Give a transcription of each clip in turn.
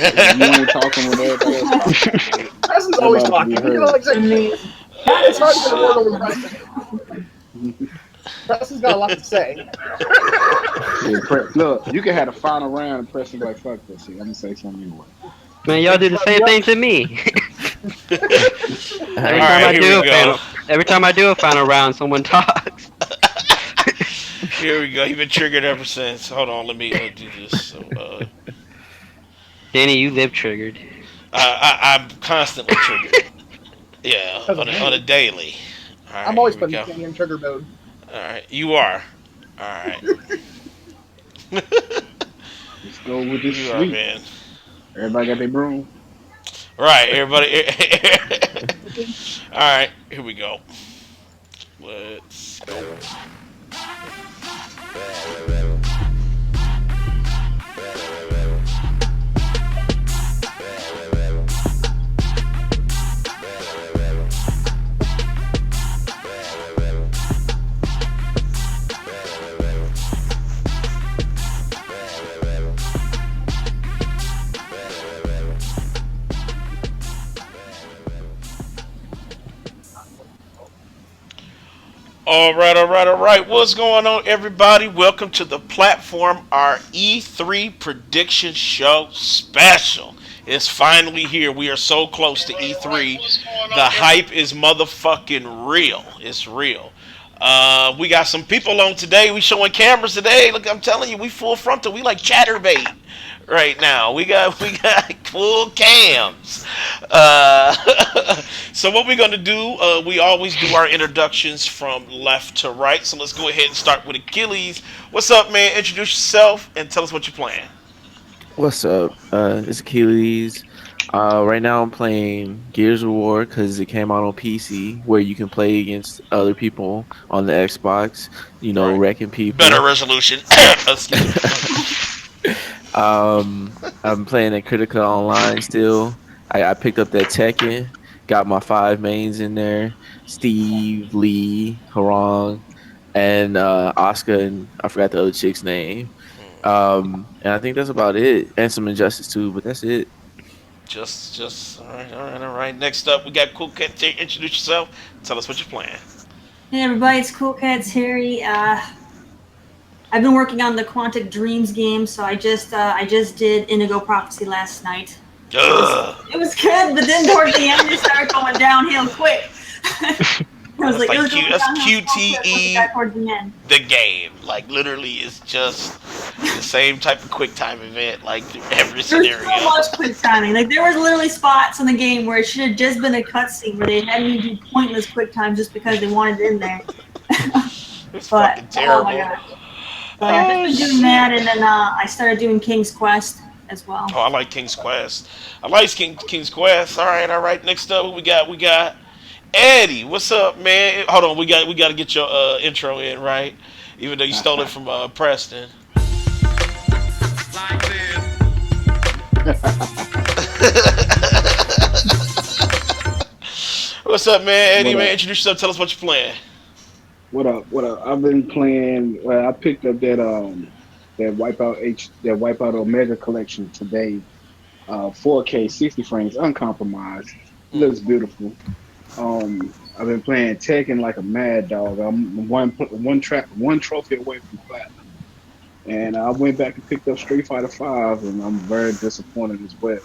If you ain't talking when everybody else talking, Preston's always nobody can be talking. You know, heard. like I said, it's hard to get a word over Preston. Preston's got a lot to say. Look, you can have the final round and Preston be like, fuck this shit. I'm gonna say something anyway. Man, y'all Hey, do the buddy, same thing to me. I every ain't time gonna I lie. do a final, every time I do a final round, someone talks. Here we go. He been triggered ever since. Hold on, let me do this. So, Danny, you live triggered. I'm constantly triggered. Yeah, Because of on a me. daily. All I'm right, always here we putting go. Kenny in trigger mode. All right, you are. All right, Let's go with this you are, sweep. man. Everybody got their broom. Right, everybody. All right, here we go. Let's go. All right, all right, all right. What's going on, everybody? Welcome to the platform, our E3 prediction show special. It's finally here. We are so close to E3. The hype is motherfucking real. It's real. We got some people on today. We showing cameras today. Look, I'm telling you, we full frontal. We like chatterbait right now. We got full cams. So what we're gonna do? We always do our introductions from left to right. So let's go ahead and start with Achilles. What's up, man? Introduce yourself and tell us what you're playing. What's up? It's Achilles. Right now I'm playing Gears of War because it came out on PC where you can play against other people on the Xbox. You All know, right. wrecking Better people. resolution. Excuse me. I'm playing a Critical Online still. I picked up that Tekken. Got my five mains in there: Steve, Lee, Harong, and Oscar, and I forgot the other chick's name. And I think that's about it. And some Injustice too, but that's it. Just. All right, all right, all right. Next up, we got Cool Cat. Introduce yourself. Tell us what you're playing. Hey everybody, it's Cool Cats Harry. I've been working on the Quantic Dreams game, so I just did Indigo Prophecy last night. It was Ugh. it was good, but then towards the end it started going downhill quick. I was That's like, it like was Q. going That's downhill so quick once it QTE. got towards the end. The game, like literally, it's just the same type of quick time event, like through every There's scenario. so much quick timing. Like there was literally spots in the game where it should have just been a cutscene where they had me do pointless quick time just because they wanted it in there. It's But fucking oh my terrible. gosh. So yeah, just Oh been doing shit. that, and then I started doing King's Quest as well. Oh, I like King's Quest. I like King's Quest. All right, all right. Next up, we got Eddie. What's up, man? Hold on, we got to get your intro in right, even though you stole it from Preston. What's up, man? Eddie, What man, up? introduce yourself. Tell us what you're playing. What up? What up? I've been playing. Well, I picked up that Wipeout Omega collection today. 4K, 60 frames, uncompromised. Mm. Looks beautiful. I've been playing Tekken like a mad dog. I'm one trophy away from platinum, and I went back and picked up Street Fighter Five, and I'm very disappointed as well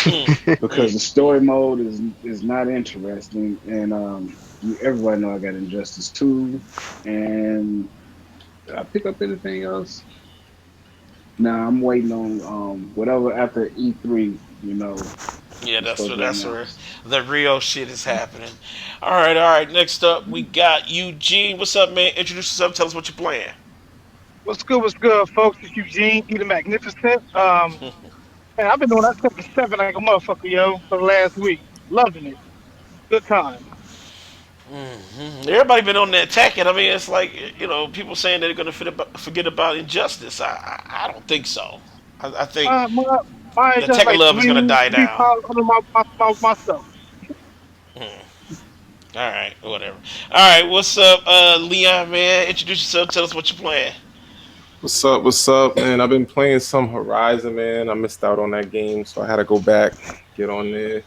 Mm. because Mm. the Mm. story mode is not interesting, and everybody know I got Injustice Two, and did I pick up anything else? Nah, I'm waiting on whatever after E3. Yeah, It's supposed to be that's where announced. the real shit is happening. All right, all right. Next up, we got Eugene. What's up, man? Introduce yourself. Tell us what you're playing. what's good, folks? It's Eugene, E the Magnificent. Man, I've been doing that 7 like a motherfucker, yo, for the last week. Loving it. Good time. Everybody been on that tacking. I mean, it's like people saying they're gonna forget about injustice. I don't think so. I think Uh, my, Mine the just Tekken like love is gonna die three down. piles under my stuff. All right, whatever. All right, what's up, Leon? Man, introduce yourself. Tell us what you're playing. What's up? What's up, man? I've been playing some Horizon, man. I missed out on that game, so I had to go back, get on there.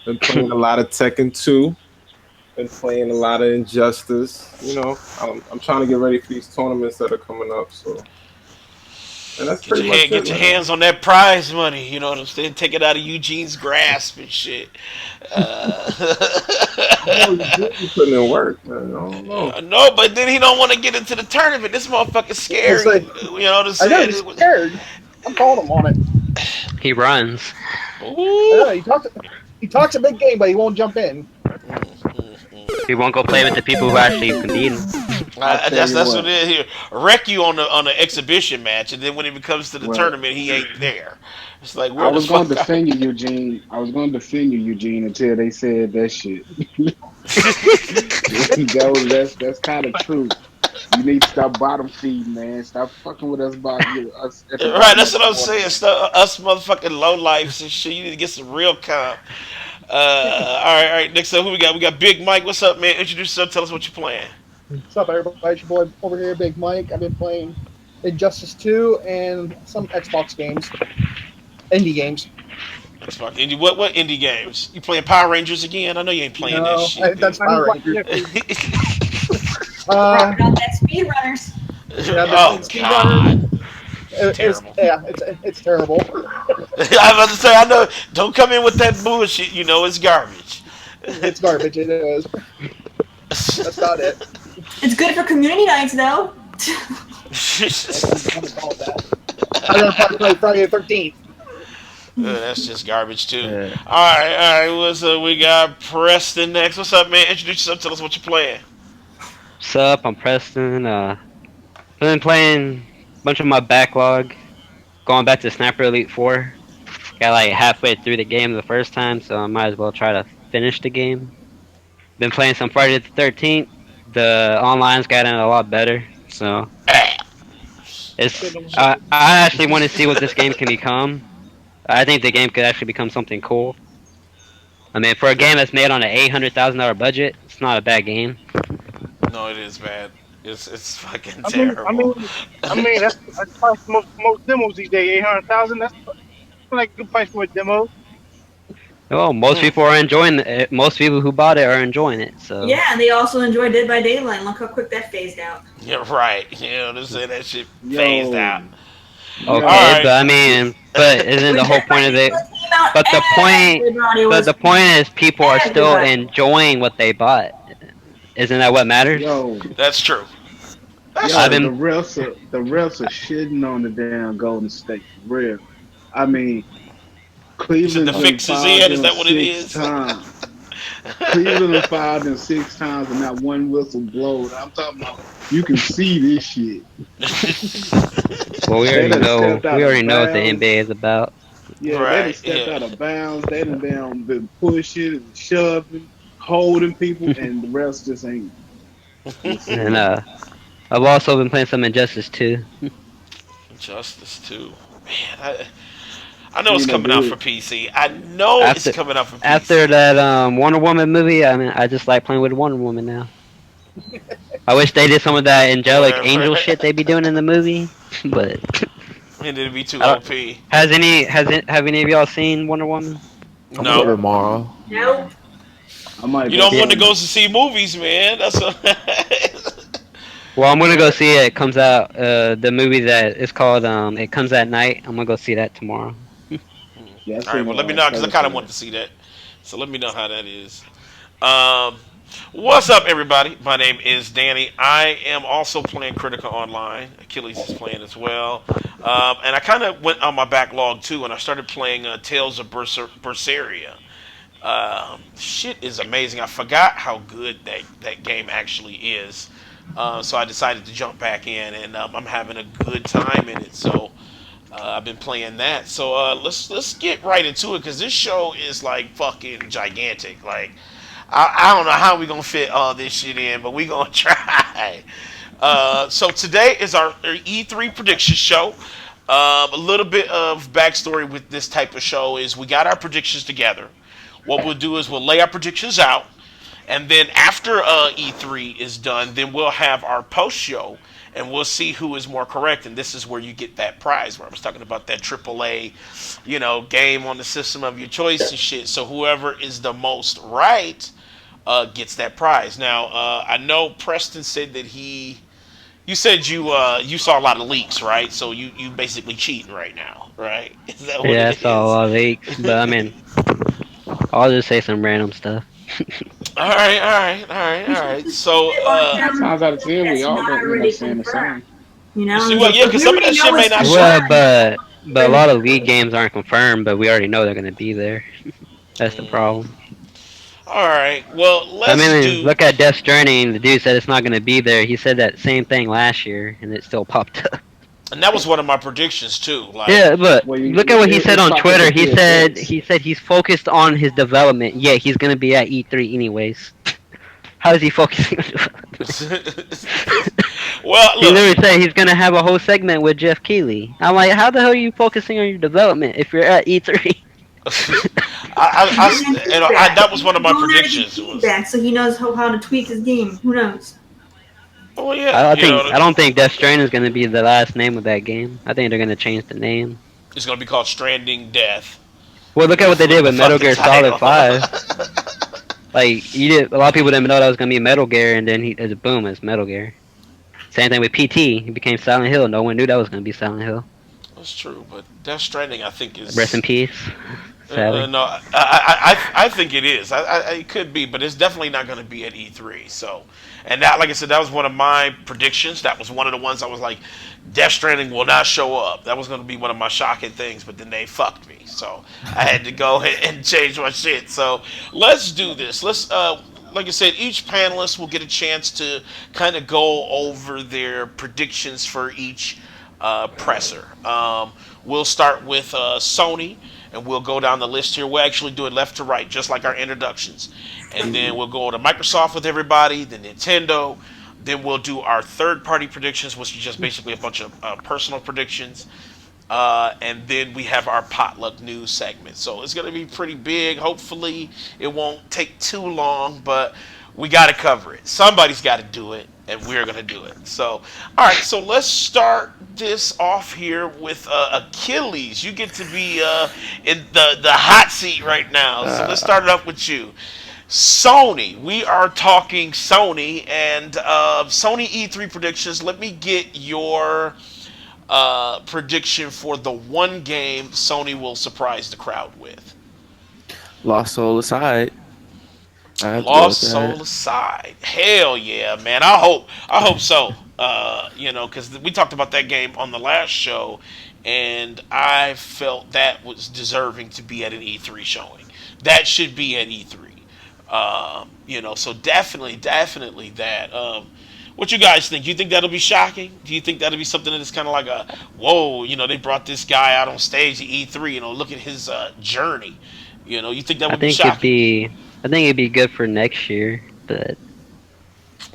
Been playing a lot of Tekken 2. Been playing a lot of Injustice. I'm trying to get ready for these tournaments that are coming up. So, and that's pretty much it, Get your man. hands on that prize money. You know what I'm saying? Take it out of Eugene's grasp and shit. Uh, No, you did be putting in work, man. I don't know. no, but then he don't want to get into the tournament. This motherfucker's It's scary. like, You know what I'm I know saying? he's scared. I'm calling him on it. He runs. I Ooh. know he talks a big game, but he won't jump in. He won't go play with the people who actually can beat him. I tell you That's what what. it is here. Wreck you on the exhibition match, and then when it comes to the Well, tournament, he ain't there. It's like I where the was going fuck? to defend you, Eugene. I was going to defend you, Eugene, until they said that shit. That's kind of true. You need to stop bottom feeding, man. Stop fucking with us about us at the Right, bottom of that's the what I'm order, saying. man. Us motherfucking low lifes and shit. You need to get some real comp. All right. Next up, who we got? We got Big Mike. What's up, man? Introduce yourself. Tell us what you're playing. What's up, everybody? It's your boy over here, Big Mike. I've been playing Injustice 2 and some Xbox games, indie games. Xbox indie. What indie games? You playing Power Rangers again? I know you ain't playing that No, shit, dude. that's I need Power Black Rangers. Mystery. Uh, Rocking out that speedrunners. yeah, I've been playing Oh God, Speedrunners. terrible. Yeah, it's terrible. I was about to say, I know. Don't come in with that bullshit. You know it's garbage. It's garbage. It is. That's about it. It's good for community nights, though. I wouldn't call it that. I'd rather probably play Friday the 13th. That's just garbage too. Yeah. All right. What's up? We got Preston next. What's up, man? Introduce yourself. Tell us what you're playing. What's up? I'm Preston. I've been playing a bunch of my backlog. Going back to Sniper Elite 4. Got like halfway through the game the first time, so I might as well try to finish the game. Been playing some Friday the 13th. The online's gotten a lot better, so it's. I actually want to see what this game can become. I think the game could actually become something cool. I mean, for a game that's made on an $800,000 budget, it's not a bad game. No, it is bad. It's fucking I mean, I terrible. mean, I mean, that's price for most demos these days. 800,000. That's like a good price for a demo. Well, most Mm. people are enjoying it. Most people who bought it are enjoying it. So Yeah, and they also enjoy Dead by Daylight. Look how quick that phased out. You're right. You know what I'm saying? That shit phased out. Yo, All okay, yo, but right. I mean, but isn't When the whole Dead by point of it? Daylight came out, But the point, everybody but was the point is, people are still everybody. enjoying what they bought. Isn't that what matters? yo, That's true. That's I've yo, true. been, the refs are shitting on the damn Golden State for real. I mean, You said the Cleveland done fix is fouled in. Is them that what it six is? times. Cleveland done fouled them 6 times and not one whistle blowed. I'm talking about you can see this shit. well, They done stepped we out already of know what the bounds. NBA is about. Yeah, they done Right. stepped Yeah. out of bounds. They done down been pushing and shoving, holding people, and the refs just ain't And listen. I've also been playing some Injustice 2. Justice too. Man, I know He it's ain't no coming out for good. PC. I know it's After coming out for after PC. that Wonder Woman movie, I mean, I just like playing with Wonder Woman now. I wish they did some of that angelic Yeah, angel shit they be doing in the movie, but and it'd be too I don't. OP. Have any of y'all seen Wonder Woman? I'm gonna go No. Yep, tomorrow. Nope. I might You go don't Yeah. want to go to Sunday. see movies, man. That's what. Well, I'm gonna go see it. It comes out. The movie that is called It Comes at Night. I'm gonna go see that tomorrow. Yeah, I All right, seen well, the let me know because I trailer kind for of wanted that. to see that. So let me know how that is. Um, what's up, everybody? My name is Danny. I am also playing Critical Online. Achilles is playing as well. And I kind of went on my backlog too, and I started playing Tales of Berseria. Shit is amazing. I forgot how good that game actually is. So I decided to jump back in, and I'm having a good time in it. So I've been playing that. So let's get right into it because this show is like fucking gigantic. Like I don't know how we gonna fit all this shit in, but we gonna try. So today is our E3 prediction show. A little bit of backstory with this type of show is we got our predictions together. What we'll do is we'll lay our predictions out, and then after E3 is done, then we'll have our post show, and we'll see who is more correct. And this is where you get that prize. Where I was talking about that AAA, game on the system of your choice and shit. So whoever is the most right gets that prize. Now, I know Preston said that he. You said you saw a lot of leaks, right? So you basically cheating right now, right? Is that what Yeah, I it saw a is? lot of leaks, but I mean, I'll just say some random stuff. All right, all right, all right, all right. So, 9 times out of 10, we That's all not gonna end up already saying the confirmed. same. You you know, see he's what? like, Yeah, if because we some of already that shit know may it's not Well, shock. confirmed, but a then lot of league games aren't confirmed, but we already know they're gonna be there. That's the Mm, problem. all right. Well, I let's mean, do. look at Death Stranding. The dude said it's not gonna be there. He said that same thing last year, and it still popped up. And that was one of my predictions too. Like, Yeah, but Well, look at what he said it on popped up Twitter. in He said PSX. he said he's focused on his development. Yeah, he's gonna be at E3 anyways. How is he focusing on development? well, He look. literally said he's gonna have a whole segment with Jeff Keighley. I'm like, how the hell are you focusing on your development if you're at E3? give him That feedback. was He's one of my going there to get predictions. Was feedback so he knows how to tweak his game. Who knows? oh yeah, I don't think Death Stranding is gonna be the last name of that game. I think they're gonna change the name. it's gonna be called Stranding Death. Well, look at Gonna what they flip did the with Metal fucking Gear Solid title. 5. Like you did, a lot of people didn't know that was gonna be Metal Gear, and then it's boom, it's Metal Gear. Same thing with PT. He became Silent Hill. No one knew that was gonna be Silent Hill. That's true, but Death Stranding, I think Rest in is peace. Sadly. no, I think it is. It could be, but it's definitely not going to be at E3. So, and that, like I said, that was one of my predictions. That was one of the ones I was like, Death Stranding will not show up. That was going to be one of my shocking things, but then they fucked me. So I had to go ahead and change my shit. So let's do this. Like I said, each panelist will get a chance to kind of go over their predictions for each presser. We'll start with Sony, and we'll go down the list here. We'll actually do it left to right, just like our introductions. And then we'll go to Microsoft with everybody, then Nintendo. Then we'll do our third party predictions, which is just basically a bunch of personal predictions. And then we have our potluck news segment. So it's going to be pretty big. Hopefully, it won't take too long, but we got to cover it. Somebody's got to do it, and we're going to do it. So, all right, so let's start this off here with Achilles. You get to be in the hot seat right now. So let's start it off with you. Sony. We are talking Sony and Sony E3 predictions. Let me get your prediction for the one game Sony will surprise the crowd with. Lost Soul aside, I have to go with Lost that. Soul aside, hell yeah, man. I hope so. Because we talked about that game on the last show, and I felt that was deserving to be at an E3 showing. That should be at E3. So definitely that. What you guys think? You think that'll be shocking? Do you think that'll be something that's kind of like a whoa? They brought this guy out on stage at E3. Look at his journey. You think that I would be think it'd shocking? be I think it'd be good for next year, but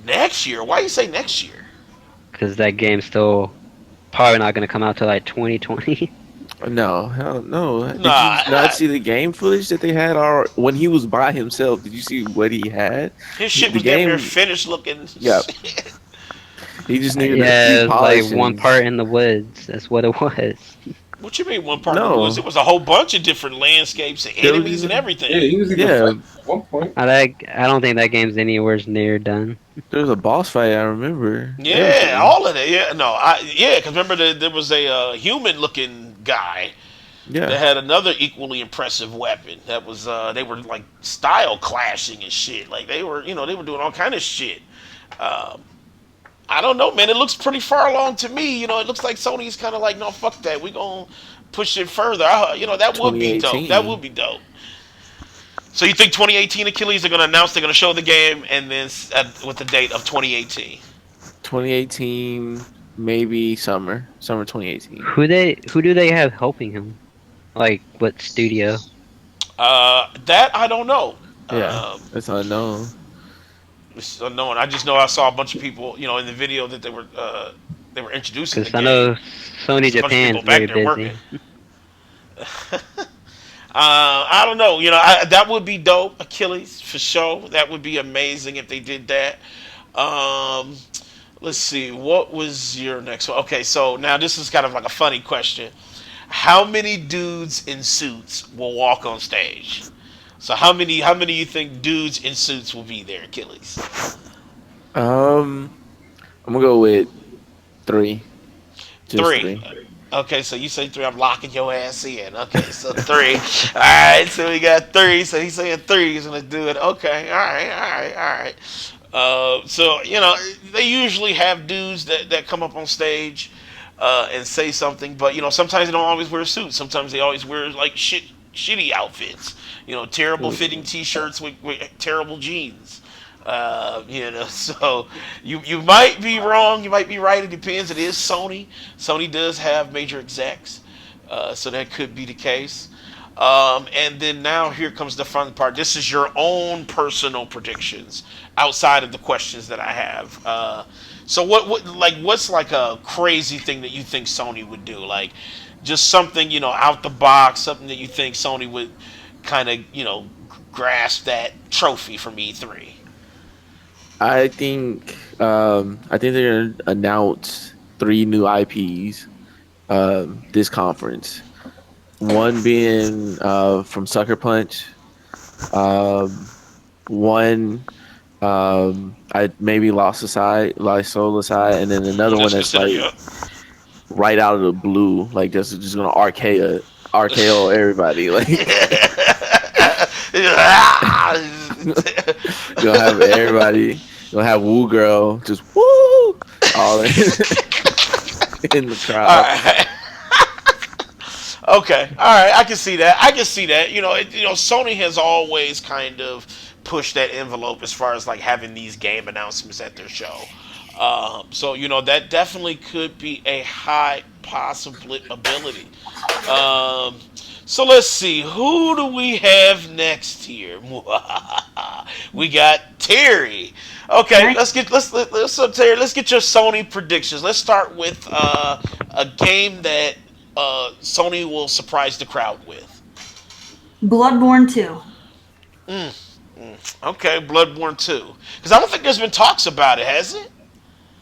Next year? Why you say next year? because that game's still probably not gonna come out till like 2020. No, hell no. Did you Nah, not see the game footage that they had? Or when he was by himself, did you see what he had? his shit The was damn near game, finished looking. yeah, he just needed a few Yeah, it was like one polishings. part in the woods. That's what it was. What you mean one part in the woods? It No, was a whole bunch of different landscapes and there was enemies and even everything. Yeah, he was even yeah, fighting at one point. I don't think that game's anywhere near done. there was a boss fight. I remember Yeah, everything. all of that. Yeah, no, because remember there was a human-looking guy that Yeah, had another equally impressive weapon. That was they were like style clashing and shit. Like they were doing all kind of shit. Um, I don't know, man. It looks pretty far along to me. It looks like Sony's kind of like, no, fuck that. We gonna push it further. That would be dope. That would 2018. be dope. So you think 2018 Achilles are gonna announce they're gonna show the game and then with the date of 2018? 2018, maybe summer 2018. Who do they have helping him? Like what studio? That I don't know. Yeah, Um, it's unknown. it's unknown. I just know I saw a bunch of people, in the video that they were introducing the Because I game. know Sony There's a bunch of people Japan's back very there busy. working. I don't know. That would be dope, Achilles for sure. That would be amazing if they did that. Um, Let's see. What was your next one? Okay, so now this is kind of like a funny question. How many dudes in suits will walk on stage? So how many you think dudes in suits will be there, Achilles? Um, I'm gonna go with three, just Three. three. Okay, so you say three. I'm locking your ass in. Okay, so three. All right, so we got three. So he's saying three. He's gonna do it. Okay, all right, all right, all right. So they usually have dudes that come up on stage and say something, but sometimes they don't always wear suits. Sometimes they always wear like shitty outfits. Terrible fitting T-shirts with terrible jeans. So you might be wrong, you might be right. It depends. It is Sony. Sony does have major execs, so that could be the case. And then now here comes the fun part. This is your own personal predictions outside of the questions that I have. So what's like a crazy thing that you think Sony would do? Like just something out the box, something that you think Sony would kind of grasp that trophy from E3. I think they're gonna announce three new IPs this conference. One being from Sucker Punch. Um, one I maybe Lost Soul Aside, and then another one Just that's consider like you. right out of the blue, like just gonna RKO everybody. Like you'll have everybody, you'll have Woo Girl just woo all in, in the All crowd. right. Okay. All right. I can see that. I can see that. Sony has always kind of pushed that envelope as far as like having these game announcements at their show. So that definitely could be a high possibility. Um, so let's see. Who do we have next here? We got Terry. Okay, Right? let's Terry. Let's get your Sony predictions. Let's start with a game that Sony will surprise the crowd with. Bloodborne 2. Okay, Bloodborne 2. Because I don't think there's been talks about it, has it?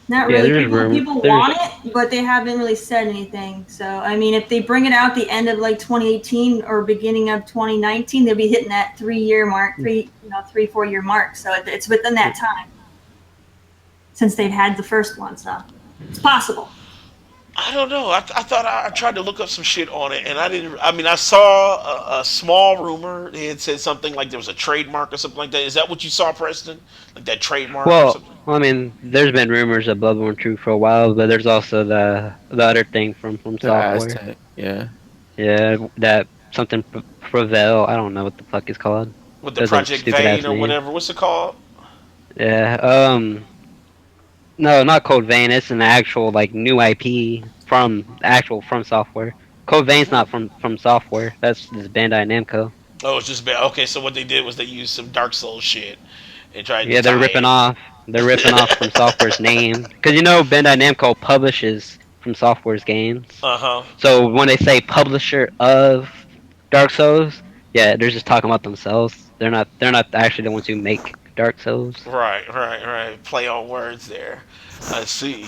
Not Yeah, really. there's People room. people There's want it, but they haven't really said anything. So I mean, if they bring it out the end of like 2018 or beginning of 2019, they'll be hitting that 3 year mark, 3 4 year mark. So it's within that time since they've had the first one. So it's possible. I don't know. I thought I tried to look up some shit on it, and I didn't. I mean, I saw a small rumor. They had said something like there was a trademark or something like that. Is that what you saw, Preston? Like that trademark or well, something? I mean, there's been rumors of Bloodborne 2 for a while, but there's also the other thing from The software. Aztec, yeah. Yeah, that something Prevail. I don't know what the fuck it's called. With the There's a Project stupid Vein ass or name. whatever. What's it called? Yeah. No, not Code Vein. It's an actual like new IP from software. Code Vein's not from software. That's this Bandai Namco. Oh, it's just bad. Okay, so what they did was they used some Dark Souls shit and tried to Yeah, they're tie ripping it. off. They're ripping off from software's name because Bandai Namco publishes from software's games. Uh huh. So when they say publisher of Dark Souls, yeah, they're just talking about themselves. They're not actually the ones who make Dark Souls. Right, right, right. Play on words there. I see.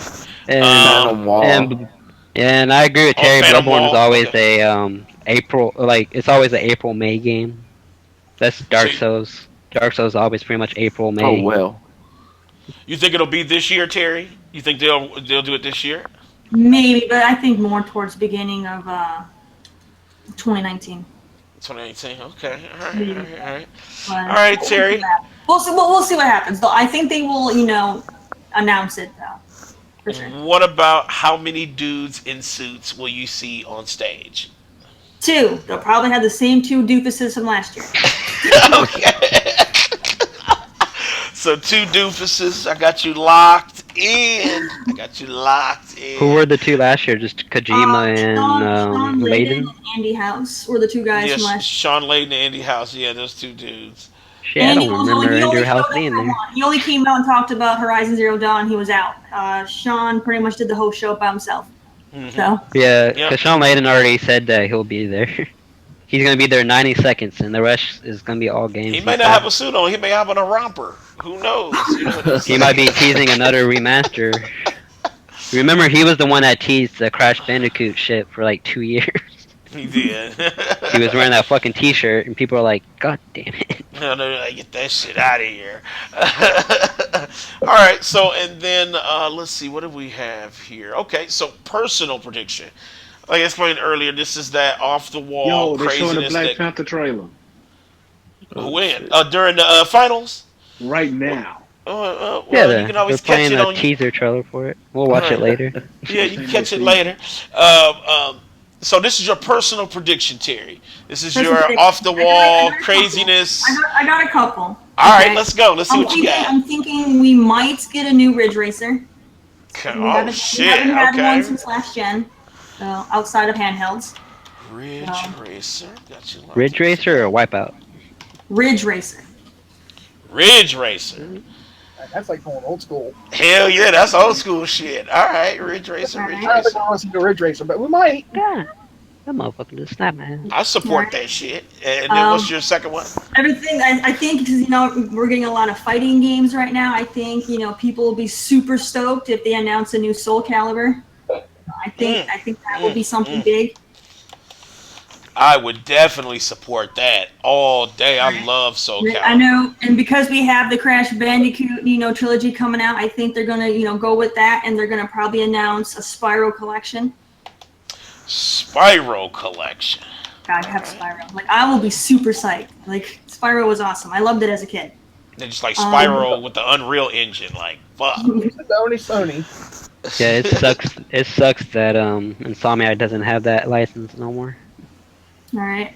And Um. Phantom Wall. and I agree with Oh, Terry. Phantom Bloodborne is Wall. always Okay. a April, like it's always an April May game. That's So Dark Souls. Dark Souls is always pretty much April Oh May. well. you think it'll be this year, Terry? You think they'll do it this year? Maybe, but I think more towards beginning of 2019. 2018. Okay. All right. All Maybe. right. All right. But All right, we'll see Terry. what happens. We'll see what happens. Though I think they will, announce it though, for sure. What about how many dudes in suits will you see on stage? Two. They'll probably have the same two doofuses from last year. Okay. So two doofuses. I got you locked in. I got you locked Who were in. the two last year? Just Kojima and Sean Layden Layden. and Andy House were the two guys from Yes, last year. Sean Layden and Andy House. Yeah, those two dudes. Shit, I Andy don't was remember he Andrew only House showed up being for there. one. He only came out and talked about Horizon Zero Dawn. He was out. Sean pretty much did the whole show by himself. Hmm. So Yeah, Yep. because Sean Layden already said that he'll be there. He's gonna be there 90 seconds, and the rest is gonna be all games. He He may not have said a suit on. He may have on a romper. Who knows? he might be teasing another remaster. Remember, he was the one that teased the Crash Bandicoot shit for like 2 years. He did. He was wearing that fucking T-shirt, and people are like, "God damn it!" No, no, no, get that shit out of here. All right, so and then let's see, what do we have here? Okay, so personal prediction. Like I explained earlier, this is that off the wall Yo, they showing the craziness Black that Panther trailer Oh when shit. during the finals. right Well, now. Yeah, well, you can they're always catch playing it a on. teaser trailer for it. We'll All watch it right, later. yeah, This you can ain't no catch it later. teaser. Um, um, so this is your personal prediction, Terry. This is Personal your prediction. off the I wall got a couple. craziness. I got a couple. All right, Okay. let's go. Let's see what you got. I'm thinking we might get a new Ridge Racer. Oh We shit. haven't had one Okay. since last gen. Outside of handhelds. Ridge So, Racer. Got you locked Ridge in for Racer or that. Wipeout? Ridge Racer. Ridge Racer. That's like going old school. Hell yeah, that's old school shit. All right, Ridge Racer, All Ridge right. I don't think Racer. I'll listen to Ridge Racer, but we might. Yeah, that motherfucker just snap, man. I All support right. that shit. And then what's your second one? Everything I think because we're getting a lot of fighting games right now. I think people will be super stoked if they announce a new Soul Calibur. I think that will be something Mm. big. I would definitely support that all day. I love Soul I Calibur. know, and because we have the Crash Bandicoot, trilogy coming out, I think they're gonna, go with that, and they're gonna probably announce a Spyro collection. Spyro Collection. God, I have Spyro. Like, I will be super psyched. Like, Spyro was awesome. I loved it as a kid. They're just like Um, Spyro with the Unreal Engine. Like, fuck. Sony. Yeah, it sucks. It sucks that Insomniac doesn't have that license no more. All right.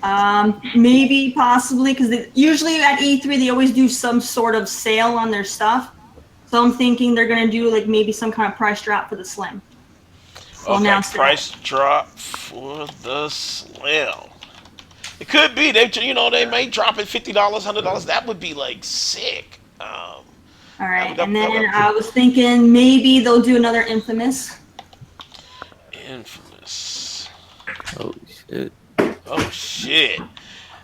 Maybe, possibly, because usually at E3 they always do some sort of sale on their stuff. So I'm thinking they're gonna do like maybe some kind of price drop for the Slim. So Okay, announce that. price drop for the Slim. It could be they may drop it $50, $100. That would be like sick. All right, that and would- then I was thinking maybe they'll do another Infamous. Infamous. Oh shit. Oh shit.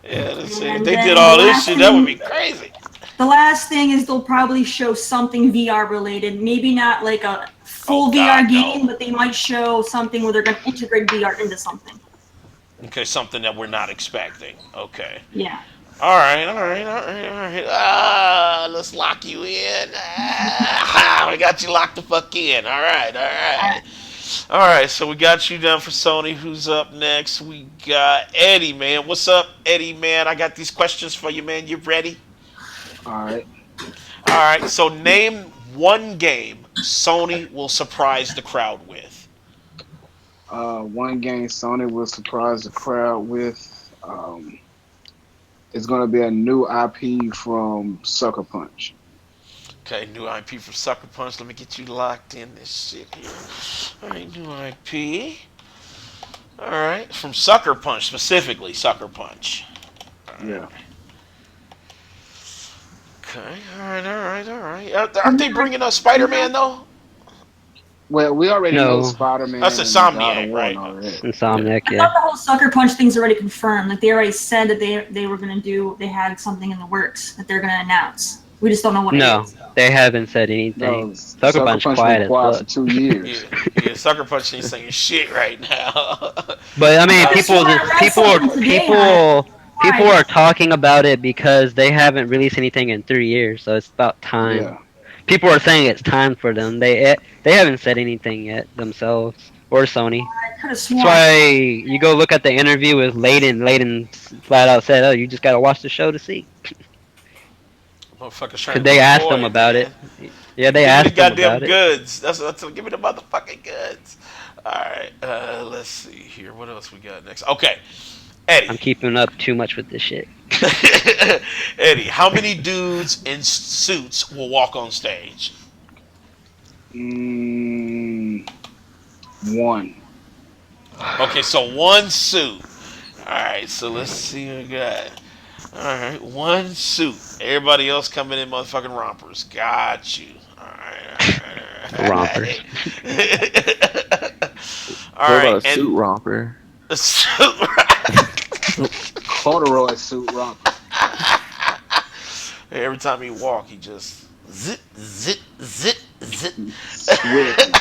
Yeah, let's see. If And they then did the all this last shit, that would be thing- crazy. The last thing is they'll probably show something VR related. Maybe not like a full Oh, VR God, game, no. but they might show something where they're going to integrate VR into something. Okay, something that we're not expecting. Okay. Yeah. All right, all right, all right, all right. Let's lock you in. We got you locked the fuck in. All right, all right. All right, so we got you down for Sony. Who's up next? We got Eddie, man. What's up, Eddie, man? I got these questions for you, man. You ready? All right. All right, so name one game Sony will surprise the crowd with. One game Sony will surprise the crowd with. It's gonna be a new IP from Sucker Punch. Okay, new IP for Sucker Punch. Let me get you locked in this shit here. All right, new IP. All right, from Sucker Punch specifically, Sucker Punch. Yeah. Okay, all right, all right, all right. Aren't they bringing up Spider-Man though? Well, we already know No. Spider-Man That's and Insomniac, God of War right? and all that. Insomniac, I yeah. thought the whole Sucker Punch thing's already confirmed. Like they already said that they were going to do, they had something in the works that they're going to announce. We just don't know what No, it is. they haven't said anything. No, Sucker Punch quiet been as quiet fuck. for 2 years. Yeah, Sucker Punch ain't saying shit right now. But I mean, I people saw just that something today people are talking about it because they haven't released anything in 3 years, so it's about time. Yeah. People are saying it's time for them. They haven't said anything yet themselves or Sony. I could have That's sworn. why you go look at the interview with Layden. Layden flat out said, "Oh, you just gotta watch the show to see." Motherfuckers trying Cause to they be asked boy, him about man. it. Yeah, they Give me asked the him goddamn about it. goods. That's give me the motherfucking goods. All right, let's see here. What else we got next? Okay, I'm Eddie. keeping up too much with this shit. Eddie, how many dudes in suits will walk on stage? One. Okay, so one suit. All right, so let's see what we got. All right, one suit. Everybody else coming in motherfucking rompers. Got you. All right, all right, all right. All What right, about a suit romper? a suit. Corduroy suit romper. Every time he walk, he just zit, zit, zit, zit. Sweat.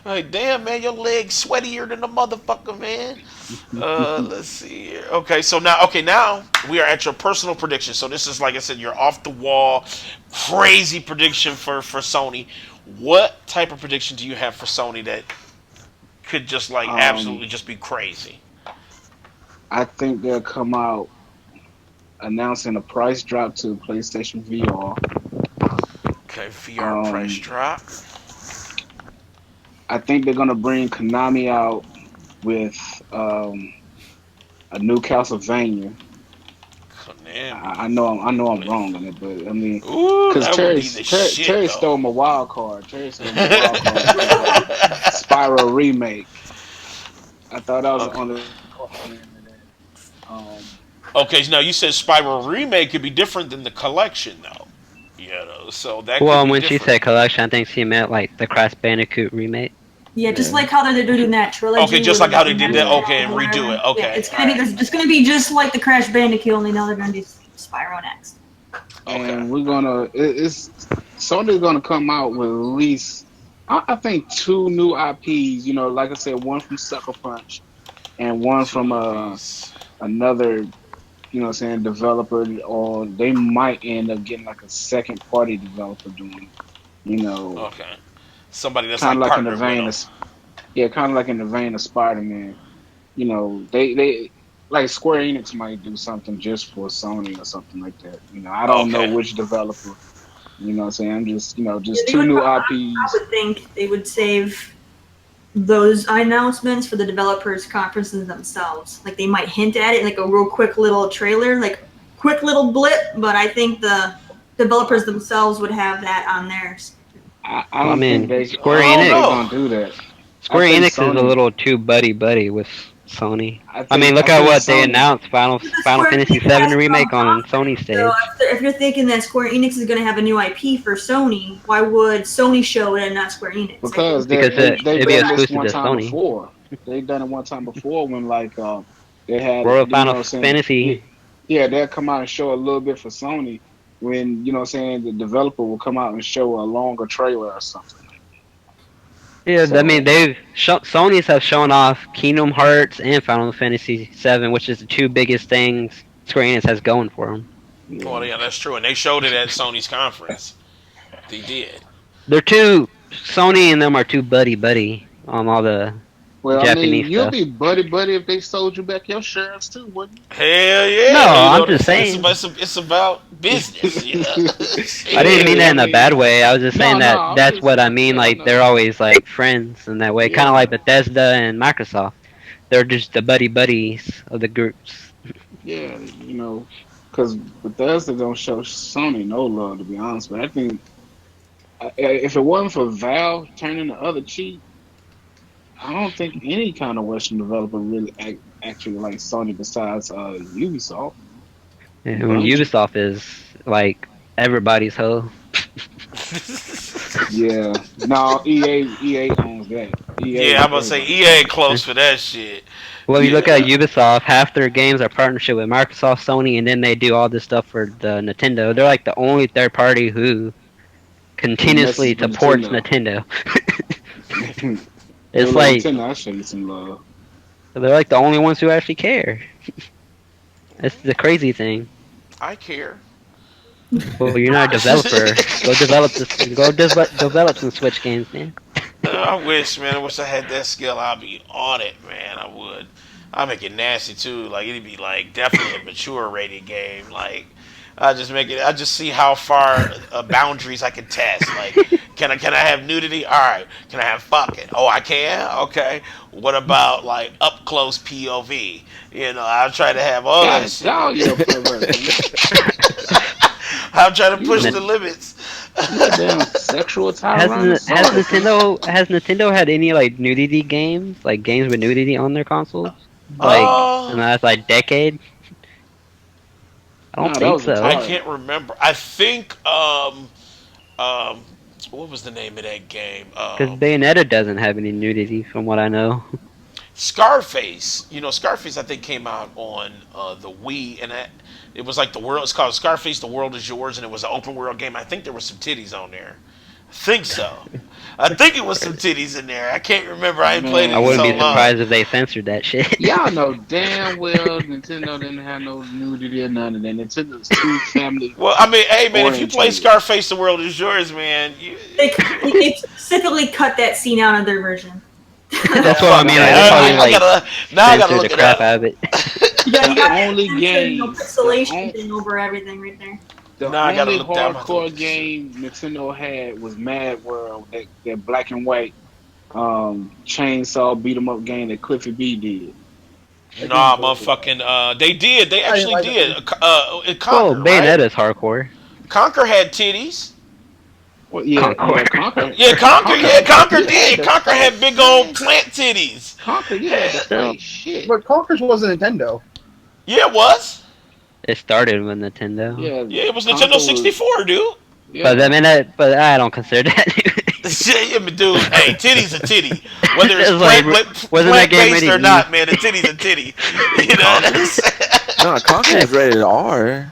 Like, damn, man, your legs sweatier than the motherfucker, man. Let's see here. Okay, so now, now we are at your personal prediction. So this is, like I said, your off the wall, crazy prediction for Sony. What type of prediction do you have for Sony that could just like um, absolutely just be crazy? I think they'll come out announcing a price drop to PlayStation VR. Okay, VR price Um, drop. I think they're gonna bring Konami out with um, a new Castlevania. Konami. I know I'm Wait. wrong on it, but I mean, Ooh, because that would be the shit Terry stole though. my wild card. Terry stole my wild card with Spyro remake. I thought I was the Okay. only one into that. Okay, now you said Spiral Remake could be different than the collection though. You know, so that could Well, be when she different. said collection, I think she meant like the Crash Bandicoot remake. Yeah, just Yeah, like how they're doing that Okay, trilogy just with like like how the they did next that. yeah. Okay, gen and or redo it. whatever. Yeah, Okay, it's all gonna be right. this. It's gonna be just like the Crash Bandicoot, only now they're gonna do Spyro next. Okay. And we're gonna it's Sony's gonna come out with at least I think two new IPs. You know, like I said, one from Sucker Punch and one Two from new IPs. another. You know, what I'm saying developer, or they might end up getting like a second party developer doing it. You know, Okay. Somebody that's kind of like like in the partnered with vein them. of yeah, kind of like in the vein of Spider Man. You know, they like Square Enix might do something just for Sony or something like that. You know, I don't know Okay. which developer. You know what I'm saying? I'm just, Yeah, just they two would. new I IPs. would think they would save those announcements for the developers conferences themselves. Like they might hint at it, like a real quick little trailer, like quick little blip. But I think the developers themselves would have that on theirs. I Well, I don't think mean, they, Square I don't I don't think Enix, they're know. gonna do that. I Square think Enix is a Sony, little too buddy buddy with Sony. I mean, I look at think what they Sony, announced: The Final Square Fantasy Enix VII has their own remake on Sony conference. So stage. if you're thinking that Square Enix is going to have a new IP for Sony, why would Sony show it and not Square Enix? I think because Because they've it'd be done this exclusive one to time Sony. before. They've done it one time before when like they had, Royal you Final know what I'm saying, yeah, Fantasy. yeah, they'll come out and show a little bit for Sony when, you know what I'm saying, the developer will come out and show a longer trailer or something. Yeah, I mean, So Sony's have shown off Kingdom Hearts and Final Fantasy VII, which is the two biggest things Square Enix has going for them. Well, yeah. yeah, that's true, and they showed it at Sony's conference. They did. They're two Sony and them are two buddy buddy on all the Well, I Japanese mean, you'll stuff. be buddy buddy if they sold you back your shares too, wouldn't Hell No, yeah, you know I'm what I'm just saying. saying. It's about business, you know. you? I didn't mean Shit. that Yeah, I in a bad mean, way. I was just no, saying no, that I'm that's just, what I mean. yeah, I Like they're know, always like friends in that way, kind of like yeah, Bethesda and Microsoft. They're just the buddy buddies of the groups. yeah, because Bethesda don't show Sony no love, to be honest. But I think if it wasn't for Valve turning the other cheek, I don't think any kind of Western developer really actually like Sony besides Ubisoft And and when Bungie. Ubisoft is like everybody's hoe. Yeah, no, EA owns that. Yeah, EA I'm gonna say everybody EA hoe. close for that shit. Well, you look at Yeah. Ubisoft, half their games are partnership with Microsoft, Sony, and then they do all this stuff for the Nintendo. They're like the only third party who Who messes continuously with supports Nintendo? Nintendo. Hey, It's look, like Nintendo, I'll show you some love. they're like the only ones who actually care. It's the crazy thing. I care. Well, you're not a developer. Go develop this. Develop some Switch games, man. I wish, man. I wish I had that skill. I'd be on it, man. I would. I make it nasty too. Like it'd be like definitely a mature rated game. Like I just make it. I just see how far boundaries I can test. Like can I have nudity? All right. Can I have fucking? Oh, I can. Okay. What about like up close POV? You know, I'll try to have all that God, shit. dog, you're a pervert, man. I'm trying to push You, the limits. you a damn sexual tyrannosaurus, man. Has Nintendo had any like nudity games, like games with nudity on their consoles, like in the Uh, last like decade? I don't No, that think was so. I Atari. can't remember. I think um what was the name of that game? Because Bayonetta doesn't have any nudity, from what I know. Scarface. You know, Scarface I think came out on the Wii, and it was like the world. It's called Scarface: The World Is Yours, and it was an open world game. I think there were some titties on there. Think so. I think it was some titties in there. I can't remember. I ain't played I it in wouldn't so be long. Man, surprised if they censored that shit. y'all know damn well Nintendo didn't have no nudity or none of that. Nintendo's too family Well, I mean, hey man, if you play orientated. Scarface, the world is yours, man. They specifically cut that scene out of their version. Oh That's what I fuck mean. The Like that! they probably only I like gotta now. I gotta censor the look it crap up. out of it. You got the that only censor, game the pixelation on, thing over everything right there. the Now I gotta only look down. I'm gonna have to look hardcore this shit. game Nintendo had was Mad World, that black and white chainsaw beat 'em up game that Cliffy B did. That game Nah, was horrible. motherfucking. They did. They I didn't actually like that did. game. Well, Conquer, right? Bayonetta's hardcore. Conquer had titties. Well, yeah, Concord. yeah, Conquer, Yeah, Conquer. Conquer, Yeah, Conquer you had did. to Conquer fight, had big old man. plant titties. Conquer, you had to Still, fight shit. But Conkers wasn't Nintendo. Yeah, it was. it started with Nintendo. Yeah, Yeah, it was Nintendo Conquer was, 64, dude. But I yeah. mean, but I don't consider that. Shit, yeah, but dude, hey, titty's a titty. Whether it's It's like, wasn't that plant game based rated or E? not, man, a titty's a titty. You know what I'm Conquer? saying? No, Conquer Yeah. was rated R.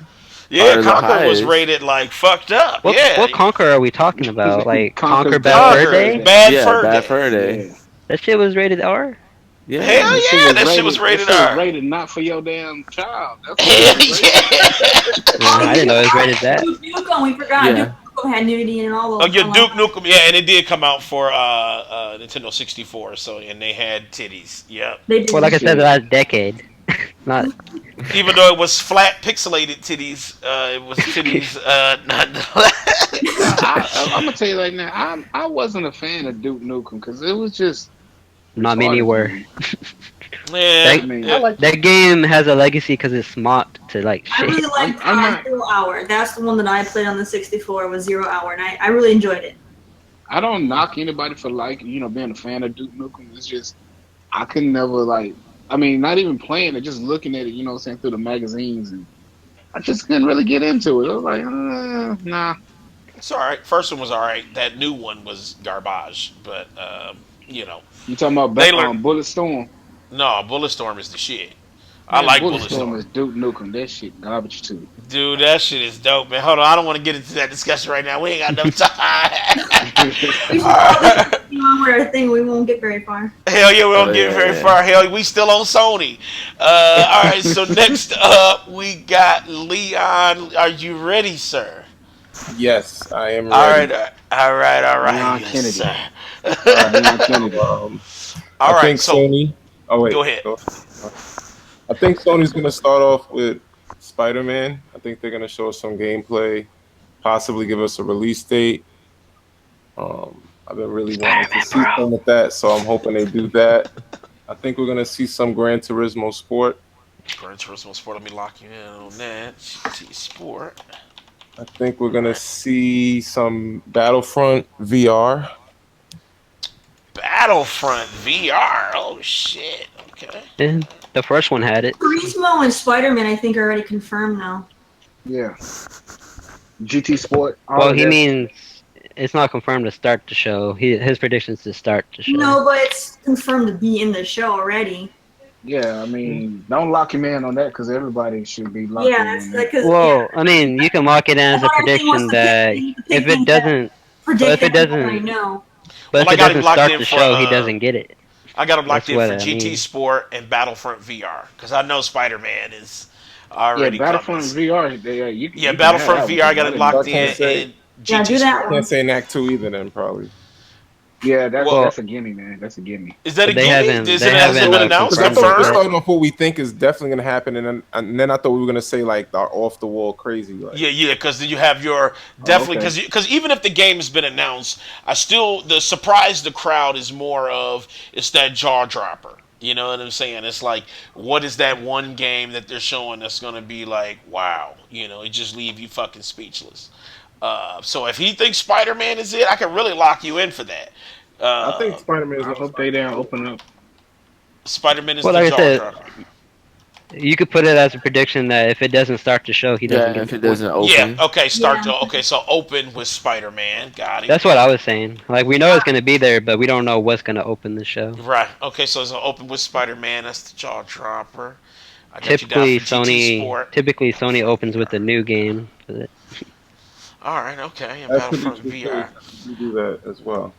Yeah, Or the Conquer was highest. rated like fucked up. What Yeah, Conquer are we talking about? Like Conquer's Conquer Bad bad Fur fur Conquer Day? day. Bad Yeah, Fur Bad Day. Fur Day. Yeah. That shit was rated R. Hell Yeah. That shit yeah, was that shit was rated. That rated shit was R. rated not for your damn child. That's what it Hell was rated. yeah. I didn't know it was rated that. Duke Nukem, we forgot. Yeah. Duke Nukem had nudity in all Oh, those. yeah, Duke Nukem. Yeah, and it did come out for Nintendo 64. So, and they had titties. Yep. They Well, did. like I said, the Shit. last decade, not. Even though it was flat pixelated titties, it was titties. Not. I'm gonna tell you right now, I wasn't a fan of Duke Nukem because it was just Not many retarded to were. me. Yeah. I I mean, like That game has a legacy because it's mocked to like I shit. really liked I'm not. Zero Hour. That's the one that I played on the 64 was Zero Hour, and I really enjoyed it. I don't knock anybody for being a fan of Duke Nukem. It's just I can never like. I mean, not even playing it, just looking at it. You know, what I'm saying through the magazines, and I just couldn't really get into it. I was like, nah. It's all right. First one was all right. That new one was garbage, but you know You talking about they learned. Bulletstorm? No, Bulletstorm is the shit. I Man, like Bulletstorm Bulletstorm, is Duke Nukem. That shit garbage too. dude. That shit is dope, man. Hold on, I don't want to get into that discussion right now. We ain't got no time. We should All call this right. a 2 hour thing. We won't get very far. Hell yeah, we Oh don't get yeah, very yeah. far. Hell, we still on Sony. All right, so next up we got Leon. Are you ready, sir? Yes, I am All ready. right, all right, Leon yes, Kennedy. sir. Leon Kennedy. All I right, think so Sony. Oh wait, go ahead. I think Sony's gonna start off with Spider-Man. I think they're gonna show us some gameplay, possibly give us a release date. I've been really wanting to see some of that, so I'm hoping they do that. I think we're gonna see some Gran Turismo Sport. Gran Turismo Sport. Let me lock you in on that. GT Sport. I think we're gonna see some Battlefront VR. Battlefront VR. Oh shit. Okay. And the first one had it. Turismo and Spider-Man, I think, are already confirmed now. Yeah. GT Sport. All Well, of he that. means it's not confirmed to start the show. His predictions to start the show. No, but it's confirmed to be in the show already. Yeah, I mean, don't lock him in on that because everybody should be locked Yeah, in that's on that. because Well, I mean, you can lock it in as a Everything prediction wants to that pick if it things doesn't, predict if it that people already doesn't, know. but Well, if I it got him doesn't locked start in the for. show, he doesn't get it. I got him locked That's in what for I GT mean. Sport and Battlefront VR because I know Spider-Man is Yeah, already Battlefront coming. VR. Yeah, You can have Battlefront that one VR. I 'cause got I it didn't locked So I play in, can't that. say and Yeah, GT do that Sport. one. can't say an Act 2 either. Then probably. Yeah, that's Well, Well, a gimme, man. That's a gimme. is that a they gimme? haven't Is they it hasn't haven't been announced? Because I confirmed thought it we're Confirmed? yet. starting off what we think is definitely going to happen, and then I thought we were going to say like the off the wall crazy like. Yeah, yeah, because you have your Oh, definitely okay. because even if the game has been announced, I still the surprise the crowd is more of it's that jaw dropper. You know what I'm saying? It's like what is that one game that they're showing that's gonna be like wow? You know, it just leave you fucking speechless. So if he thinks Spider Man is it, I can really lock you in for that. I think Spider-Man is I going to hope they start. down open up. Spider Man is Well, the like I jaw said, dropper. you could put it as a prediction that if it doesn't start the show, he doesn't Yeah, get if it. it doesn't Yeah. open. Okay. Start. Yeah. Okay. So open with Spider Man. Got it. That's what I was saying. Like we know it's gonna be there, but we don't know what's gonna open the show. Right. Okay. So it's an open with Spider Man. That's the jaw dropper. I got you down Typically, for GT Sony Sport. typically Sony opens with a new game. All All right, okay, and That could be Battlefront the case. VR. I could do that as well.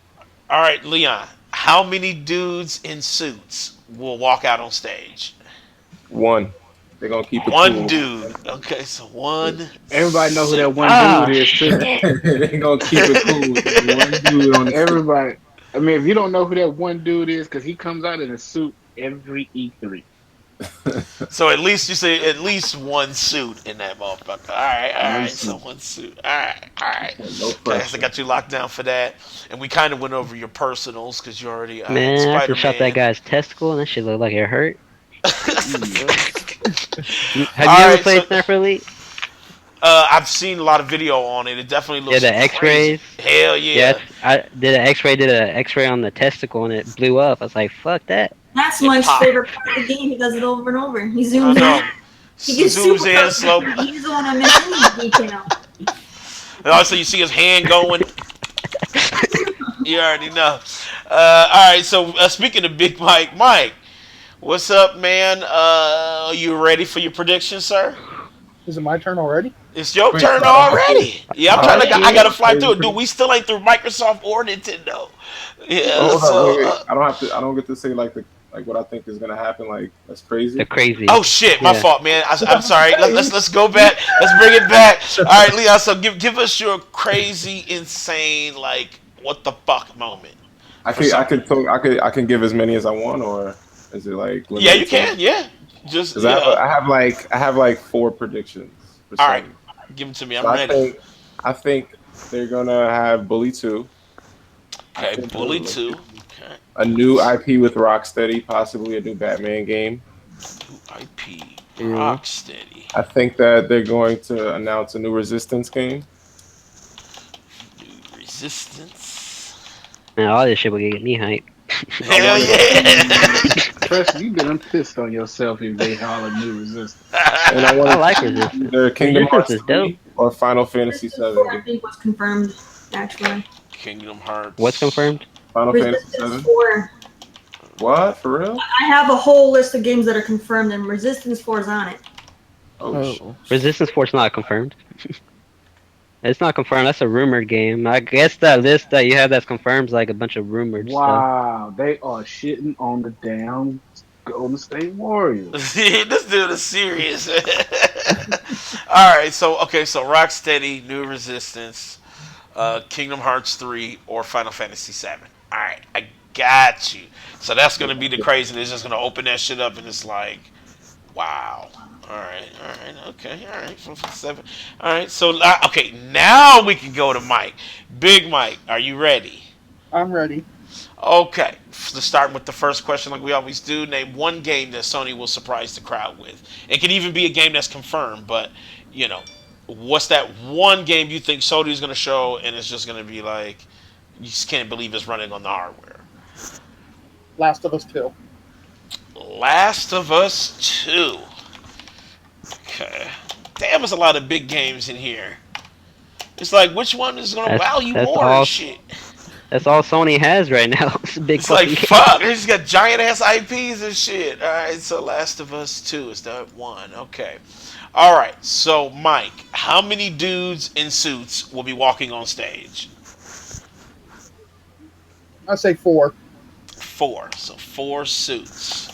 All right, Leon. How many dudes in suits will walk out on stage? One. They're gonna keep it One cool. dude. Okay, so one Everybody know who that suit. one dude Ah, is too. shit. They're gonna keep it cool. Just one dude on the stage. Everybody. I mean, if you don't know who that one dude is, because he comes out in a suit every E3. So at least you say at least one suit in that motherfucker. All One right. So suit. one suit. All right. No Okay, so I pressure. got you locked down for that, and we kind of went over your personals because you already Man, I Spider just shot that Man. guy's testicle and that shit looked like it hurt. What? Have you All ever right, so played Sniper Elite? I've seen a lot of video on it. It definitely Yeah, looks the crazy. X-rays. Hell Yeah, yeah, I did an X-ray. Did an X-ray on the testicle and it blew up. I was like, "Fuck that." That's it Mike's popped. favorite part of the game. He does it over and over. He I zooms in. know. He gets Zooms super in close. slow. He doesn't want to miss any detail. And also, you see his hand going. You already know. All right. So speaking of Big Mike, Mike, what's up, man? You ready for your prediction, sir? Is it my turn already? It's your Wait, turn oh, already. Yeah, I'm trying Oh to. I shit! gotta fly crazy through it, dude. prediction. We still ain't through Microsoft or Nintendo. Oh, Yeah. hold on, wait, So. wait. I don't have to. I don't get to say like the like what I think is gonna happen. Like that's The crazy. crazy. Oh shit, my Yeah. fault, man. I'm sorry. Let's go back. Let's bring it back. All right, Leon. So give us your crazy, insane, like what the fuck moment I for could I Sony. could talk, I can give as many as I want, or is it like Yeah, you limited to? can. Yeah, just Because yeah. I have like four predictions for All right, Sony. give them to me. So I'm ready. I think they're gonna have Bully 2. I Okay, think Bully two. Okay, a new IP with Rocksteady, possibly a new Batman game. new IP. Ew. Rocksteady. I think that they're going to announce a new Resistance game. New Resistance. Man, all this shit will get me hype. I Hell want to yeah. see, Preston, you been pissed on yourself if they holler new resistance. and I I want to like see Resistance. either Kingdom Resistance Hearts is dope. 3 or Final Fantasy Resistance 7 4, I game. think, was confirmed, actually. Kingdom What's Hearts. confirmed? Final Fantasy Resistance 7. 4. What for real? I have a whole list of games that are confirmed, and Resistance 4 is on it. Oh shit. Oh. Resistance Force not confirmed. It's not confirmed. That's a rumored game. I guess that list that you have that's confirmed is like a bunch of rumored stuff. Wow, they are shitting on the damn Golden State Warriors. This dude is serious. All right, so okay, so Rocksteady, New Resistance, Kingdom Hearts 3, or Final Fantasy 7. All right, I got you. So that's gonna be the crazy. They're just gonna open that shit up, and it's like, wow. All right, okay, all right, Final Fantasy 7. All right, so okay, now we can go to Mike. Big Mike, are you ready? I'm ready. Okay, let's start with the first question, like we always do. Name one game that Sony will surprise the crowd with. It can even be a game that's confirmed, but you know, what's that one game you think Sony's going to show, and it's just going to be like you just can't believe it's running on the hardware. Last of Us 2. Last of Us 2. Okay, damn, there's a lot of big games in here. It's like which one is going to That's wow you that's more and all. shit. That's all Sony has right now. It's a big It's like fucking game. fuck. They just got giant ass IPs and shit. All right, so Last of Us 2 is that one. Okay. All right. So Mike, how many dudes in suits will be walking on stage? I say 4. Four. So four suits.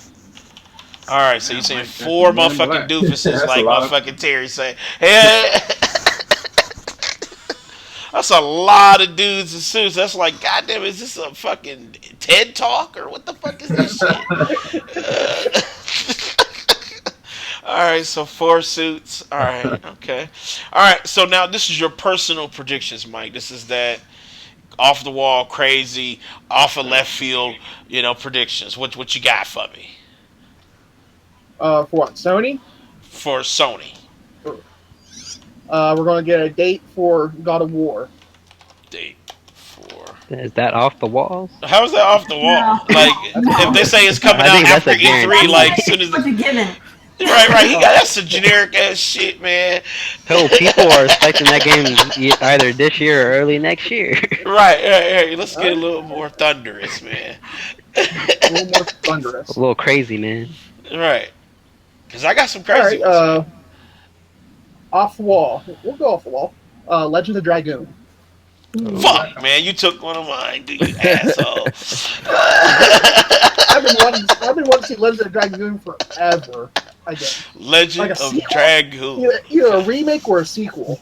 All right. So you're Damn, saying Mike, that's four the man motherfucking black. doofuses That's a like lot of. motherfucking Terry say. Hey. That's a lot of dudes in suits. That's like, goddamn, is this a fucking TED talk or what the fuck is this shit? All right, so four suits. All right, okay. All right, so now this is your personal predictions, Mike. This is that off the wall, crazy, off of left field, predictions. What you got for me For what? Sony? for Sony? We're going to get a date for God of War. Date for. Is that off the walls? How's that off the No. wall? Like, if they say it's coming I out think that's after a E3, guarantee. like soon as What's a given? right, that's a generic ass shit, man. Hell, people are expecting that game either this year or early next year. Right. Let's get a little more thunderous, man. A little more thunderous. A little crazy, man. Right. Because I got some All crazy right. ones, man. Off the wall. We'll go off the wall. Legend of Dragoon. Oh. Fuck, man, you took one of mine, dude, you asshole. I've been wanting to see Legend of Dragoon forever. Again, like a Legend of sequel, Dragoon. either a Okay. remake or a sequel.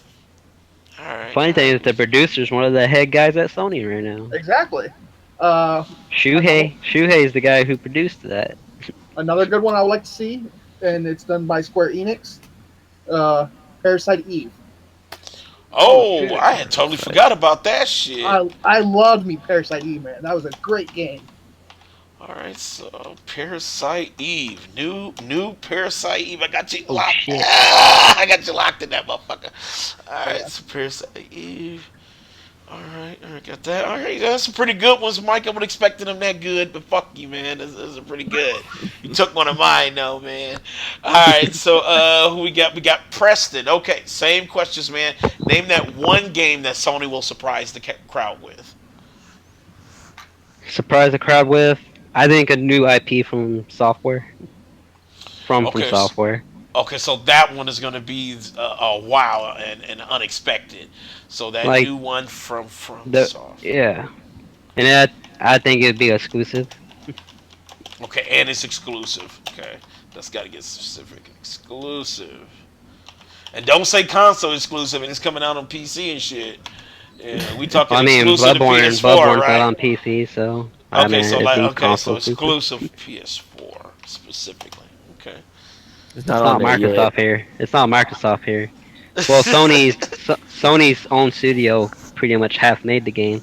All right. Funny All thing right. is, the producer's one of the head guys at Sony right now. Exactly. Uh, another Shuhei is the guy who produced that. another good one I would like to see, and it's done by Square Enix. Uh, Parasite Eve. Oh Oh, shit. I had totally forgot about that shit. I loved me Parasite Eve, man. That was a great game. All right, so Parasite Eve, new Parasite Eve. I got you Oh locked. shit! Ah, I got you locked in that motherfucker. All Oh right, yeah. so Parasite Eve. All right, got that. All right, that's some pretty good ones, Mike. I would expecting them that good, but fuck you, man. This is pretty good. You took one of mine, though, man. All right, so who we got? We got Preston. Okay, same questions, man. Name that one game that Sony will surprise the crowd with. Surprise the crowd with, I think, a new IP from software. From Okay, software. okay, so that one is going to be a wow and unexpected. So that Like new one from the Soft. yeah, and that I think it'd be exclusive. Okay, and it's exclusive. Okay, that's got to get specific. Exclusive. And don't say console exclusive and it's coming out on PC and shit. Yeah, we talking Well, I mean, exclusive to PS4, Bloodborne's out right? on PC, so I Okay, mean so it'd like be okay, so console exclusive. exclusive PS4 specifically. Okay. It's It's not on not there yet. Microsoft here. It's not Microsoft here. Well, Sony's own studio pretty much half made the game.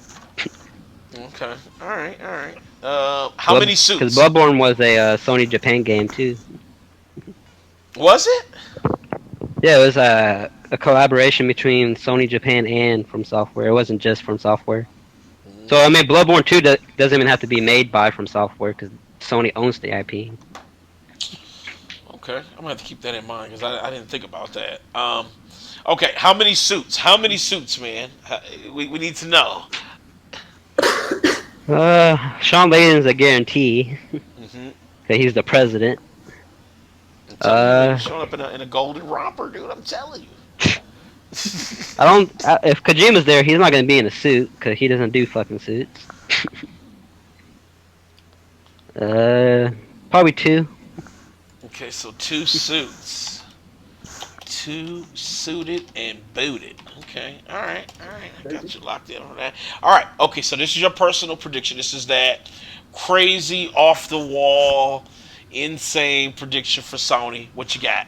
Okay. All right. All right. How Blood many because suits Bloodborne was a Sony Japan game too. was it? Yeah, it was a collaboration between Sony Japan and From Software. It wasn't just From Software. So I mean, Bloodborne 2 doesn't even have to be made by From Software because Sony owns the IP. Okay, I'm gonna have to keep that in mind because I didn't think about that. Okay, how many suits? How many suits, man? We need to know. Sean Layden's a guarantee Hmm. that he's the president. I'm telling you, man, Uh, he's showing up in a golden romper, dude. I'm telling you. I don't. If Kojima's there, he's not gonna be in a suit because he doesn't do fucking suits. Uh, Probably two. Okay, so two suits, two suited and booted. Okay, all right. I Crazy. got you locked in on that. All right, okay. So this is your personal prediction. This is that crazy, off the wall, insane prediction for Sony. What you got?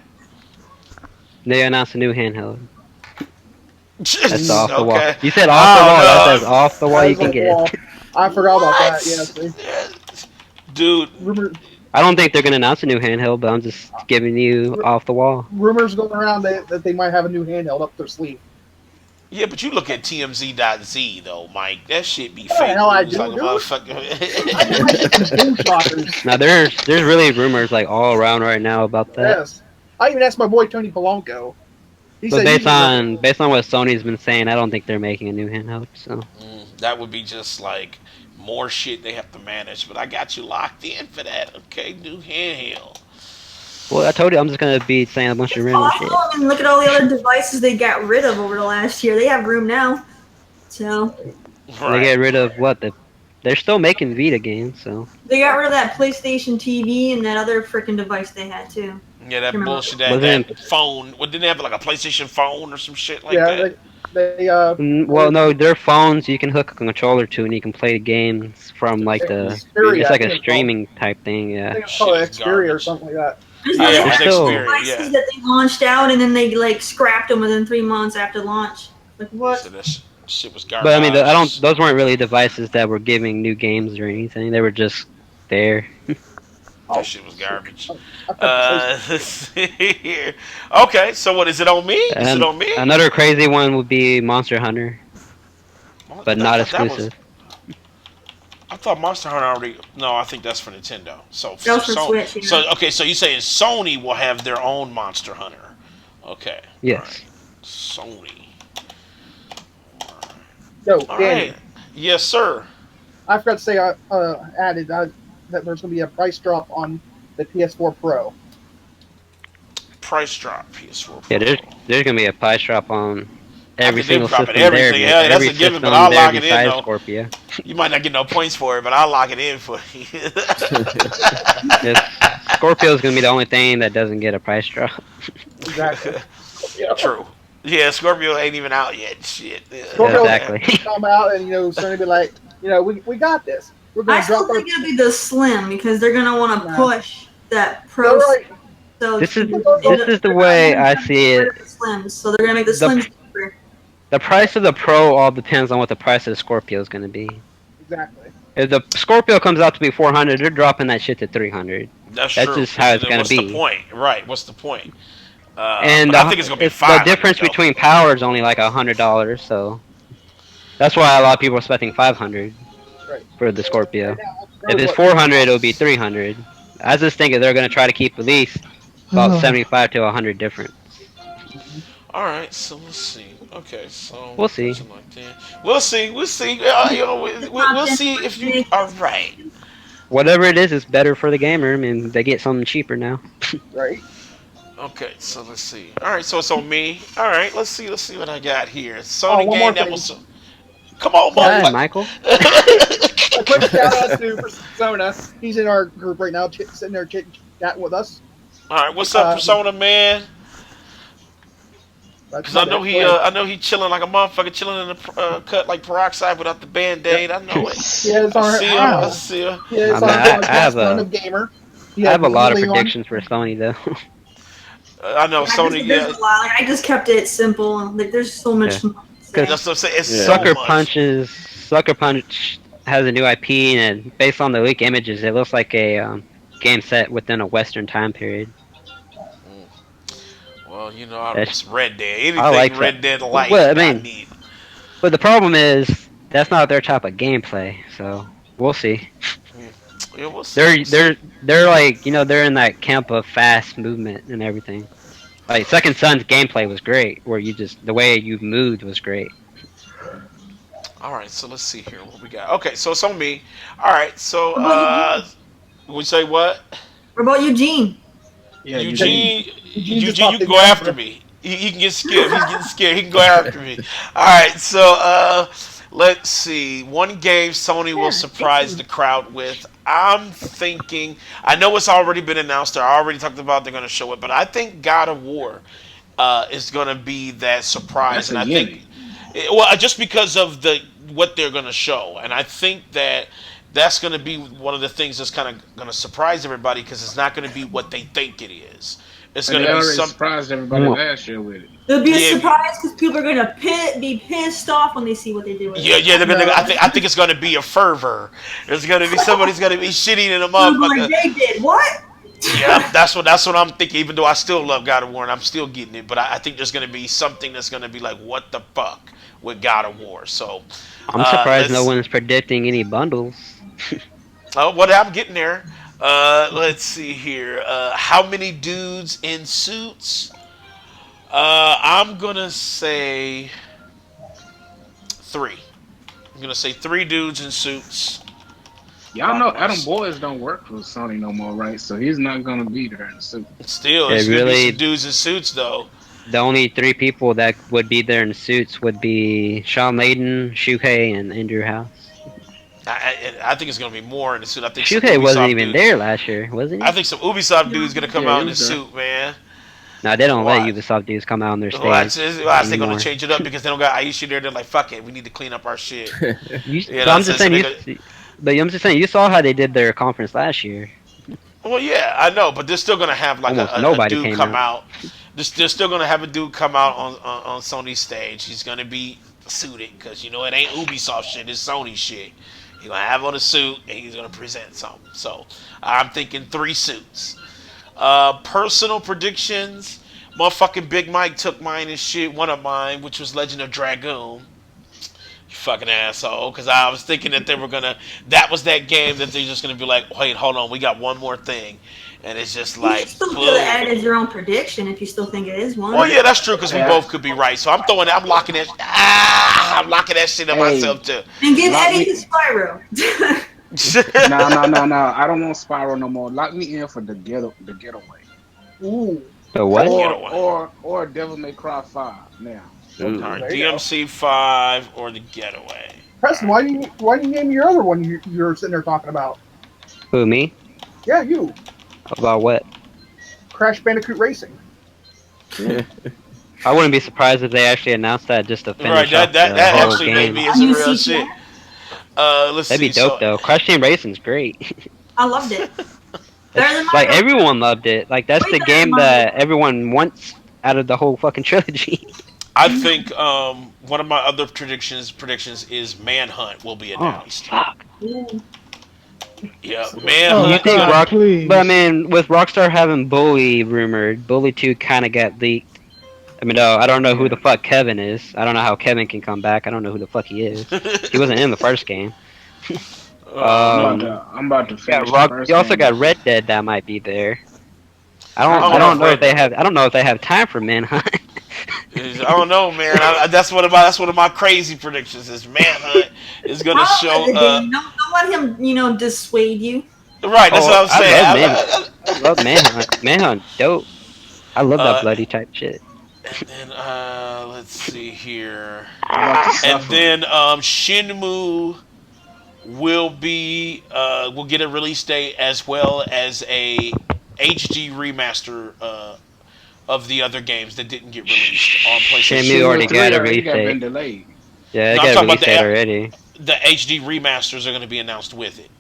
They announced a new handheld. That's the off the wall. Okay. You said off the I wall. That's as don't know. off the wall That you is can off the get. wall. I forgot about that. Yeah, What? see. Dude, Rumor, I don't think they're gonna announce a new handheld, but I'm just giving you off the wall. rumors going around that they might have a new handheld up their sleeve. yeah, but you look at TMZ.Z though, Mike. That shit be What the fake hell I news do, like a dude? I motherfucker. might get some doom stalkers. Now there's really rumors like all around right now about that. Yes. I even asked my boy Tony Polanco. He But said based he's on what Sony's been saying, I don't think they're making a new handheld. So That would be just like more shit they have to manage. But I got you locked in for that. Okay, new handheld. well, I told you I'm just gonna be saying a bunch of random shit. Awesome. I mean, look at all the other devices they got rid of over the last year. They have room now. So They Right. get rid of what they're still making Vita games, so they got rid of that PlayStation TV and that other freaking device they had too. Yeah, that Remember. bullshit. That wasn't. phone. What didn't they have like a PlayStation phone or some shit like yeah. that? Well, no, their phones you can hook a controller to, and you can play games from like Xperia, it's I like think a it's called. streaming type thing. I Yeah, think it's called Shit is Xperia or garbage. something like that. There's Yeah, other it was They're still- Xperia. devices Yeah. that they launched out and then they like scrapped them within 3 months after launch. Like what? So that shit was garbage. but I mean, I don't. Those weren't really devices that were giving new games or anything. They were just there. That shit was garbage. I thought Let's see here. Okay, so what is it on me? Is And it on me? another crazy one would be Monster Hunter, but not I thought that was- exclusive. I thought Monster Hunter already. No, I think that's for Nintendo. So, That was for Switch, yeah. so okay, so you saying Sony will have their own Monster Hunter? Okay. Yes. Alright. Sony. Yo, All Danny, right. Yes, sir. I forgot to say I added that there's going to be a price drop on the PS4 Pro. Price drop PS4 Pro. Yeah, there's gonna be a price drop on Every After they single drop it, system there, everything. Hell, that's every a given. But system I'll there lock it in besides though. Scorpio. You might not get no points for it, but I'll lock it in for you. Yes, Scorpio is gonna be the only thing that doesn't get a price drop. Exactly. Scorpio. True. Yeah, Scorpio ain't even out yet. Shit. Scorpio Exactly. come out and Sony be like, we got this. We're I gonna still drop our think it'll be the Slim because they're gonna want to no. push that They're Pro. right. So This is they're this is the way gonna I get see rid it. of the Slims. So they're gonna make the The Slims cheaper. the price of the Pro all depends on what the price of the Scorpio is gonna be. Exactly. If the Scorpio comes out to be 400, they're dropping that shit to 300. That's That's true. just how Because it's gonna what's the be. point? Right. What's the point? And But I think it's gonna be the 500 difference though. between power is only like $100, so that's why a lot of people are expecting 500 Right. for the Right Scorpio. now, If Pro's it's what 400, it'll be 300. I just think that they're gonna try to keep at least about 75 to 100 difference. All right. So let's see. Okay. So We'll see. something like that. We'll see. We'll see. We'll see if you are right. Whatever it is better for the gamer. I mean, they get something cheaper now. right. Okay, so let's see. All right, so it's on me. All right, let's see. Let's see what I got here. Oh, Sony one more game that thing. was. Come on, So Go ahead, motherfucker. Michael. a quick shout out to Persona. He's in our group right now, sitting there chatting with us. All right, what's up, Um, Persona man? that's Because I about know it. Go ahead. I know he chilling like a motherfucker, chilling in the cut like peroxide without the band-aid. I know it. He is I our see him. I see him. He is I mean, our I podcast have Run a of Gamer. He I had have a lot of Lee on. predictions for Sony though. I know Yeah, Sony. there's Yeah, a lot. Like, I just kept it simple. Like there's so Yeah. much more to say. Because that's what I'm saying. It's Yeah. so much. Sucker Punch has a new IP, and based on the leak images, it looks like a game set within a Western time period. Mm. Well, you know, That's, it's Red Dead. I Anything like that. Red Dead like, Well, I I mean, need. but the problem is that's not their type of gameplay. So we'll see. Mm. Yeah, we'll see. They're We'll see. they're they're like they're in that camp of fast movement and everything. Like Second Son's gameplay was great, where you just the way you moved was great. All right, so let's see here what we got. Okay, so it's on me. All right, so What about Eugene? we say what? What about Eugene? Yeah, Eugene. Eugene, Eugene just Eugene, you popped can in go after camera. me. He can get scared. He's getting scared. He can go after me. All right, so let's see. One game Sony will surprise the crowd with. I'm thinking. I know it's already been announced. I already talked about they're going to show it, but I think God of War is going to be that surprise, That's and a I think, gimme. well, just because of the what they're going to show, and I think that that's going to be one of the things that's kind of going to surprise everybody because it's not going to be what they think it is. It's And going they to be already some. surprised everybody last year with it. It'll be a Yeah, surprise because people are gonna be pissed off when they see what they do with it. yeah. They're gonna. No. I think it's going to be a fervor. There's going to be somebody's going to be shitting in a They'll be like motherfucker. they did what? Yeah, that's what I'm thinking. Even though I still love God of War and I'm still getting it, but I think there's going to be something that's going to be like, what the fuck with God of War. So, I'm surprised no let's. one's predicting any bundles. Oh, what I'm getting there. Let's see here. How many dudes in suits? I'm gonna say three. I'm gonna say three dudes in suits. Y'all know Adam Boys don't work for Sony no more, right? So he's not gonna be there in the suit. Still, It there's gonna be some really dudes in suits though. the only three people that would be there in suits would be Shawn Layden, Shuhei, and Andrew House. I think it's gonna be more in the suit. I think some Shuhei wasn't Ubisoft even dude. there last year, wasn't I he? think some Ubisoft dude's gonna come Yeah, out he in the was there. suit, man. No, they don't let Why? Ubisoft dudes come out on their Well, stage they're gonna anymore. change it up because they don't got Aisha there. They're like, fuck it, we need to clean up our shit. You, You but know, I'm just saying, they're gonna, but I'm just saying, you saw how they did their conference last year. well, yeah, I know, but they're still gonna have like Almost a nobody dude came come out. out. They're still gonna have a dude come out on Sony's stage. He's gonna be suited because you know it ain't Ubisoft shit, it's Sony shit. He's gonna have on a suit and he's gonna present something. So I'm thinking three suits. Personal predictions. Motherfucking Big Mike took mine and shit. One of mine, which was Legend of Dragoon. You fucking asshole. Because I was thinking that they were gonna. That was that game that they're just gonna be like, wait, hold on, we got one more thing, and it's just You like, should still be able to boom. add as your own prediction if you still think it is one. Well, yeah, that's true because we Yeah. both could be right. So I'm throwing, I'm locking that, I'm locking that shit on Hey. myself too. And give Lock Eddie me- his Spyro. No. I don't want Spiral no more. Lock me in for the getaway. Ooh. So what? Get Or away. or or Devil May Cry 5 now. All Ooh. right, There you go. DMC5 or the Getaway. All Preston, right. why didn't you name your other one you're sitting there talking about? Who, me? Yeah, you. About what? Crash Bandicoot Racing. Yeah. I wouldn't be surprised if they actually announced that just to Right, finish off that the whole actually maybe game. A is a new real CTR. shit. Let's That'd be see. dope So, though. Crash Team Racing's great. I loved it. Better than It's like Mario. everyone loved it. Like that's Way the better than game Mario. that everyone wants out of the whole fucking trilogy. I think one of my other predictions is Manhunt will be Oh announced. fuck. Ooh. Yeah, Oh You Manhunt is think gonna. God, Rock? But I please. mean, with Rockstar having Bully rumored, Bully 2 kind of got leaked. I mean, no, I don't know who the Yeah. fuck Kevin is. I don't know how Kevin can come back. I don't know who the fuck he is. He wasn't in the first game. Oh man, I'm about to You got finish the Rock. You first also game. got Red Dead that might be there. I I I don't know don't if know if Red they Dead. have. I don't know if they have time for Manhunt. I don't know, man. That's one of my crazy predictions. Is Manhunt is gonna show. Probably the game. Don't let him, dissuade you. Right, that's what Oh, I'm I saying. love I love Manhunt. Manhunt, dope. I love that Uh, bloody type shit. and then let's see here. I'm about to And suffer. then Shinmu will get a release date as well as a HD remaster of the other games that didn't get released on PlayStation Shenmue 4. already Shenmue got 3 a already release got date. been delayed. Yeah, they No, I'm got a talking about release date already. the HD remasters are going to be announced with it.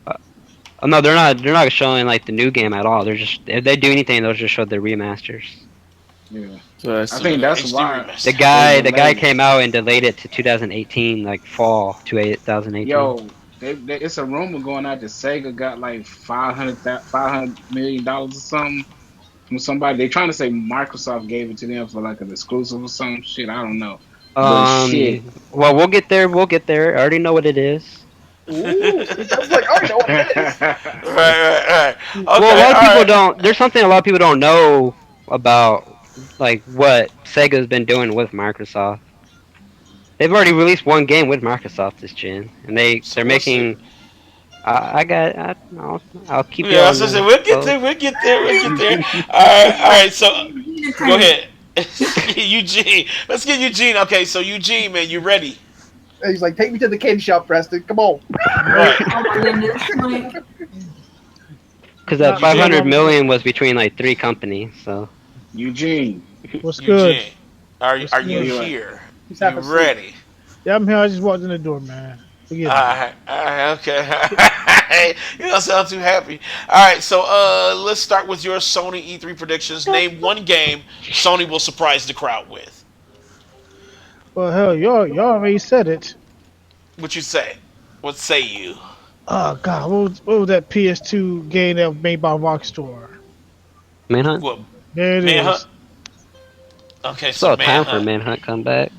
Oh no, they're not. They're not showing like the new game at all. They're just if they do anything, they'll just show the remasters. Yeah. So I that's So think the that's HD why remaster. they The guy delayed it. came out and delayed it to 2018, like fall to 2018. Yo, it's a rumor going out that Sega got like $500 million or something from somebody. They trying to say Microsoft gave it to them for like an exclusive or some shit. I don't know, but shit. Well, we'll get there. We'll get there. I already know what it is. Ooh, see, Preston's like, I already know what it is. Right. Well, a Okay, lot of all people right. don't. There's something a lot of people don't know about, like what Sega's been doing with Microsoft. They've already released one game with Microsoft this gen, and So they're what's it? making. I got. I'll keep you Yeah, on I the we'll get post. there. We'll get there. We'll get there. It's All like right. So Eugene go Attendant. ahead, Eugene. Let's get Eugene. Okay, so Eugene, man, you ready? And he's like, take me to the candy shop, Preston. Come on. Right. Oh my goodness. Like, Because that Not Eugene. 500 Mama. million was between like three companies. So Eugene, What's good? Eugene, What's are you where good? you at? here? He's half You asleep. ready? Yeah, I'm here. I just walked in the door, man. Forgive me. All right, okay. You don't sound too happy. All right, so let's start with your Sony E3 predictions. Name one game Sony will surprise the crowd with. Well, hell, y'all already said it. What you say? What say you? Oh God, what was that PS2 game that was made by Rockstar? Manhunt. What, There it Manhunt? is. Okay, so Still time for Manhunt. Manhunt comeback.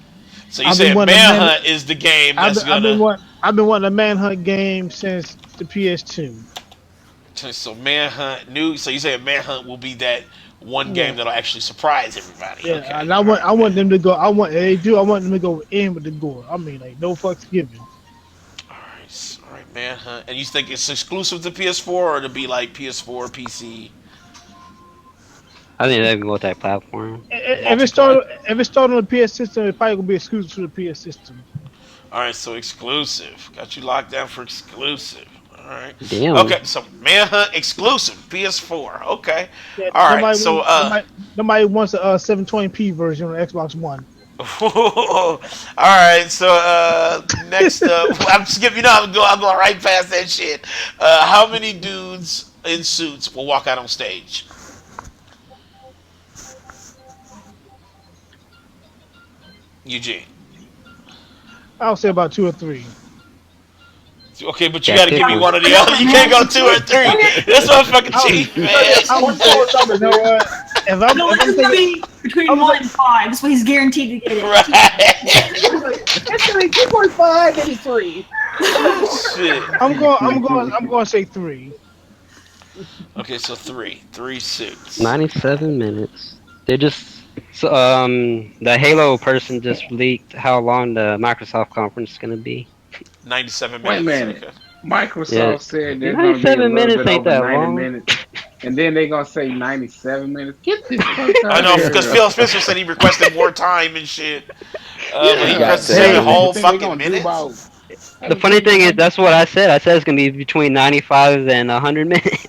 So you I've been said wanting a man. Manhunt is the game that's gonna. I've been wanting a manhunt game since the PS2. So Manhunt new. So you said Manhunt will be that one game Yeah, that'll actually surprise everybody. yeah. Okay, And all right, I want man. them to go. They do. I want them to go in with the gore. I mean, like no fucks given. All right, Manhunt. And you think it's exclusive to PS4 or to be like PS4, PC, I think they can go with that platform. multiplayer? If it started on the PS system, it probably gonna be exclusive to the PS system. All right, so exclusive. Got you locked down for exclusive. All right. Damn. Okay, so Manhunt exclusive PS4. Okay. Yeah, All right. So nobody wants a 720p version on Xbox One. all right. So next up, I'm skipping. I'm going right past that shit. How many dudes in suits will walk out on stage? Eugene. I'll say about two or three. Okay, but you Yeah, got to pick give me one. one or the other. You can't go two or three. That's what fucking I'll, cheap, man. One solid number, you know what? no, If I'm it's gonna thinking, be between I'm 1 and 5. That's what he's guaranteed to get it. Right. It's gonna be 2.5, maybe 3. Shit. I'm going to say three. Okay, so three suits. 97 minutes. They just the Halo person just leaked how long the Microsoft conference is gonna be. 97 Wait a minutes. minute. Okay. Yeah, Microsoft said there's gonna be a 97 little minutes bit ain't over that 90 long. minutes, and then they're gonna say 97 minutes. Get the fuck I out of know because here! Phil Spencer said he requested more time and shit. But he Yeah, got pressed the same damn. seven. You whole think they fucking gonna do minutes. about? How The the funny fuck they thing is, gonna? that's what I said. I said it's gonna be between 95 and 100 minutes.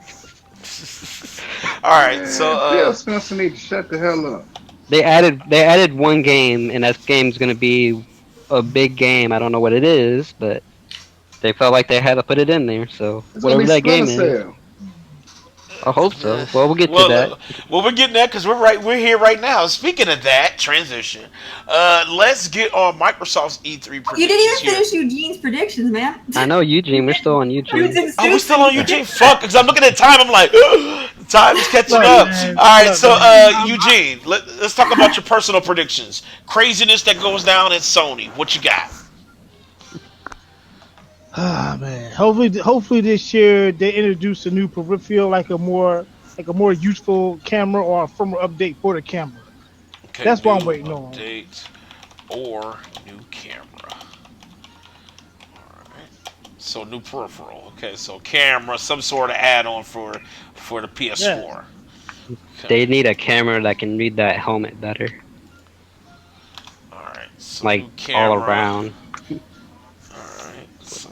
All right, so Man, Phil Spencer need to shut the hell up. They added one game, and that game's gonna be a big game. I don't know what it is, but they felt like they had to put it in there. So It's gonna be whatever that Splinter game is, Cell. I hope so. Well, we'll get to well, that. we're getting that because we're here right now. Speaking of that transition, let's get on Microsoft's E3 You didn't predictions even here. finish Eugene's predictions, man. I know Eugene. We're still on Eugene. Oh, we're still on Eugene. Fuck, because I'm looking at time. I'm like, time is catching Look, up. man. All right, Look, so man. Eugene, let's talk about your personal predictions. Craziness that goes down at Sony. What you got? Ah man. Hopefully this year they introduce a new peripheral, like a more useful camera or a firmware update for the camera. Okay, That's what I'm new waiting on. update or new camera. All right. So new peripheral. Okay, so camera, some sort of add-on for the Yeah. PS4. Okay. They need a camera that can read that helmet better, All right. So like new all camera. around. All right. So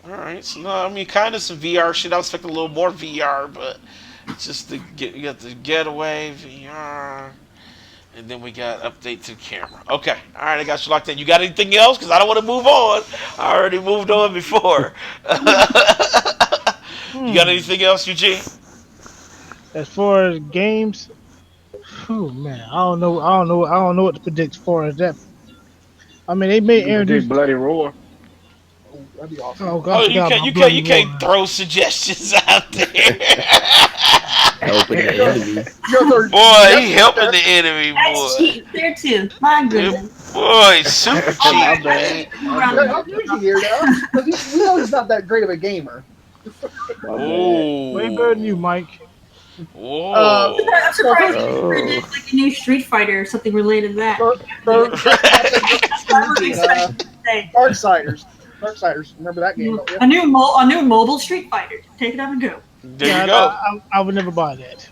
all right. So no, I mean kind of some VR shit. I was expecting a little more VR, but just to get you got the getaway VR. And then we got update to camera. Okay. All right, I got you locked in. You got anything else? Because I don't want to move on. I already moved on before. You got Hmm. anything else, Eugene? As far as games, oh man, I don't know what to predict as far as that. I mean, they You may can predict introduce. Bloody Roar. Oh, that'd be awesome. Oh, God, I Oh, you forgot can't, about you can't, you Bloody can't Roar. throw suggestions out there. Helping the You're, enemy. you're third. Boy, he Yep, helping there. the enemy, That's boy. cheating there too. My Yeah, goodness. boy, super All My cheap, right, let's man. bad. keep My around the Yeah, bad. I'm bush. usually here now because we know he's not that great of a gamer. My bad. Way better than you, Oh, Mike. Uh, I'm whoa. so surprised first, you didn't Oh, predict like a new Street Fighter or something related to that. I'll say That's what I was Eugene. expecting you to say. Darksiders. Darksiders. Remember that game, don't you? A new mobile Street Fighter. Take it up and go. There you Yeah, go. I would never buy that.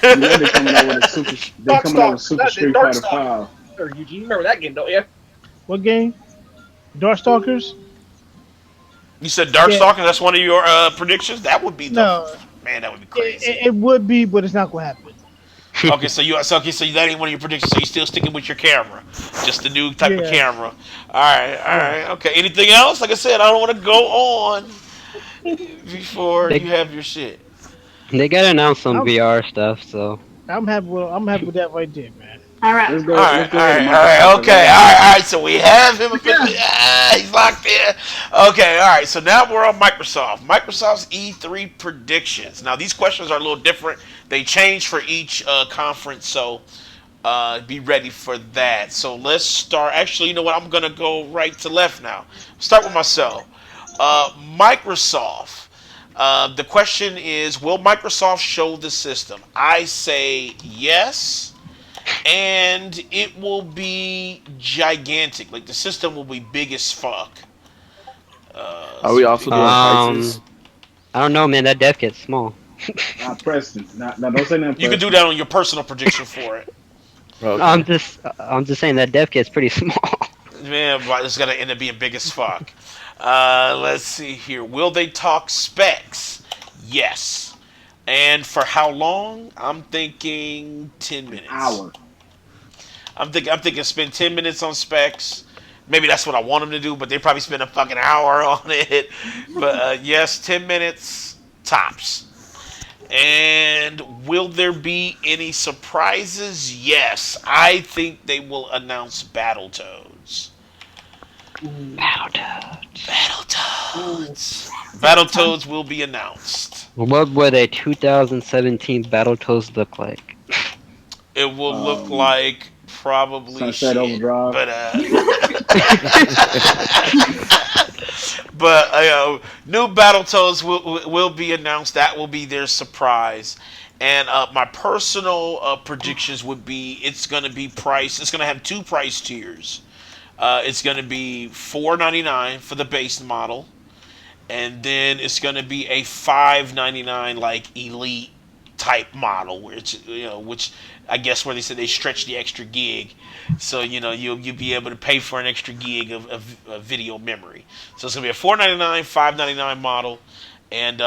You know they coming out with a super. They coming out with Darkstalkers. Super That's it. Street Fighter Darkstalkers. Five. Or Eugene, you remember that game, don't you? What game? Darkstalkers? You said Yeah, Darkstalker. That's one of your predictions. That would be the no, man. That would be crazy. it would be, but it's not gonna happen. Okay, so that ain't one of your predictions. So you're still sticking with your camera, just the new type of Yeah, camera. All yeah. right. Okay. Anything else? Like I said, I don't want to go on before you They have your shit. they gotta announce some I'm VR stuff. So I'm happy with that right there, man. All right. Let's All go. right, Let's all go ahead to right, Microsoft because I okay, got all right. So we have him. He's locked in. Okay, all right. So now we're on Microsoft. Microsoft's E3 predictions. Now these questions are a little different. They change for each conference, so be ready for that. So let's start. Actually, you know what? I'm gonna go right to left now. Start with myself. Microsoft. The question is, will Microsoft show the system? I say yes, and it will be gigantic. Like the system will be big as fuck. are we So also people, doing prices? um, I don't know, man. That dev gets small. Preston. Now don't say nothing, you can do Preston. that on your personal prediction for it. I'm Okay. just I'm just saying that dev kit's pretty small. Man, but it's gonna end up being big as fuck. Let's see here. Will they talk specs? Yes. And for how long? I'm thinking 10 minutes. Hour. I'm thinking spend 10 minutes on specs. Maybe that's what I want them to do, but they probably spend a fucking hour on it. But yes, 10 minutes tops. And will there be any surprises? Yes. I think they will announce Battletoads. Battletoads. Battletoads. Battletoads will be announced. What would a 2017 Battletoads look like? It will look Um, like probably Sunset shit, Overdrive. but but new Battletoads will be announced. That will be their surprise. And my personal predictions would be it's going to be priced. It's going to have two price tiers. It's going to be $4.99 for the base model, and then it's going to be a $5.99 like elite type model, which I guess where they said they stretch the extra gig, so you'll be able to pay for an extra gig of video memory. So it's gonna be a 499, 599 model, and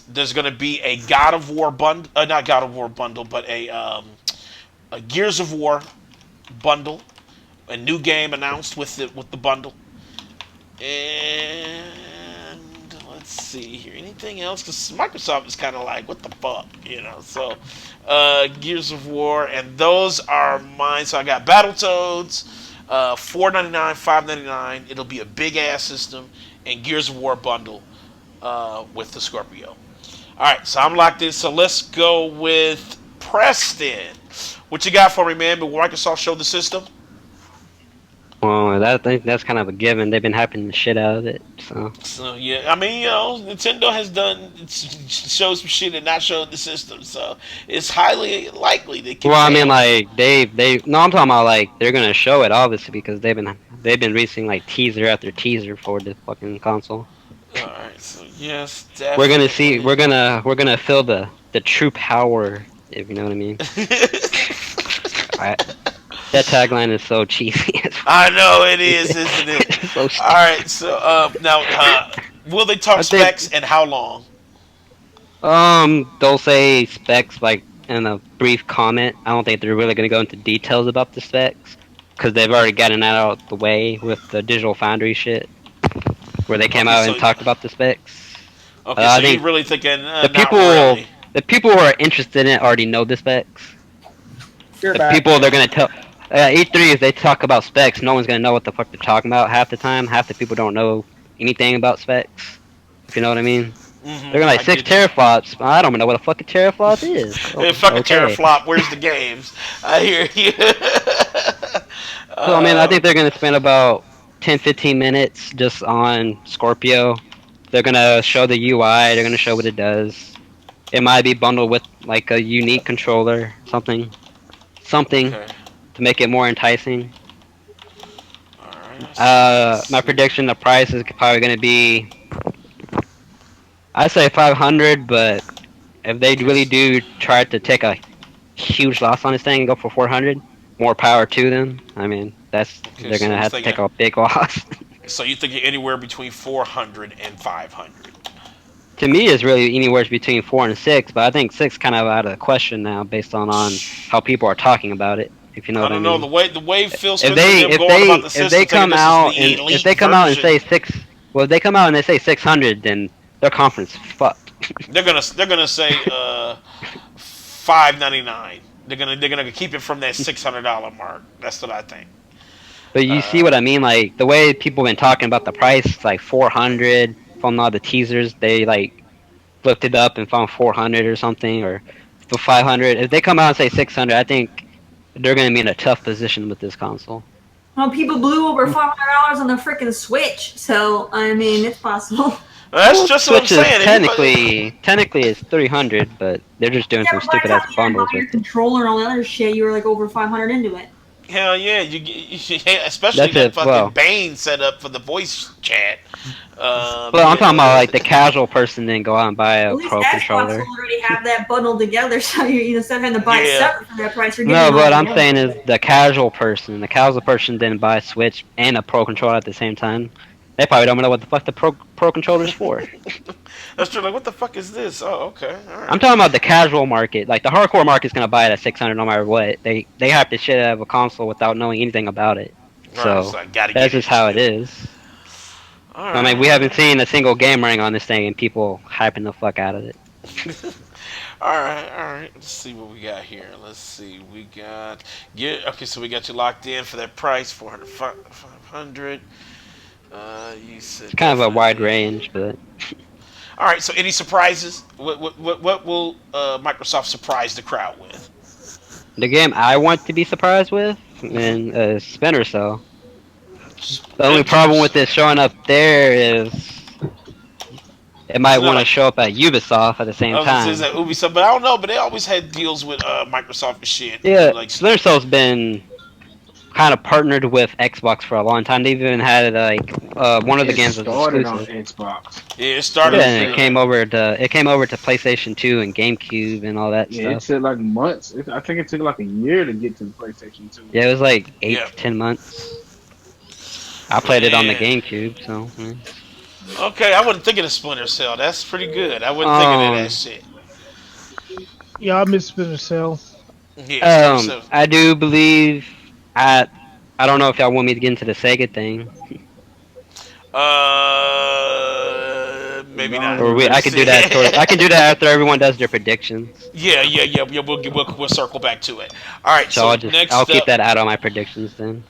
there's gonna be a God of War bundle, not God of War bundle, but a Gears of War bundle, a new game announced with the bundle. And let's see here. Anything else? Because Microsoft is kind of like, what the fuck? So, Gears of War, and those are mine. So I got Battletoads, 499, 599. It'll be a big ass system, and Gears of War bundle with the Scorpio. All right, so I'm locked in. So let's go with Preston. What you got for me, man? Will Microsoft show the system? Well, I think that's kind of a given. They've been hyping the shit out of it. So. So yeah, I mean, Nintendo has showed some shit and not showed the system, so it's highly likely they can. Well, I mean, like they no, I'm talking about like they're gonna show it obviously because they've been releasing like teaser after teaser for the fucking console. All right, so yes, We're gonna see. definitely. We're gonna feel the true power. If you know what I mean. I, that tagline is so cheesy. I know it is, isn't it? It's so All stupid. right, so now, will they talk I think specs and how long? they'll say specs like in a brief comment. I don't think they're really gonna go into details about the specs because they've already gotten that out the way with the Digital Foundry shit, where they came Okay, out so and talked about the specs. okay, so I you think really thinking the not people really? the people who are interested in it already know the specs. You're The back. people they're gonna tell E3 if they talk about specs, no one's gonna know what the fuck they're talking about half the time. Half the people don't know anything about specs. If you know what I mean. They're gonna like I six get you. teraflops. I don't even know what a fucking teraflop is. Oh, Hey, fucking okay. teraflop. Where's the games? I hear you. So I mean, I uh, think they're gonna spend about 10, 15 minutes just on Scorpio. They're gonna show the UI. They're gonna show what it does. It might be bundled with like a unique controller, something okay. to make it more enticing. All right. I see. I My see. prediction, the price is probably gonna be, I say 500, but if they Okay. really do try to take a huge loss on this thing and go for 400, more power to them. I mean, Okay. they're So gonna you have to thinking? take a big loss. So you thinking anywhere between 400 and 500? To me, it's really anywhere between 4 and 6, but I think six kind of out of the question now based on how people are talking about it. If you know I what I don't know mean. the way Phil If Spencer and they them if going about they the if they system, thinking come this is out the and if elite they come out and say version. six, well, if they come out and they say 600, then their conference fucked. They're gonna say 599. They're gonna keep it from that $600 mark. That's what I think. But you see Uh, what I mean? Like the way people been talking about the price, like 400 from all the teasers, they like looked it up and found 400 or something, or for 500. If they come out and say 600, I think they're gonna be in a tough position with this console. Well, people blew over $500 on the freaking Switch, so I mean, it's possible. that's Well, just what I'm Switch is saying. Anybody? technically it's 300, but they're just doing Yeah, some but by the stupid time ass you even buy bundles your with it. controller and all the other shit, you were like over 500 into it. Hell yeah, especially That's that it. fucking Well, Bane setup for the voice chat. but I'm talking about like the casual person didn't go out and buy At a least pro Xbox will controller. already have that bundled together, so you instead of having to buy it yeah. separate for that price, you're getting No, it all what I'm together. saying is the casual person. The casual person didn't buy a Switch and a Pro controller at the same time. They probably don't know what the fuck the Pro controller's for. That's true. Like, what the fuck is this? Oh, okay, all I'm right. talking about the casual market. Like the hardcore market's gonna buy it at 600 no matter what. They have to shit out of a console without knowing anything about it. All right, So so I gotta that's get just how it into it. is. All I mean, right, we all haven't right. seen a single game running on this thing and people hyping the fuck out of it. All right, all right. Let's see what we got here. Let's see. We got okay. So we got you locked in for that price, 400, 500. You It's said kind of a wide definitely. range, but All right. So any surprises? What will Microsoft surprise the crowd with? the game I want to be surprised with, and Splinter Cell. The only problem Splinters. with it showing up there is it might Isn't that want to like show up at Ubisoft at the same I was gonna say is time. that Ubisoft? But I don't know. But they always had deals with Microsoft and shit. Yeah, Like Splinter Cell's been kind of partnered with Xbox for a long time. They even had like one of the It games was started on exclusive. Xbox. Yeah, it But started Yeah, it over and took there. it came over to PlayStation 2 and GameCube and all that yeah, it stuff. took like months. I think it took like a year to get to the PlayStation 2. Yeah, it was like eight Yeah, to 10 months. I played it on the man. GameCube, so Okay, I wasn't thinking of Splinter Cell. That's pretty good. I wasn't thinking of that um shit. Yeah, I miss Splinter Cell. Yeah, Splinter Cell. I do believe I I don't know if y'all want me to get into the Sega thing, As Maybe long not. as or we we get I could do that towards I can do that after everyone does their predictions. Yeah. We'll circle back to it. All right. So So I'll next keep up. that out on my predictions then.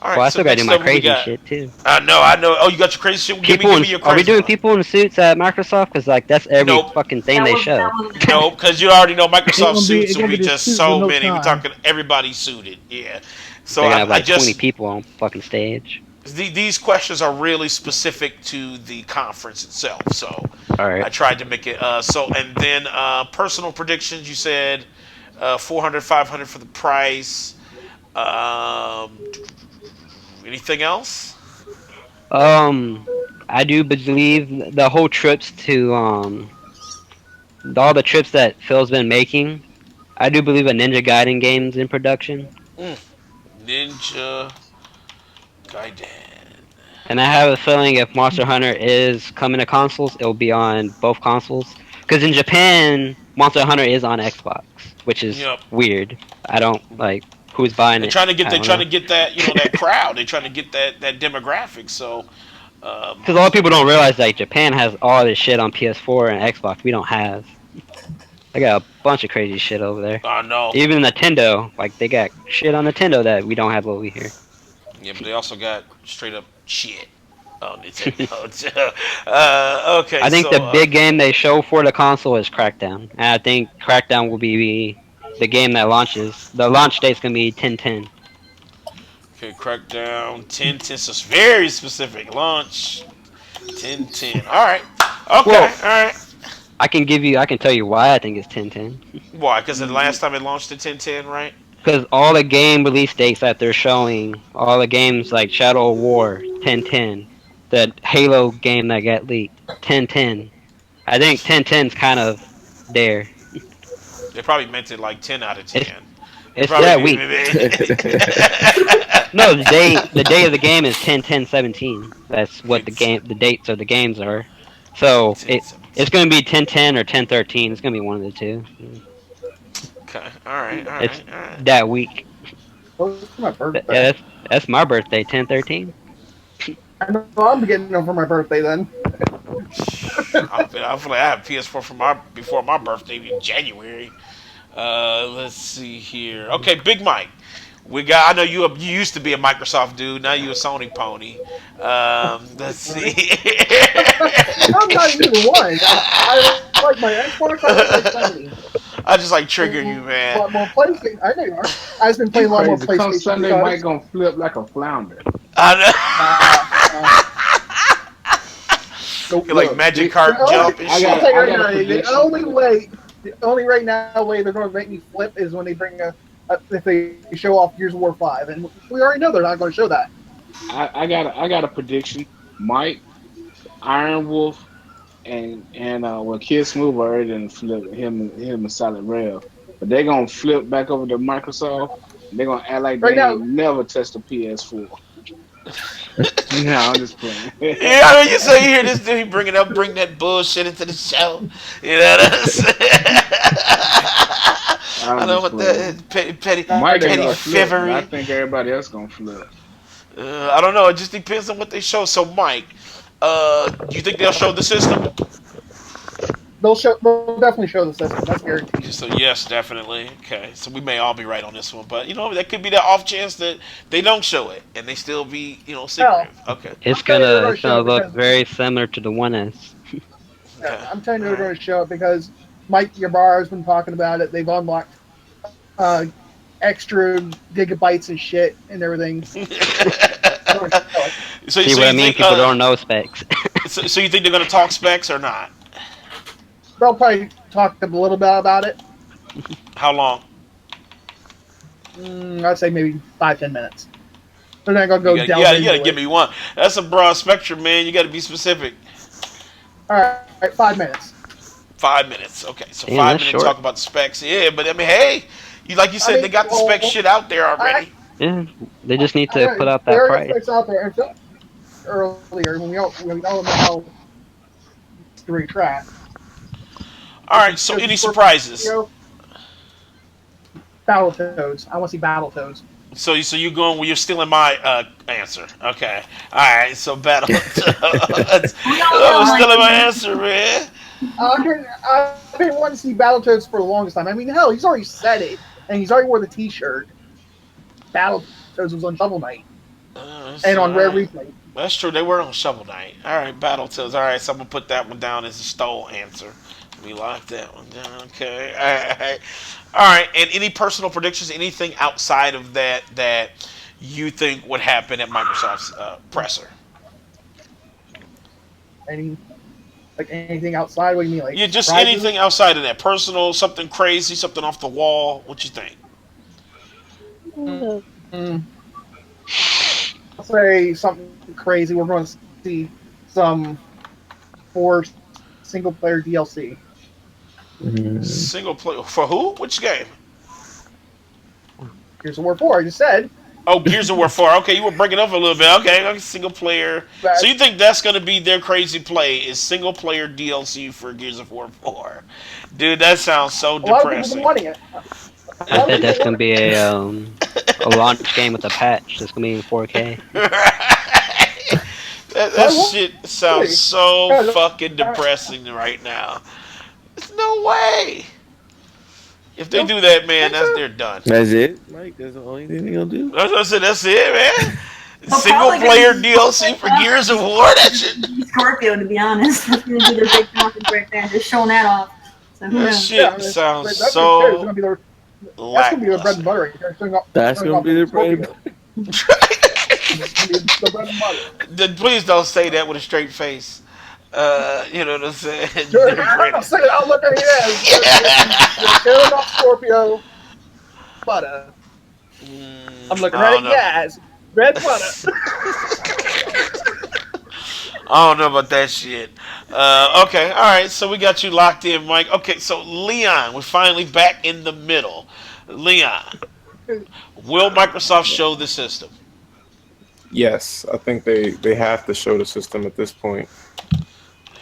All Well, right. I So still gotta do next my up, what we crazy got? shit too. I know. Oh, you got your crazy shit. People Give in me your are we crazy doing one. people in suits at Microsoft? Because like that's every Nope. fucking thing That they was show. that was Nope. Because you already know Microsoft It suits will gonna be be the just suit with so no many. We're tie. talking everybody suited. Yeah. So They're gonna have I like 20 just people on fucking stage. these questions are really specific to the conference itself. So All right. I tried to make it. And then personal predictions. You said 400, 500 for the price. Um, Anything else? Um, I do believe the whole trips to all the trips that Phil's been making. I do believe a Ninja Gaiden game's in production, Mm, Ninja Gaiden. and I have a feeling if Monster Hunter is coming to consoles, it'll be on both consoles. Because in Japan, Monster Hunter is on Xbox, which is Yep. weird. I don't like who's buying They're it. trying to get I they're don't trying know. to get that that crowd. They're trying to get that demographic. So Because a lot of Monster people don't Hunter. realize like Japan has all this shit on PS4 and Xbox we don't have. They got a bunch of crazy shit over there. I know. Even Nintendo, like they got shit on Nintendo that we don't have over here. Yeah, but they also got straight up shit on Nintendo. Okay, I think the so big game they show for the console is Crackdown, and I think Crackdown will be the game that launches. The launch date's gonna be 10/10. okay, Crackdown 10/10. So it's very specific. Launch 10/10. All right. Okay. Well, All right. I can tell you why I think it's 10/10. Why? Because the last time it launched at 10/10, right? Because all the game release dates that they're showing, all the games like Shadow of War 10/10, the Halo game that got leaked 10/10. I think 10/10's kind of there. They probably meant it like 10 out of It's 10. They it's probably that week. did. No, the day of the game is 10/10/17. That's what Okay, the dates of the games are. So 10, it's 17. gonna be 10/10 or 10/13. It's gonna be one of the two. Okay. All right. All It's right. All right. that week. Those for my birthday. Yeah, that's my birthday, 10/13. I know I'm getting them for my birthday then. I feel like I have PS4 for my before my birthday in January. Let's see here. Okay, Big Mike. We got. I know you used to be a Microsoft dude. Now you a Sony pony. Let's see. I'm not either one. I like my Xbox. I like my Sony. I just like A triggering you, man. lot more PlayStation. I know you are. I've been You playing a lot more crazy. Come PlayStation Sunday, Mike because gonna flip like a flounder. I uh, know. Like look, Magic It, Cart jump and I I'll shit. tell you I right got a now, prediction. the only right now way they're going to make me flip is when they bring if they show off Gears of War 5, and we already know they're not going to show that. I got a prediction. Mike, Iron Wolf, and well, Kid Smooth already done flip him and Solid Rail, but they're gonna flip back over to Microsoft. And they're gonna act like Right they now, ain't never touched a PS4. No, I'm just playing. Yeah, I know you say you hear this dude he bring that bullshit into the show. You know what I'm saying? I I'm know just what that playing. is. Petty, I Mike know ain't you petty gonna are. flip, but I fivery. think everybody else gonna flip. I don't know. It just depends on what they show. So, Mike, do you think they'll show the system? They'll definitely show the system. That's guaranteed. So, yes, definitely. Okay, so we may all be right on this one, but that could be the off chance that they don't show it and they still be Hell, secretive. Okay, I'm telling you they're going It's to show gonna it look because very similar to the One S. okay, I'm telling you all they're right. going to show it because Mike Ybarra has been talking about it. They've unlocked uh, extra gigabytes and shit and everything. They're going to show it. See So what I you mean? think People don't know specs. so you think they're gonna talk specs or not? They'll probably talk a little bit about it. How long? I'd say maybe 5-10 minutes. They're not gonna You go got delve you got to into give it. me one. That's a broad spectrum, man. You got to be specific. All right, 5 minutes. 5 minutes. Okay, so Damn, five that's minute short. talk about the specs. Yeah, but I mean, hey, you like you I said, they mean, got the spec well, shit out there I, already. Yeah, they just need to I put out that there are price. specs out there. And earlier when we all know how history track. All If right. you So chose the any surprises? Scorpio, Battletoads. I want to see Battletoads. So you going? Well, you're stealing my answer. Okay. All right. So battle. We all know, Oh, Mike. stealing my answer, man. I've been wanting to see Battletoads for the longest time. I mean, hell, he's already said it, and he's already wore the T-shirt. Battletoads was on Shovel Knight and All on Rare right. Replay. That's true. They were on Shovel Knight. All right, Battletoads. All right, so I'm gonna put that one down as a stole answer. Let me lock that one down. Okay. All right. All right. And any personal predictions? Anything outside of that you think would happen at Microsoft's presser? Any like anything outside? What do you mean, like Yeah, just surprises? anything outside of that. Personal, something crazy, something off the wall. What you think? Mm, I'll say something crazy. We're going to see some for single player DLC. Mm. Single player for who? Which game? Here's a War 4. I just said. Oh, Gears of War 4. Okay, you were breaking up a little bit. Okay, single player. So That you think that's going to be their crazy play is single player DLC for Gears of War 4? Dude, that sounds so a lot of people have been depressing. wanting it. A I lot of bet people that's gonna want be it. a launch game with a patch. That's gonna be in 4K. That Why won't shit sounds they? so Guys, fucking depressing right now. There's no way. If they don't do that, man, think that's so. they're done. That's it, Mike. That's the only thing they gonna do. That's what I said. That's it, man. They're Single probably player gonna DLC for Gears of War. That shit. Scorpio, to be honest. That's gonna be their big conference right there. Just showing that off. So who That knows? Yeah, shit sounds that's right there. It's so gonna be their that's gonna be their bread and lackluster. butter right there. That's Showing gonna off be the their Scorpio. bread. It's gonna be the bread and butter. Please don't say that with a straight face. You know what I'm saying? Sure, They're I'll bread. say it. I'll look at it as they're showing off Scorpio butter. I'm looking I at don't it. know. Yes, red butter. I don't know about that shit. Okay, all right. So we got you locked in, Mike. Okay, so Leon, we're finally back in the middle. Leon, will Microsoft show the system? Yes, I think they have to show the system at this point.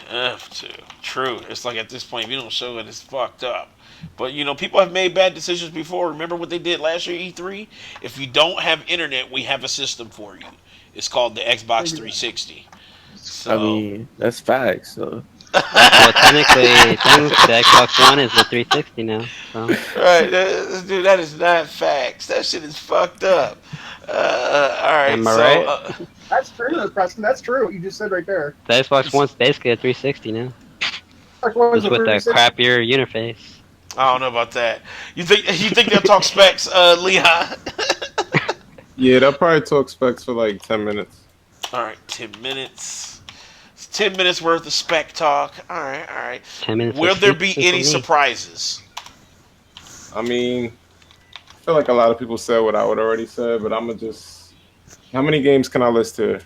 Have to. True. It's like at this point, if you don't show it, it's fucked up. But people have made bad decisions before. Remember what they did last year, E3? If you don't have internet, we have a system for you. It's called the Xbox 360. I So, mean, that's facts. So Well, technically, the Xbox One is the 360 now. So right, dude, that is not facts. That shit is fucked up. All right, am I so right? That's true, Preston. That's true. What you just said right there. The Xbox One's basically a 360 now, Xbox One is just a with a 360. crappier interface. I don't know about that. You think they'll talk specs, Leon? Yeah, they'll probably talk specs for like 10 minutes. All right, 10 minutes. It's 10 minutes worth of spec talk. All right, all right. 10 minutes. Will of there sleep be for any me. surprises? I mean, I feel like a lot of people said what I would already said, but I'm gonna just. How many games can I list here?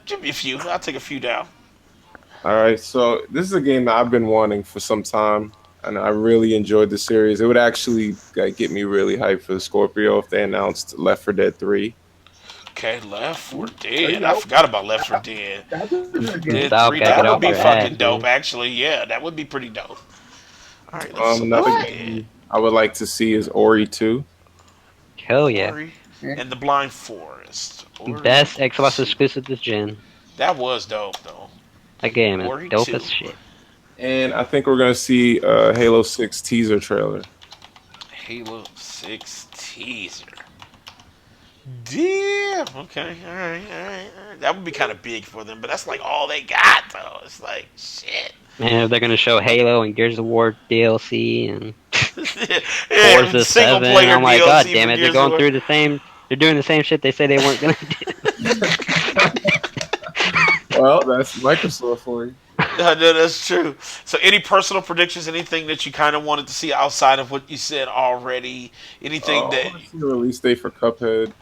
Give me a few. I'll take a few down. All right, so this is a game that I've been wanting for some time, and I really enjoyed the series. It would actually get me really hyped for the Scorpio if they announced Left 4 Dead 3. Okay, Left 4 There you Dead. I go. forgot about Left 4 Dead. That's a good game. Dead Stop, 3. gotta That get would off be your fucking ass, dope, man. actually. Yeah, that would be pretty dope. All right, let's see. Another Left 4 Dead. game I would like to see is Ori 2. Hell yeah! Ori Yeah. and the Blind Forest. Ori Best Xbox 2. exclusive this gen. That was dope, though. That game is Ori dope 2. as shit. And I think we're gonna see a Halo 6 teaser trailer. Halo 6 teaser. Damn. Okay. All right. All right. All right. That would be kind of big for them, but that's like all they got, though. It's like shit. Man, if they're gonna show Halo and Gears of War DLC and Yeah, Forza single 7, player I'm like, DLC god for damn it, they're Gears of going War. through the same. They're doing the same shit they said they weren't gonna do. Well, that's Microsoft for you. I know that's true. So, any personal predictions? Anything that you kind of wanted to see outside of what you said already? Anything Oh, I that? want to see a release date for Cuphead.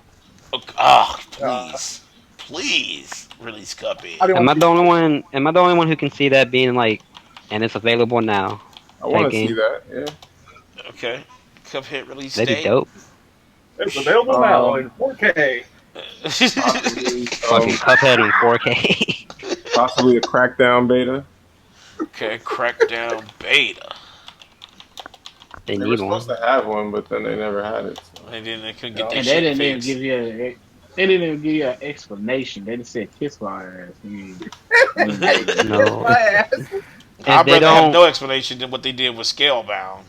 Oh, Uh, please, please release I Cuphead. don't want to see Switch. Am I the only one who can see that being like, and it's available now? I Type want to see game. that. Yeah. Okay, Cuphead release That'd be date. dope. It's available now in Um, 4K. Possibly Fucking Cuphead in 4K. possibly a Crackdown beta. Okay, Crackdown beta. They They were need supposed one. to have one, but then they never had it. So. They couldn't get No. their and they shit didn't even fixed. give you they didn't even give you an explanation. They just said kiss my ass. You ain't Hey, gave me kiss nothing. No. my ass. If I'd they rather have don't, no explanation than what they did with Scalebound.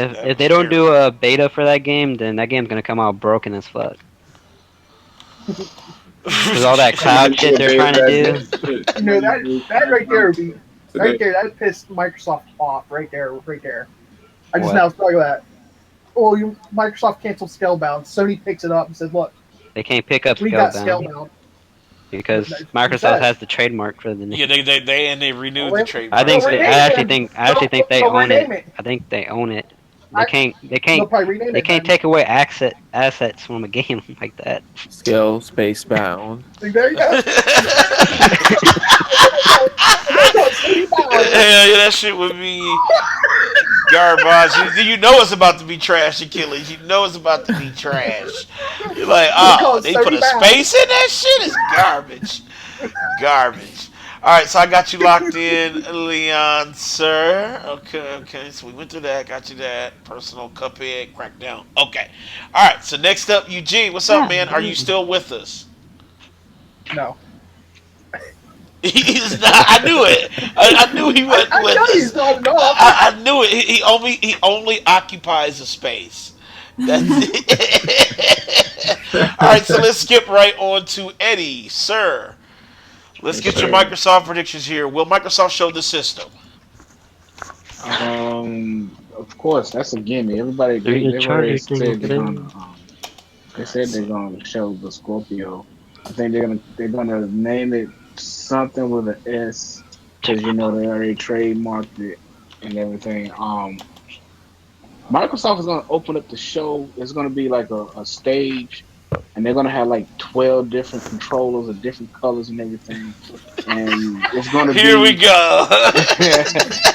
That if was they don't do terrible. a beta for that game, then that game's gonna come out broken as fuck. Cause all that How you cloud gonna do shit a they're beta trying of to that do. game? Shit, You know that do that right there Crackdown would be right today. there. That pissed Microsoft off right there. I just What? now saw that. Oh, Microsoft canceled Scalebound. Sony picks it up and said, "Look, They can't pick up we got Scalebound Scalebound." because That's what he Microsoft said. has the trademark for the Yeah, name. they renewed the I They'll trademark. think So they, rename it then. I actually think they They'll own it. rename it. I think they own it. I, they'll probably rename They it can't then. take away assets from a game like that. Scale space bound. Like, there you go. And that's how it's Sony Hell bound. yeah, that shit would be garbage. You know it's about to be trash, Achilles. You know it's about to be trash. You're like, They call oh, it they put Sony a bound. space in that shit? It's garbage. Garbage. All right, so I got you locked in, Leon, sir. Okay, okay. So we went through that. Got you that. Personal Cuphead, Crackdown. Okay. All right. So next up, Eugene. What's up, Yeah. man? Are you still with us? No, He's not. I knew it. I knew he wasn't I with know he's us. not enough. I knew it. He only occupies a space. That's it. All right, so let's skip right on to Eddie, sir. Let's Yes, get your sir. Microsoft predictions here. Will Microsoft show the system? Of course, that's a gimme. Everybody There's a they've already charger thing said over they're there. gonna they All right, said they're so gonna show the Scorpio. I think they're gonna name it something with an S because they already trademarked it and everything. Microsoft is gonna open up the show. It's gonna be like a stage, and they're gonna have like 12 different controllers of different colors and everything, and it's gonna here we be go.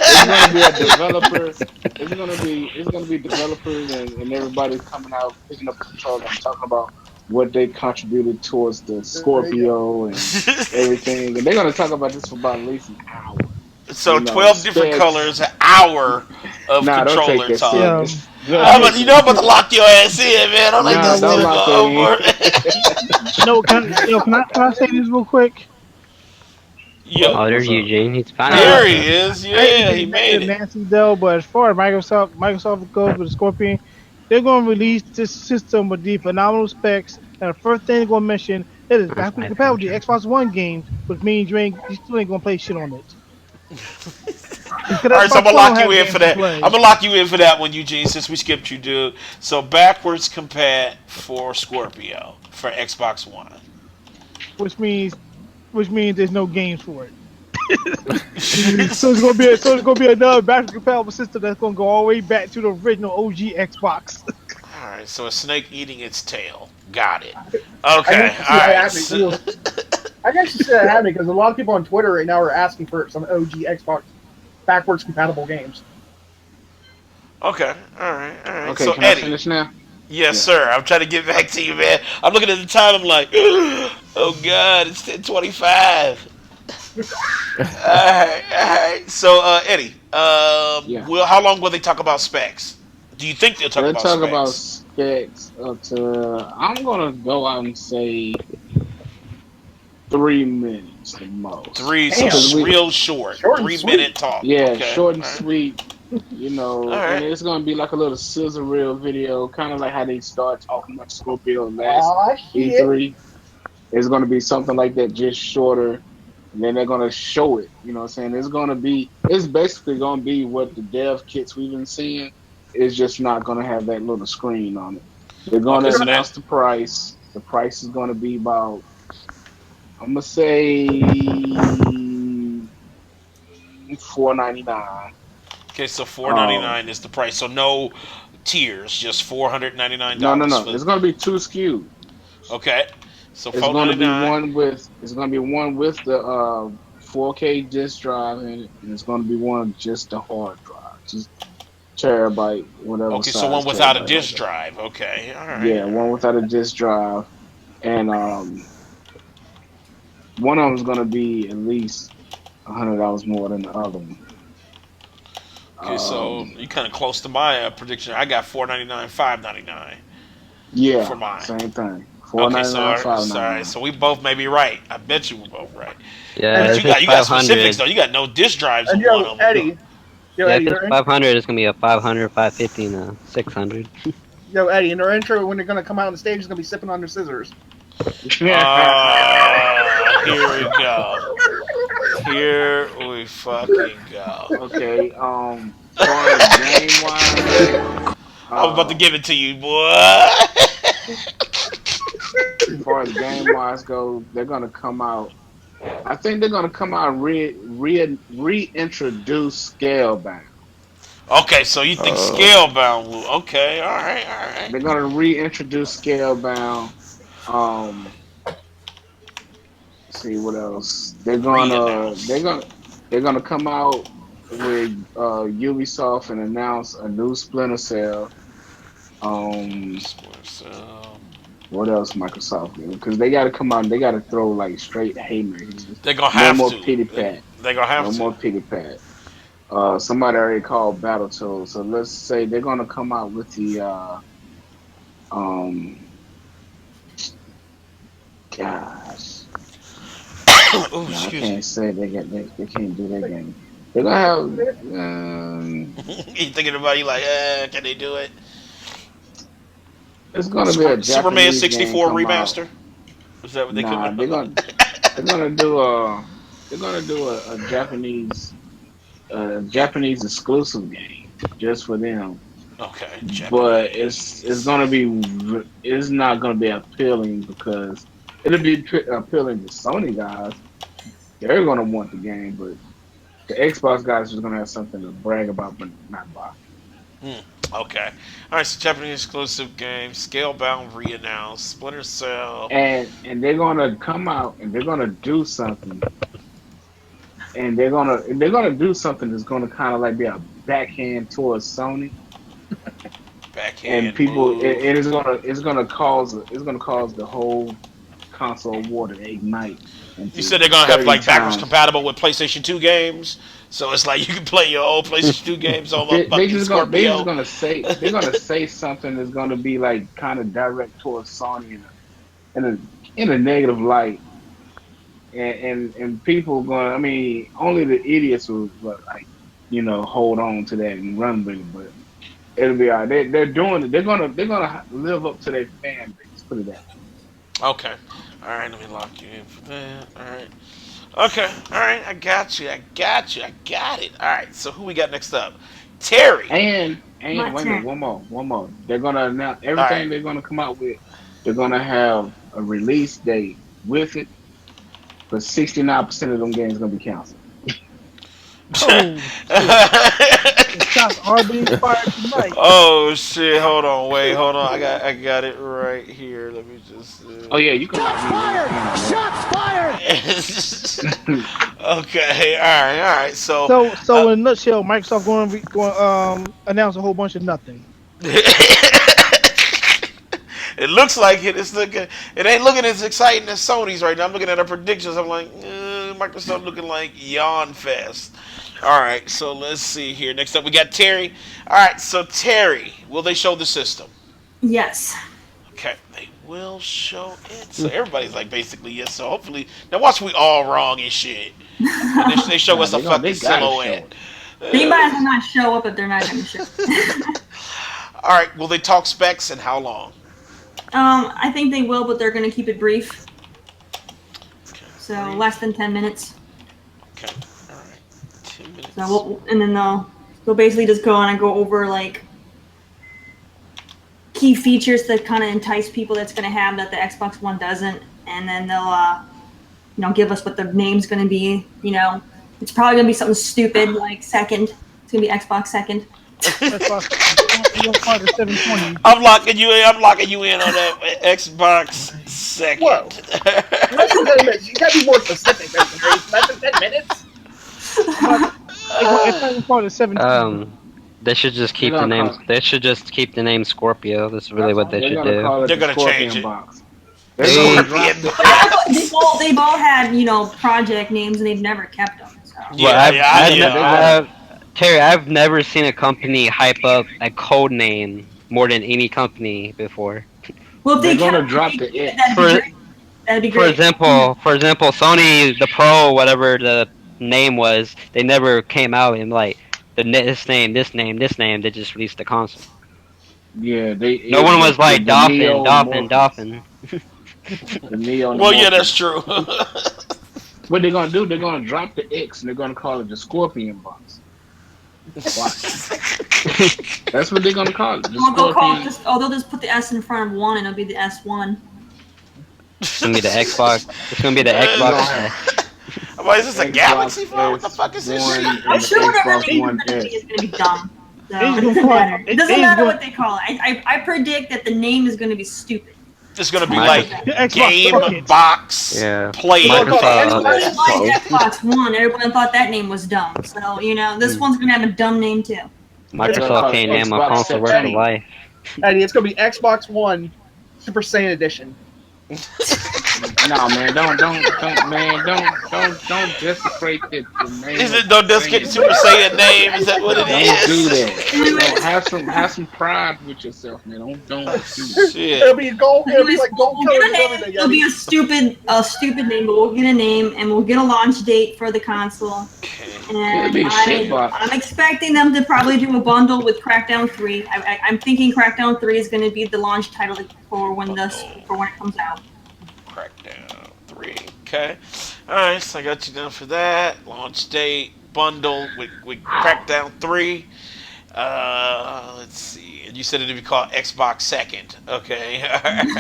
it's gonna be a developer. It's gonna be developers and everybody coming out picking up a controller and talking about what they contributed towards the There you go. Scorpio and everything. And they're gonna talk about this for about at least an hour. So 12 different Specs. colors, an hour of Nah, don't take controller that talk. Yo, serious. I I'm Don't hate. about, take I'm that about to serious. lock your ass in, man. Don't let You know Nah, this don't nigga what? lock go that in. over. No, can I say this real quick? Yo, Oh, What's there's up? Eugene. He's finally there woke he up. is. I hate to Yeah, be he a made negative it. Nancy though, but as far as Microsoft goes with the Scorpion, they're going to release this system with the phenomenal specs. And the first thing they're going to mention it is That's backwards my compatible with the charger. Xbox One games, which means you still ain't going to play shit on it because All right, so I'm Xbox gonna One don't lock you have in for games to that. I'm play. gonna lock you in for that one, Eugene, since we skipped you, dude. So backwards compat for Scorpio for Xbox One. which means which means there's no games for it. So it's gonna be another backwards compatible system that's gonna go all the way back to the original OG Xbox. All right, so a snake eating its tail. Got it. I can Okay. actually All see that right. happening. I can actually see that happening because a lot of people on Twitter right now are asking for some OG Xbox backwards compatible games. Okay. All right. All right. Okay, So can I Eddie. finish now? Yes, Yeah. sir. I'm trying to get back to you, man. I'm looking at the time. I'm like, oh god, it's 10:25. All right. All right. So Eddie, Yeah. how long will they talk about specs? Do you think they'll talk They'll about talk about specs? specs up to, I'm gonna go out and say 3 minutes the most. Three. So Damn, Cause we, real short. short and 3 minute sweet. talk. yeah, Okay. short and All right. sweet, All and right. it's gonna be like a little sizzle reel video, kind of like how they start talking about Scorpio last Ah, shit. E3. It's gonna be something like that, just shorter, and then they're gonna show it. You know what I'm saying? It's basically gonna be what the dev kits we've been seeing. It's just not gonna have that little screen on it. They're Okay. gonna So that. announce the price. The price is gonna be about, I'm gonna say $499. Okay, so 499 Um, is the price. So no tiers, just no, no, $499 no. for. It's gonna be two SKUs. Okay, so It's four gonna ninety be nine. one with the 4K disk drive in it, and it's gonna be one just the hard drive, just terabyte, whatever Okay, so one size without a terabyte like disk that. drive. Okay, all right, Yeah, all one right. without a disk drive, and one of them is gonna be at least $100 more than the other one. Okay, so Um, you kind of close to my prediction. I got 499, 599 for yeah, mine. same thing. Four Okay, ninety so nine, five ninety sorry, nine. so we both may be right. I bet you we're both right. And But Yeah, you if it's got five specifics though. hundred, You got no disk drives and on one yo, of them. Eddie, yo, yeah, if Eddie, it's 500, it's gonna be a 500, 550, and a 600. In their intro, when they're gonna come out on the stage, is gonna be sipping on their scissors. Here we go. Here we fucking go. Okay. Far as game wise, I was about to uh, give it to you, boy. far as game wise goes, they're gonna come out. I think they're gonna come out and reintroduce Scalebound. Okay, so you think Uh, Scalebound will? Okay, all right, all right. They're gonna reintroduce Scalebound. Um, see what else. Re-announce. They're gonna come out with Ubisoft and announce a new Splinter Cell. Um, So what else Microsoft? Because they got to come out and they got to throw like straight haymakers. they're gonna No have more to. pity pat. They're gonna have No to. more pity pat. Somebody already called Battletoads, so let's say they're gonna come out with the um, gosh, Oh, no, I excuse me. can't say they can't do that game. They're gonna have You thinking about you like, can they do it? it's gonna be a Superman Japanese game 64 come out. remaster. Is that what they coming Nah, out? they're gonna do a a Japanese exclusive game just for them. Okay, But it's Japanese. gonna be it's not gonna be appealing because it'll be appealing to Sony guys. They're gonna want the game, but the Xbox guys are gonna have something to brag about but not buy. Hmm. Okay. All right. So Japanese exclusive game, Scalebound re-announced, Splinter Cell. And they're gonna come out and they're gonna do something and they're gonna do something that's gonna kind of like be a backhand towards Sony and Backhand people. move. It's gonna cause the whole console war to ignite You into said they're gonna have 30 like backwards times. compatible with PlayStation 2 games, so it's like you can play your old PlayStation 2 games on a fucking They just Scorpio. gonna say they're gonna say something that's gonna be like kind of direct towards Sony in a in a negative light, and people going. I mean, only the idiots will like hold on to that and run with it, but it'll be all right. They're doing it. They're gonna live up to their fan base. Put it that way. Okay. All right. Let me lock you in for that. All right. Okay. All right. I got you. I got you. I got it. All right. So who we got next up? Terry. And My wait a minute, turn. one more. They're gonna announce All right. everything they're gonna come out with. They're gonna have a release date with it, but 69% of them games gonna be canceled. Oh shit! Shots are being fired tonight. Oh shit! Hold on, wait, hold on. I got it right here. Let me just. Oh yeah, you can lock me in on that. Okay. All right. All right. So. So Uh, in a nutshell, Microsoft going announce a whole bunch of nothing. It looks like it. It's looking. It ain't looking as exciting as Sony's right now. I'm looking at our predictions. I'm like, Microsoft looking like yawn fest. All right, so let's see here. Next up, we got Terry. All right, so Terry, will they show the system? Yes. Okay, they will show it. So everybody's like basically yes. So hopefully, now watch we all wrong and shit, and they show Nah, us a they fucking gotta show silhouette. it. They might as well not show up if they're not going to show. All right, will they talk specs and how long? I think they will, but they're going to keep it brief. Okay, So brief. less than 10 minutes. Okay, all right, 10 minutes. So and then they'll basically just go on and go over like key features that kind of entice people that's going to have that the Xbox One doesn't, and then they'll give us what the name's going to be, It's probably gonna be something stupid like second. It's gonna be Xbox second. Xbox. You gonna call it a 720? I'm locking you in. I'm locking you in on that Xbox Whoa. second. You gotta be more specific, Legendary. Less than 10 minutes? I'm about to, they probably call it a 720. They should just They're keep the gonna name. call They should just keep the name Scorpio. That's really what they they're should gonna do. call it They're the gonna change Scorpion it. box. They're gonna They drop Scorpion. the They've all had project names and they've never kept them. So well, Yeah, yeah, yeah, they're gonna Terry, I've never seen a company hype up a code name more than any company before. well, if they're they gonna kept drop the it, that'd X. be For great. That'd be great. for example, Sony the Pro, whatever the name was, they never came out and like this name, this name. They just released the console. Yeah, they No it, one was like the Dolphin, Neo Dolphin, Morpheus. Dolphin. The Neo and the Well, yeah, that's Morpheus. true. What they're gonna do, they're gonna drop the X and they're gonna call it the Scorpion box. Watch. That's what they're gonna call it. The They'll call it Scorpion. they'll just put the S in front of one and it'll be the S1. It's gonna be the Xbox. It's gonna be the They're gonna Xbox. have What is this, a Galaxy Xbox phone? What the fuck is this S1 shit? and I'm the sure whatever Xbox they One gonna be S. is gonna be dumb. So They it just doesn't gonna call matter. it- It doesn't they matter just what they call it. I predict that the name is gonna be stupid. It's gonna be Microsoft. like The Xbox Game Bucket. Box Yeah. Play. Microsoft. Everybody Xbox. liked Xbox One. Everyone thought that name was dumb. So this one's gonna have a dumb name too. They're gonna Microsoft call it can't name a Xbox console worth of September. life. Eddie, it's gonna be Xbox One Super Saiyan Edition. No, man, don't desecrate the name. Is it of no the Disc thing. Super Saiyan name? Is that what it Don't do is? that. Don't have some pride with yourself, man. Don't do that. It'll Shit. be gold. It'll be like gold We'll colors get and a name. everything. It'll be Eddie. a stupid name, but we'll get a name and we'll get a launch date for the console. Okay. And It'll be a shit box. I'm expecting them to probably do a bundle with Crackdown 3. I'm thinking Crackdown 3 is going to be the launch title for when it comes out. Crackdown 3. Okay. Alright, so I got you down for that. Launch date, bundle with Crackdown 3. Let's see. And you said it'd be called Xbox Second. Okay.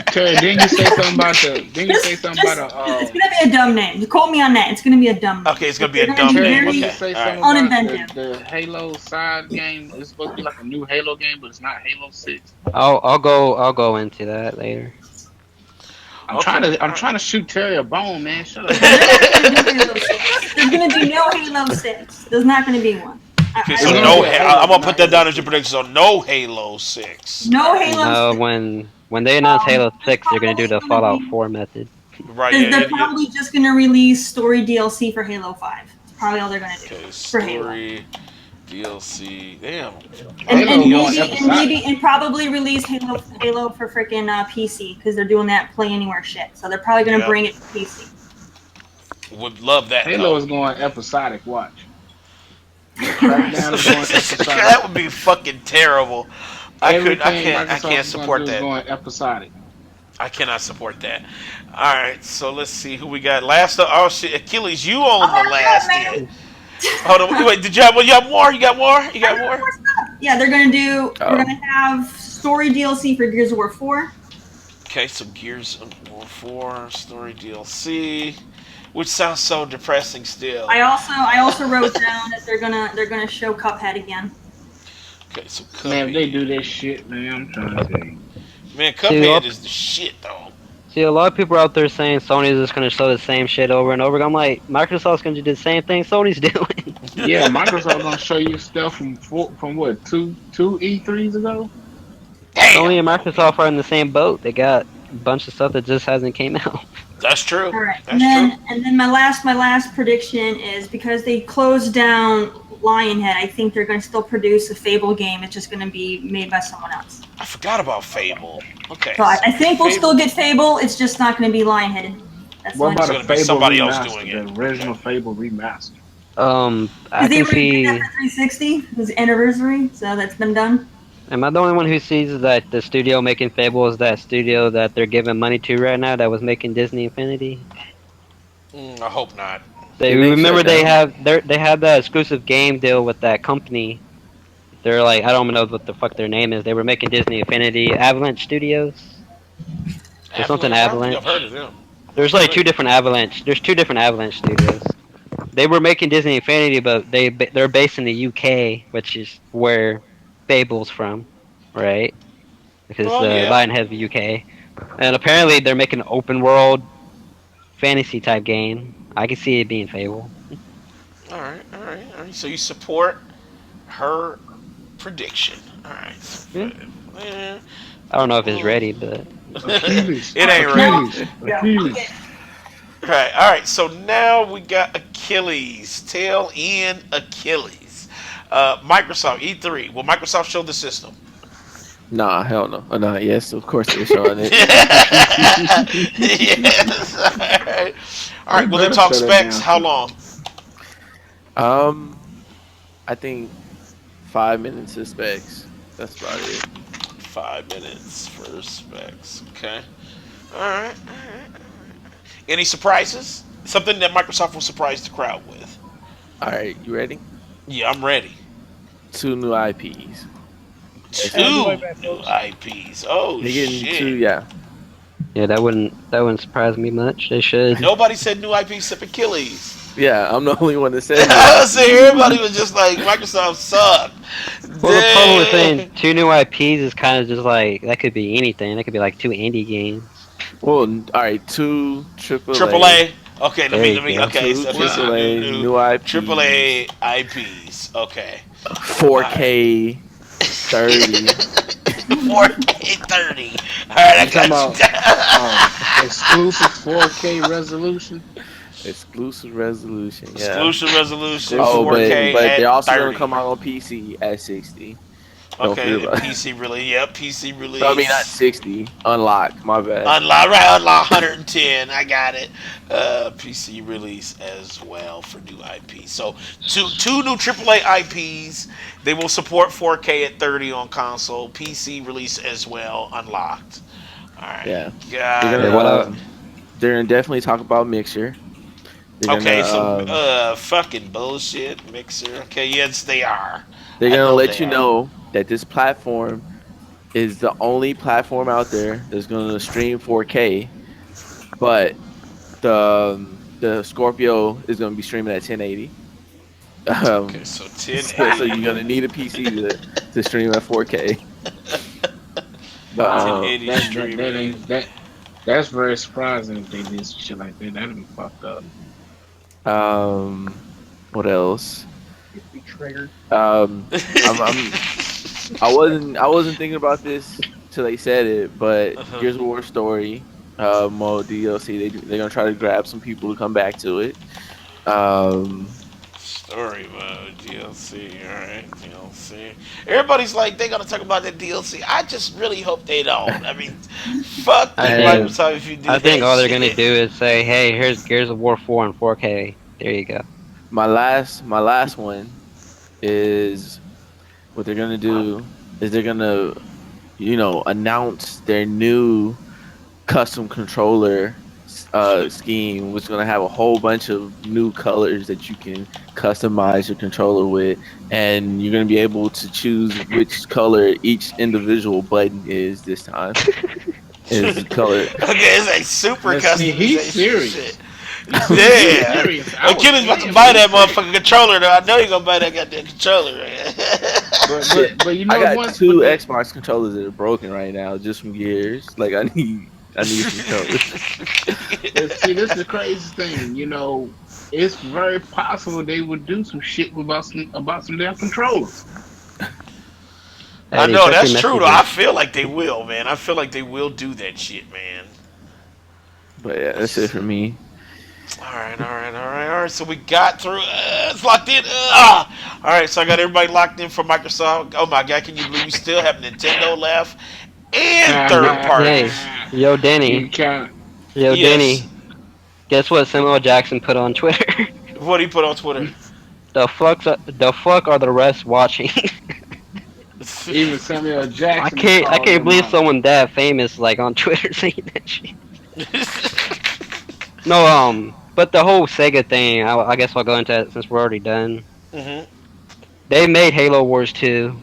Terry, didn't you say something about the? Didn't you say something about It's gonna be a dumb name. Quote me on that. It's gonna be a dumb name. Okay, it's gonna be a They're dumb be Terry, name. didn't you Okay. say All right. something about Uninventive. the Halo side game? It's supposed to be like a new Halo game, but it's not Halo 6. I'll go into that later. I'm trying to shoot Terry a bone, man. Shut up. There's gonna be no Halo 6. There's not gonna be one. Okay, I so don't no. know. I'm gonna put that down as your prediction. So no Halo 6. No Halo No, 6. when they announce Halo 6, they're gonna do the Fallout 4 method. Right. They're Yeah. probably just gonna release story DLC for Halo 5. That's probably all they're gonna do Okay. for Halo. Story. DLC. Damn. And probably release Halo for freaking PC because they're doing that Play Anywhere shit. So they're probably gonna Yeah. bring it to PC. Would love that. Halo though. is going episodic. Watch. Crackdown is going episodic. That would be fucking terrible. I Everything can't Microsoft is support gonna do is that. going episodic. I cannot support that. All right, so let's see who we got. Last up, oh shit, Achilles, you own the last. Deal. Hold on, wait. Did you have? Well, you have more? You got more? You got more? Yeah, they're gonna do. Oh. We're gonna have story DLC for Gears of War 4. Okay, so Gears of War 4 story DLC, which sounds so depressing still. I also wrote down that they're gonna show Cuphead again. Okay, so Man, if they Cuphead. do this shit, man, I'm trying to tell you. Man, Cuphead is the shit though. See, a lot of people out there saying Sony's just gonna show the same shit over and over again. I'm like, Microsoft's gonna do the same thing Sony's doing. Yeah, Microsoft gonna show you stuff from what two E3s ago. Damn, Sony and Microsoft are in the same boat. They got a bunch of stuff that just hasn't came out. that's true. All right, That's and then my last prediction is because they closed down Lionhead. I think they're gonna still produce a Fable game. It's just gonna be made by someone else. I forgot about Fable. Okay. So I think we'll Fable. still get Fable. It's just not gonna be Lionheaded. That's What the about It's a gonna be Fable somebody else remaster? doing it. The original Fable remaster. I they can redid see. that for 360. It was anniversary, so that's been done. Am I the only one who sees that the studio making Fable is that studio that they're giving money to right now that was making Disney Infinity? I hope not. They It makes remember sense, they had that exclusive game deal with that company. They're like, I don't know what the fuck their name is. They were making Disney Infinity, Avalanche Studios. There's something Avalanche. Avalanche. I've heard of them. There's like two different Avalanche. There's two different Avalanche studios. they were making Disney Infinity, but they're based in the UK, which is where Fable's from, right? Because Oh yeah. Lionhead's the UK, and apparently they're making an open world fantasy type game. I can see it being Fable. All right, all right, all right. So you support her prediction. All right. So, Yeah. eh, I don't know if it's mm. ready, but Achilles, It ain't ready. No. Achilles, Yeah. Okay. Achilles. Right. All right. So now we got Achilles. Tail end Achilles. Microsoft E3. Will Microsoft show the system? Nah, hell no. Nah, yes, of course they're showing it. Yes. All right. All They right. Will they better talk shut that specs? damn How system. long? Um, I think 5 minutes of specs. That's about it. 5 minutes for specs. Okay. All right. All right. Any surprises? Something that Microsoft will surprise the crowd with. All right, you ready? Yeah, I'm ready. Two new IPs. That's I'll it. be Two right back, new folks. IPs. Oh They're getting two. shit. Yeah. yeah, that wouldn't surprise me much. They should. Nobody said new IPs except Achilles. Yeah, I'm the only one that said new I was saying IP. everybody was just like Microsoft sucked. Well, the problem with saying Dang. two new IPs is kind of just like that could be anything. That could be like two indie games. Well, all right, two Triple AAA, A. Okay, let There me you let me. go. Okay, two so okay, so Well, new AAA, new Triple IPs, A IPs. Okay, all right. 4K 30. 4K 30. All right, I you talking got you about down. exclusive 4K resolution? Exclusive resolution. Yeah. Exclusive resolution Oh, but 4K they're at also gonna 30. come out on PC at 60. Don't forget Okay, about it. PC release. Yep, PC I mean, not release. 60. Unlocked. My bad. Unlock, right, unlock 110. I got it. PC release as well for new IP. So two new AAA IPs. They will support 4K at 30 on console. PC release as well, unlocked. All right, Yeah. They're got gonna Yeah, what it. I they're gonna definitely talk about Mixer. They're gonna Okay, so fucking bullshit mixer. Okay, yes they are. they're I gonna know let they you are. know that this platform is the only platform out there that's gonna stream 4K, but the Scorpio is gonna be streaming at 1080. Okay, Um, so so you're 1080. gonna need a PC to stream at 4K. But Wow, 1080 that streaming. ain't that. That's very surprising if they did some shit like that. That'd be fucked up. what else? Be triggered. Um, I'm I wasn't thinking about this till they said it, but Uh-huh. Gears of War story, mode DLC. They're gonna try to grab some people to come back to it. Um, Story mode, DLC, alright, DLC. Everybody's like, they're gonna talk about that DLC. I just really hope they don't. I mean, fuck I you, and think Microsoft, if you do I think that all they're gonna shit. do is say, "Hey, here's Gears of War 4 and 4K." There you go. my last one is what they're gonna do is they're gonna announce their new custom controller scheme, which is going to have a whole bunch of new colors that you can customize your controller with, and you're going to be able to choose which color each individual button is this time. Is the color. Okay, it's like super Now see, he's customization shit. serious. He's Yeah. serious. I was Achilles about to playing, but buy he's that serious. motherfucking controller though. I know you're gonna buy that goddamn controller, man. Shit, But you I know got what? two Xbox controllers that are broken right now just from Gears. Like I need some controllers. But see, this is the crazy thing. It's very possible they would do some shit about some damn controllers. I Eddie, know check your that's true though. I messages. feel like they will, man. I feel like they will do that shit, man. But yeah, that's it for me. All right, all right, all right, all right. So we got through. It's locked in. All right, so I got everybody locked in for Microsoft. Oh my God, can you believe we still have Nintendo left and third Hey, parties? yo, You Denny, can't. yo, Yes. Denny. Guess what Samuel Jackson put on Twitter? What do you put on Twitter? the fuck are the rest watching? Even Samuel I Jackson is can't I calling can't them believe out. someone that famous like on Twitter saying that shit. No, but the whole Sega thing, I guess I'll go into that since we're already done. hmm They made Halo Wars 2.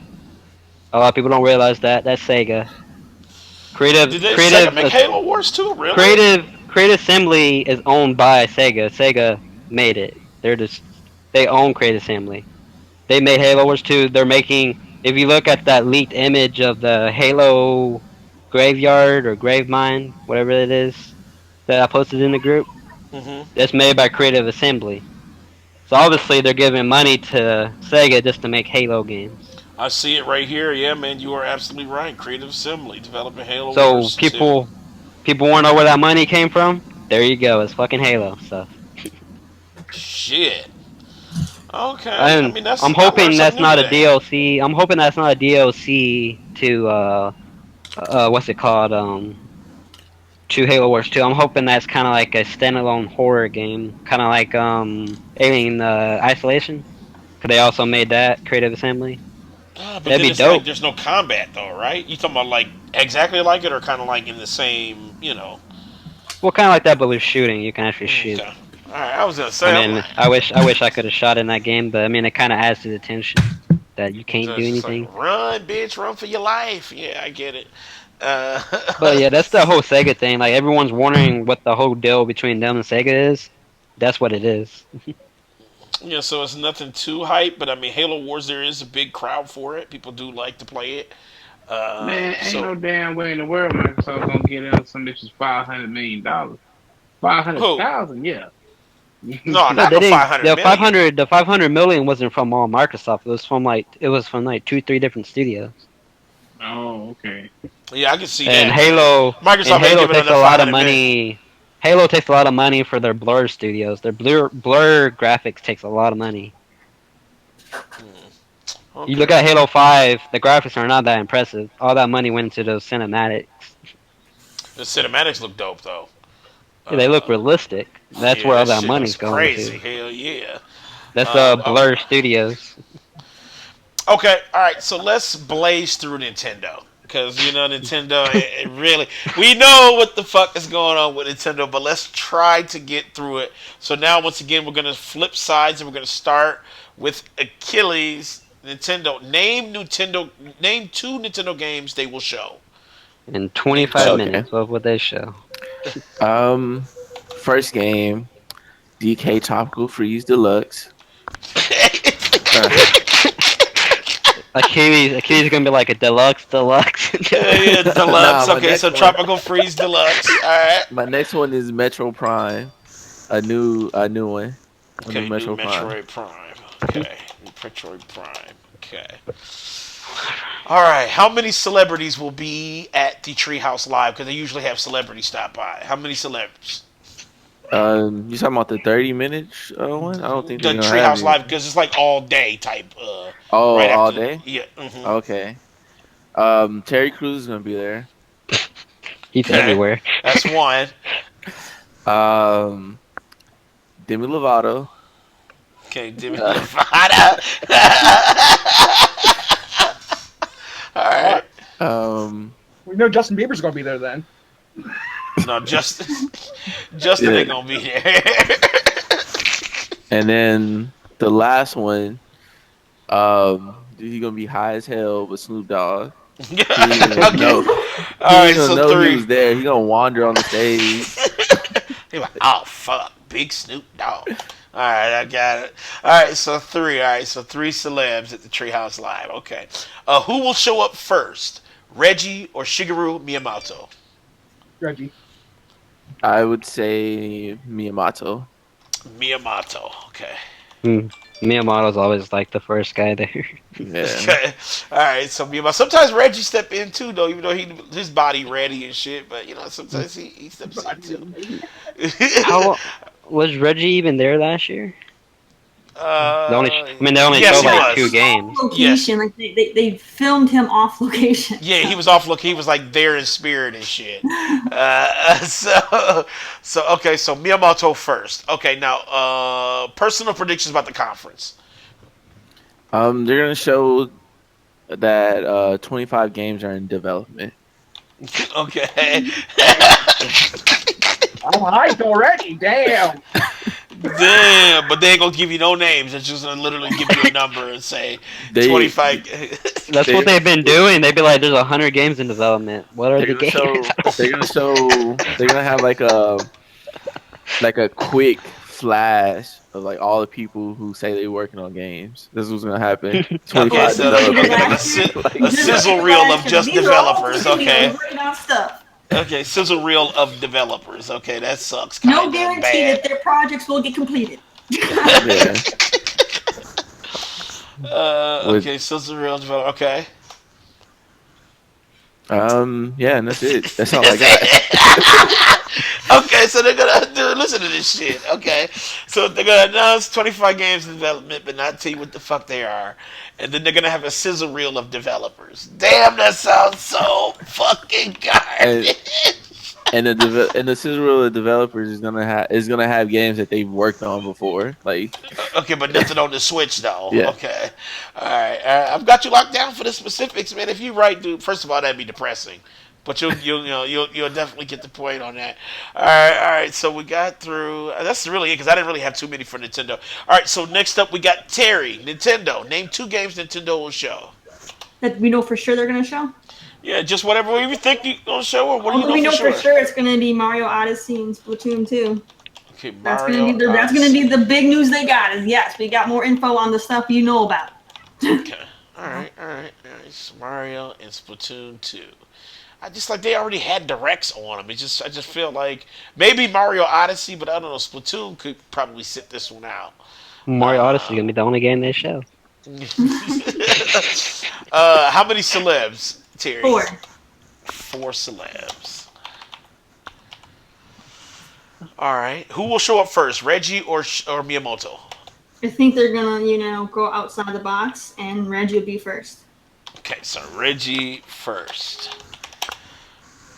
A lot of people don't realize that. That's Sega. Creative, Did they Sega creative, make Halo Wars 2? Really? creative Assembly is owned by Sega. Sega made it. They own Creative Assembly. They made Halo Wars 2. They're making. If you look at that leaked image of the Halo graveyard or grave mine, whatever it is that I posted in the group, Hmm. that's made by Creative Assembly. So obviously they're giving money to Sega just to make Halo games. I see it right here. Yeah, man, you are absolutely right. Creative Assembly developing Halo So Wars 2. people want to know where that money came from. There you go. It's fucking Halo stuff. Shit. Okay. I And mean, that's I'm I learned hoping something that's new not a today. DLC. I'm hoping that's not a DLC to what's it called to Halo Wars 2. I'm hoping that's kind of like a standalone horror game, kind of like Alien Isolation. Cause they also made that Creative Assembly. But That'd then be it's like dope. there's no combat though, right? You talking about like exactly like it, or kind of like in the same, Well, kind of like that, but with shooting, you can actually shoot. Okay. All right. I was gonna I say I'm mean, like, I wish I could have shot in that game, but I mean, it kind of adds to the tension that you can't do just like anything. run, bitch, run for your life. Yeah, I get it. Uh, But yeah, that's the whole Sega thing. Like everyone's wondering what the whole deal between them and Sega is. That's what it is. yeah, so it's nothing too hype, but I mean, Halo Wars, there is a big crowd for it. People do like to play it. Man, ain't So no damn way in the world Microsoft gonna get us some bitches $500 million. Five hundred who? thousand, yeah. No, No, not they no didn't. 500 million. The 500 million wasn't from all Microsoft. It was from like two, three different studios. Oh, okay. Yeah, I can see And that, man. And Microsoft ain't Halo giving takes another a lot of 500 million. money. Halo takes a lot of money for their blur studios. Their blur graphics takes a lot of money. You look Okay. at Halo 5, the graphics are not that impressive. All that money went into those cinematics. The cinematics look dope though. Yeah, they look Uh, realistic. That's yeah, where all that that shit looks money's going crazy. to. Hell yeah. That's Um, um, Blur Studios. Okay, all right. So let's blaze through Nintendo because Nintendo. It really, we know what the fuck is going on with Nintendo, but let's try to get through it. So now, once again, we're gonna flip sides and we're gonna start with Achilles. Nintendo. Name two Nintendo games they will show. In Name 25 two. Okay. minutes, what would they show? Um, First game, DK Topical Freeze Deluxe. Uh, Achilles is gonna be like a deluxe. Yeah, nah, deluxe. my Okay, next so one. Tropical Freeze Deluxe. All right. My next one is Metro Prime. A new one. A new Okay, new Metro Prime. Metroid Prime. Okay, new Metroid Prime. Okay. All right. How many celebrities will be at the Treehouse Live? Because they usually have celebrities stop by. How many celebrities? You talking about the 30 minute one? I don't think The they're gonna have Treehouse any. Live because it's like all day type. Oh, Right all after. day? Yeah. Hmm. Okay. Terry Crews is gonna be there. He's Okay. everywhere. That's one. Um, Demi Lovato. Okay, Demi Uh, Lovato. All All right. right. um, We know Justin Bieber's going to be there then. No, Justin. Justin yeah. ain't gonna be there. And then the last one, he gonna be high as hell with Snoop Dogg. He ain't even Okay. know. All He ain't right. gonna So know he three. was there. He gonna wander on the stage. He like, oh fuck, big Snoop Dogg. All right, I got it. All right, so three. All right, so three celebs at the Treehouse Live. Okay, who will show up first, Reggie or Shigeru Miyamoto? Reggie. I would say Miyamoto. Miyamoto. Okay. Hmm. Miyamoto's always like the first guy there. Yeah. Okay. All right, so Miyamoto. Sometimes Reggie step in too, though, even though his body ready and shit. But sometimes he steps in too. How was Reggie even there last year? They only yes, showed he like two was. games. Yes. Location, like they filmed him off location. Yeah, So. he was off. Look, he was like there in spirit and shit. So okay, so Miyamoto first. Okay, now personal predictions about the conference. They're gonna show that 25 games are in development. Okay, I'm hyped already. Damn. damn, but they ain't gonna give you no names. It's just gonna literally give you a number and say They 25. That's they what they've been doing. They'd be like, "There's 100 games in development. What are they're the gonna games?" show they're gonna have like a quick flash of like all the people who say they working on games. This was gonna happen. Okay, 25 Just so like you did a, developers. last year. a Like, Just like sizzle you did reel of last year. just These are all developers. studios Okay, working on stuff. okay, sizzle reel of developers. Okay, that sucks. No Kind of guarantee bad. that their projects will get completed. yeah. With Okay, sizzle reel developer. Okay. yeah, and that's it. That's all I That's got. it. Okay, so they're gonna do. Listen to this shit. Okay, so they're gonna announce 25 games in development, but not tell you what the fuck they are, and then they're gonna have a sizzle reel of developers. Damn, that sounds so fucking and garbage. and the Cicero developers is gonna have games that they've worked on before. Like Okay, but nothing on the Switch though. yeah. Okay, all right. I've got you locked down for the specifics, man. If you right, dude. First of all, that'd be depressing, but you'll definitely get the point on that. All right. So we got through. That's really it because I didn't really have too many for Nintendo. All right. So next up, we got Terry. Nintendo. Name 2 games Nintendo will show. That we know for sure they're gonna show. Yeah, just whatever you think you gonna show, or what do you Although know we for know for sure? sure it's gonna be Mario Odyssey and Splatoon 2. Okay, That's gonna Mario. be that's gonna be the big news they got. Is yes, we got more info on the stuff you know about. Okay. All right. So Mario and Splatoon 2. I just like they already had directs on them. I just feel like maybe Mario Odyssey, but I don't know. Splatoon could probably sit this one out. Mario Odyssey is gonna be the only game they show. How many celebs, Terry? 4. 4 celebs. All right. Who will show up first, Reggie or Miyamoto? I think they're gonna go outside the box, and Reggie will be first. Okay, so Reggie first.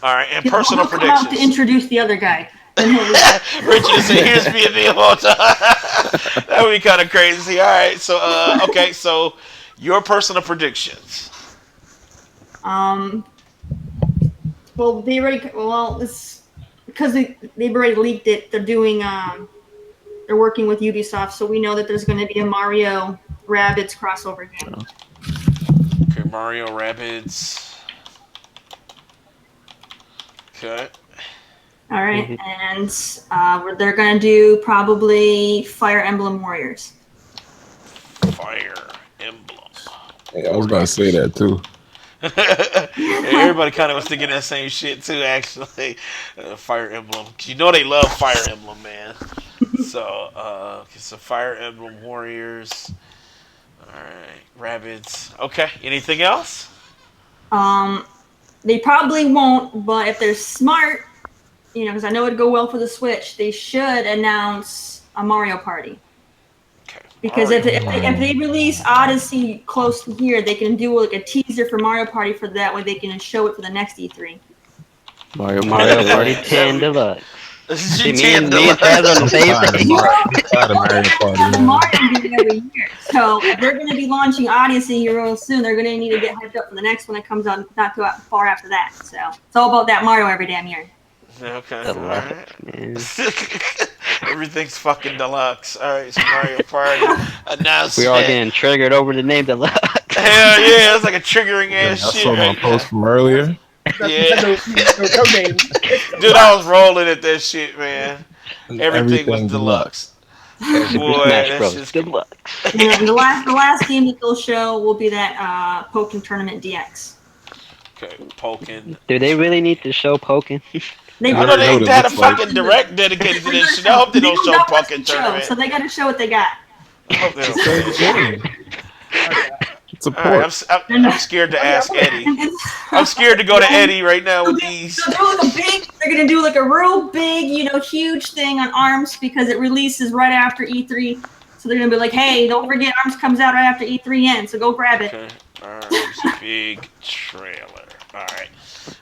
All right, and He'll personal come out to predictions. introduce the other guy. Then he'll leave. Reggie to say, "Here's me and Miyamoto." That would be kind of crazy. All right, so okay, so your personal predictions. Um. Well, they already. Well, it's because they've already leaked it. They're doing. They're working with Ubisoft, so we know that there's going to be a Mario Rabbids crossover game. Okay, Mario Rabbids. Okay. All right, and they're going to do probably Fire Emblem Warriors. Fire Emblem. Yeah, I was about to say that too. Yeah, everybody kind of was thinking that same shit too. Actually, Fire Emblem. You know they love Fire Emblem, man. So, okay, so Fire Emblem Warriors. All right, Rabbids. Okay, anything else? They probably won't, but if they're smart, because I know it'd go well for the Switch, they should announce a Mario Party. Okay. Because if they release Odyssey close to here, they can do like a teaser for Mario Party for that way they can show it for the next E3. Mario Mario Party Party. 10 Deluxe. See, me and Deluxe. Taz on the same page. Have a Mario game every year. So if they're going to be launching Odyssey here real soon, they're going to need to get hyped up for the next one that comes out not too far after that. So it's all about that Mario every damn year. Okay. Deluxe, All man. right. Everything's fucking deluxe. All right, so Mario Party announcement. We all getting triggered over the name Deluxe. Hell yeah, that's like a triggering I ass shit saw my right post from earlier. That's Yeah. Nintendo code names. there. Dude, I was rolling at that shit, man. Everything was deluxe. Boy, Smash that's Bros. just Deluxe. And the last game that they'll show will be that Pokken Tournament DX. okay. Poking. Do they really need to show Pokken? They I I know know they what ain't it had a looks like. fucking direct dedicated to this shit. I hope they don't show got much Pokken to show, tournament. so they got to show what they got. I hope they don't. It's a game. It's a All right, port. I'm scared to ask Eddie. I'm scared to go to Eddie right now with these. So they're gonna do like a real big, huge thing on ARMS because it releases right after E3. So they're gonna be like, hey, don't forget ARMS comes out right after E3 ends, so go grab it. Okay. Arms big trailer.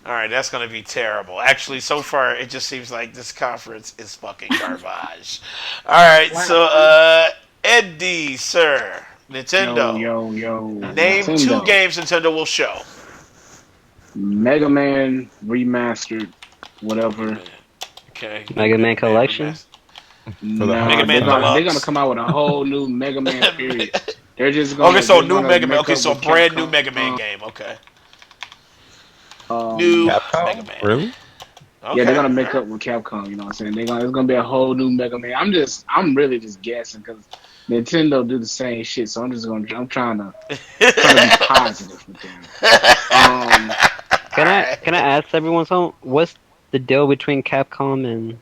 All right, that's gonna be terrible. Actually, so far it just seems like this conference is fucking garbage. All right, so Eddie, sir, Nintendo. Yo. Name Nintendo. 2 games Nintendo will show. Mega Man remastered, whatever. Okay. Mega Man Collection? Nah, Mega Man they're Deluxe. gonna come out with a whole new Mega Man period. They're just gonna. Okay, so they're new gonna Mega Man. make Okay, up so with brand new Capcom. Mega Man game. Okay. Um, New Capcom? Mega Man. Really? Yeah, they're Okay. gonna make All up with Capcom. You know what I'm saying? It's gonna be a whole new Mega Man. I'm really just guessing because Nintendo do the same shit. So I'm trying to be positive with them. Um, Can I right. can I ask everyone something? What's the deal between Capcom and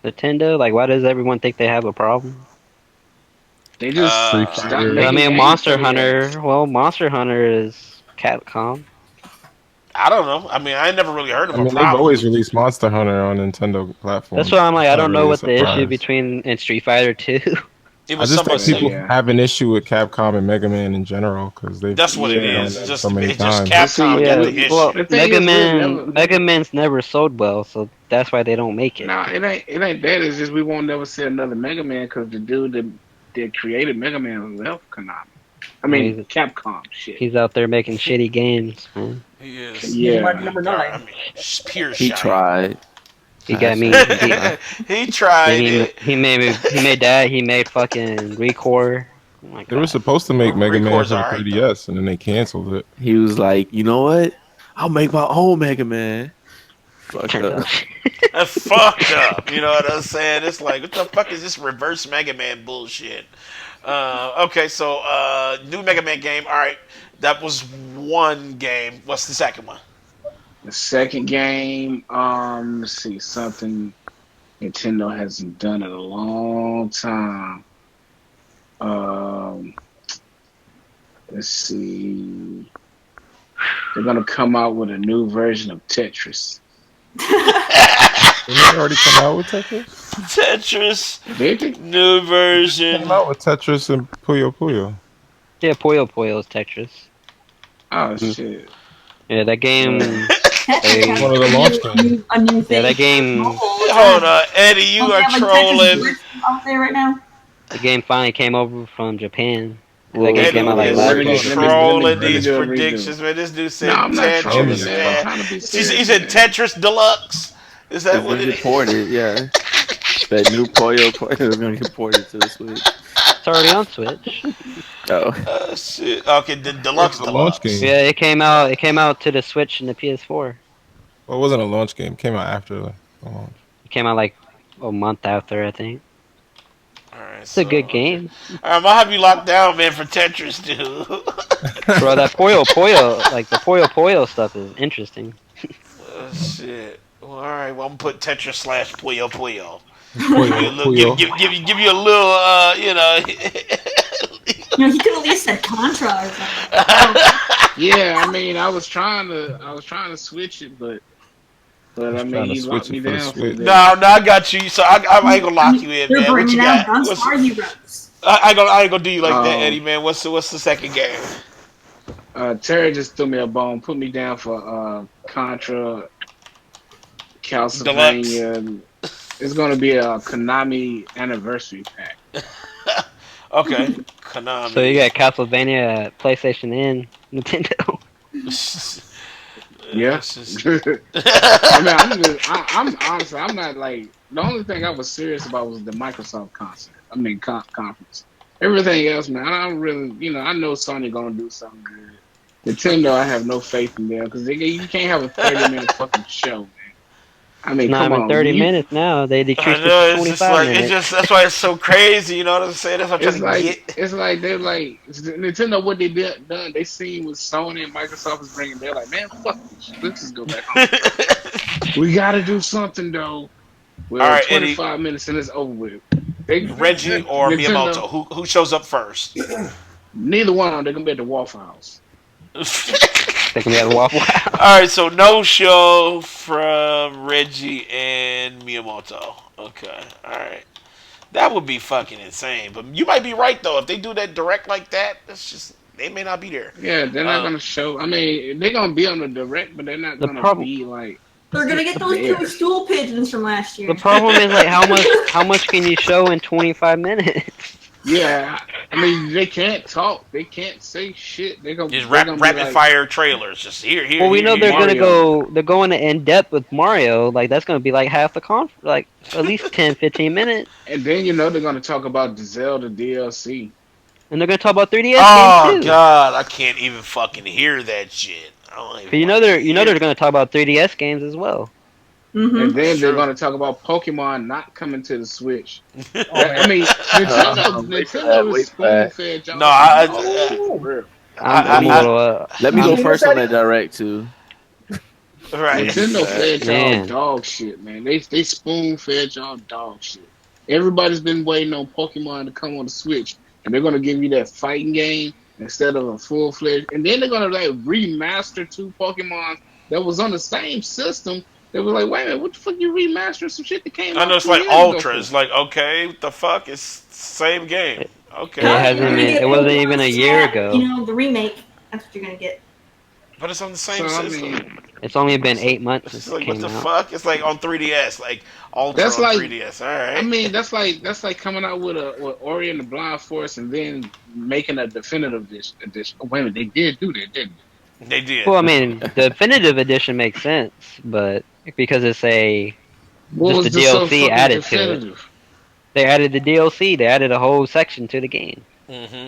Nintendo? Like, why does everyone think they have a problem? they just Street Uh, stopped Fighter. I making mean, games for Monster the ass. Hunter. Well, Monster Hunter is Capcom. I don't know. I mean, I never really heard of I a mean, they've problem. always released Monster Hunter on Nintendo That's why platforms. I'm like, It's I not don't know really a what the issue surprise. between in Street Fighter 2. It I was just somewhat think But people similar. yeah, have an issue with Capcom and Mega Man in general because That's what it they've yeah. done is. them so many It's just times. But see, Capcom got Yeah, the well, issue. the thing is, we'll never. Mega Man's never sold well, so that's why they don't make it. No, it ain't that. It's just we won't never see another Mega Man because the dude that created Mega Man left Konami. I Well, mean Capcom. Shit. he's out there making shitty games, man. He is. Maybe might be Yeah. number 9. I mean, pure He shite. tried. He got Hashtag me. he tried. He tried it. He made that. He made fucking Recore. Oh my They were god. supposed to make Mega Man Records for the all right though. 3DS and then they canceled it. He was like, you know what? I'll make my own Mega Man. Fucked Turned up. out. That's fucked up. You know what I'm saying? It's like, what the fuck is this reverse Mega Man bullshit? Okay, so new Mega Man game. All right, that was one game. What's the second one? The second game, let's see, something Nintendo hasn't done in a long time. Um, let's see. They're gonna come out with a new version of Tetris. Didn't they already come out with Tetris? Tetris Did they? new They just came version. out with Tetris and Puyo Puyo. Yeah, Puyo Puyo's Tetris. Oh Mm. shit. Yeah, that Well, game. Tetris It's has They one of the to be launch games. a new yeah, thing that for game. mobile all the Hold time. on, Eddie, you Don't they are have like Tetris trolling. Blitz out there right now? The game finally came over from Japan. 'Cause that What game was Eddie came out the like is let last me year Oh, or the something. trolling let me these do a redo. predictions, man. This dude No, said I'm not trolling, Tetris, man. I'm man. trying to be He serious, said man. Tetris Deluxe. Is that it's what been it is? reported? Yeah, that new Puyo Puyo is gonna get ported to the Switch. It's already on Switch. Oh, Shit. Okay, the it was Deluxe a launch Deluxe. game. Yeah, it came out. It came out to the Switch and the PS4. Well, it wasn't a launch game. It came out after the launch. It came out like a month after, I think. All right, It's a so good okay. game, All right, I'm gonna have you locked down, man, for Tetris, dude. bro. That Puyo Puyo, like the Puyo Puyo stuff, is interesting. Shit. Well, all right. Well, I'm gonna put Tetris slash Puyo Puyo. Give you Puyo a little, Puyo. give you a little, you know. He could at least said Contra or something. Oh, Yeah, I mean, I was trying to switch it, but I Just mean, trying to he locked switch it me for the down for the Switch. day. No, I got you. So I ain't gonna I lock mean, you in, they're man. What you bringing out got? What's Gunstar Heroes. I ain't gonna do you like that, Eddie, Um, man. What's the second game? Terry just threw me a bone, put me down for Contra, Deluxe. Castlevania. It's gonna be a Konami anniversary pack. Okay, So you Konami. got Castlevania, PlayStation, and Nintendo. Yeah. This is. I mean, I'm honestly, I'm not like the only thing I was serious about was the Microsoft concert. I mean, conference. Everything else, man, I don't really, I know Sony gonna do something good. Nintendo, I have no faith in them because you can't have a 30-minute fucking show, man. I It's mean, not come even on, 30 minutes now. They I decreased it to know it's just 25 like it's minutes. just that's why it's so crazy. You know what I'm saying? That's what I'm trying to get. it's like they're like Nintendo. What they done? They seen what Sony and Microsoft is bringing. They're like, man, fuck this shit. Let's just go back home. We got to do something though. All Well, right, Eddie, 25 minutes and it's over with. They Reggie or Nintendo. Miyamoto, who shows up first? Neither one of them. They're gonna be at the Waffle House. They can be at Waffle All House. right, so no show from Reggie and Miyamoto. Okay, all right. That would be fucking insane. But you might be right though. If they do that direct like that, that's just they may not be there. Yeah, they're not Uh, gonna show. I mean, they're gonna be on the direct, but they're not The gonna problem, be like They're gonna get those two there. stool pigeons from last the year. problem is like how much can you show in 25 minutes? Yeah, I mean, they can't talk. They can't say shit. just They're gonna be rapid like fire trailers. Just here, here, Well, we here, know here, they're gonna here. Mario. go. They're going to in depth with Mario. Like that's gonna be like half the like at least 10, 15 minutes, And then they're gonna talk about the Zelda DLC. and they're gonna talk about 3DS games Oh too. god, I can't even fucking hear that shit. I don't even But want to you know hear they're it. gonna talk about 3DS games as well. And Mm-hmm. That's then they're true. gonna talk about Pokemon not coming to the Switch. Oh I man. mean, Nintendo Wait for that. Nintendo is Wait for spoon that. fed No, y'all some dog shit for real. Let I'm a me little let me You go see I'm this, first on Eddie? that direct too. right. Thank you for Nintendo that. fed y'all man. dog shit, man. They spoon fed y'all dog shit. Everybody's been waiting on Pokemon to come on the Switch, and they're gonna give you that fighting game instead of a full fledged. And then they're gonna like remaster two Pokemon that was on the same system. They were like, wait a minute, what the fuck you remastering some shit that came I know out it's 2 like years ago Ultra. for? It's like, okay, what the fuck? It's same game. It, it Okay. No, you're hasn't gonna been. get It wasn't Pokemon even a year Snap. ago. The remake. That's what you're gonna get. But it's on the So same I system. mean, It's only been It's, 8 months it's since it like, what came the out. fuck? It's like on 3DS. Like Ultra that's on like 3DS. All I right. mean, that's like coming out with Ori and the Blind Forest and then making a definitive edition. Oh, wait a minute, they did do that, didn't They did. Well, I mean, the definitive edition makes sense, but because it's a they? What just the was the so DLC fucking added to it. definitive? They added the DLC. They added a whole section to the game. Hmm.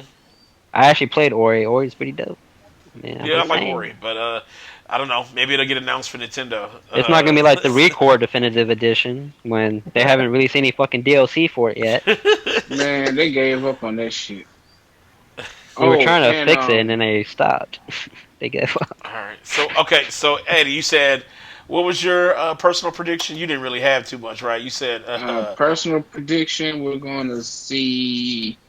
I actually played Ori. Ori's pretty dope. I mean, I'm Yeah, I just like saying. Ori, but I don't know. Maybe it'll get announced for Nintendo. It's not gonna be like the Recore Definitive Edition when they haven't released any fucking DLC for it yet. Man, they gave up on that shit. They were Oh, trying to and fix it and then they stopped. They gave up. All right. So okay. So Eddie, you said what was your personal prediction? You didn't really have too much, right? You said personal prediction, we're going to see.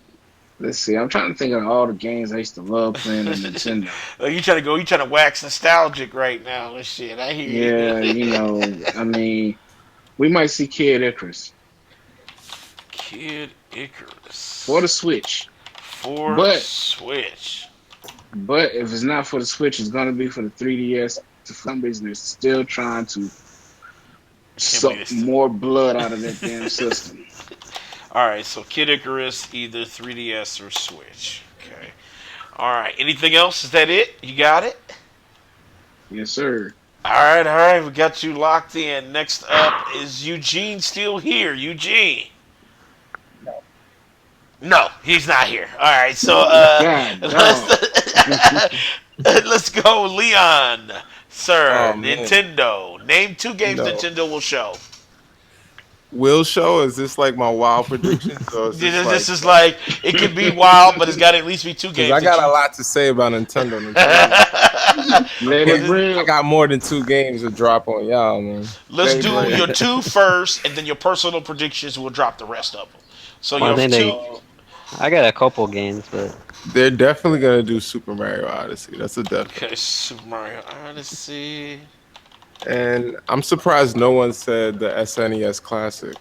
Let's see. I'm trying to think of all the games I used to love playing on Nintendo. you trying to go. You trying to wax nostalgic right now and shit. I hear Yeah, you. I mean, we might see Kid Icarus Kid for the Icarus Switch, for but Switch. if it's not for the Switch, it's gonna be for the 3DS. For some reason, they're still trying to I can't believe suck this. more blood out of that damn system. All right. So Kid Icarus, either 3DS or Switch. Okay. All right. Anything else? Is that it? You got it. Yes, sir. All right. We got you locked in. Next up is Eugene still here? Eugene. No. No, he's not here. All right, so God, dog. let's let's go, Leon, Oh sir. man, Nintendo. Name two you games know, Nintendo will show. will show. Is this like my wild predictions, or is this This like? is like it could be wild, but it's got to at least be two Because games I that got a you. lot to say about Nintendo. Nintendo. Let it I rip. got more than two games to drop on y'all, man. Let's Let it do rip. your two first, and then your personal predictions. We'll drop the rest of them. So Well, I your think two. they. I got a couple games, but They're definitely gonna do Super Mario Odyssey. That's a definite. Okay, Super Mario Odyssey. And I'm surprised no one said the SNES Classic.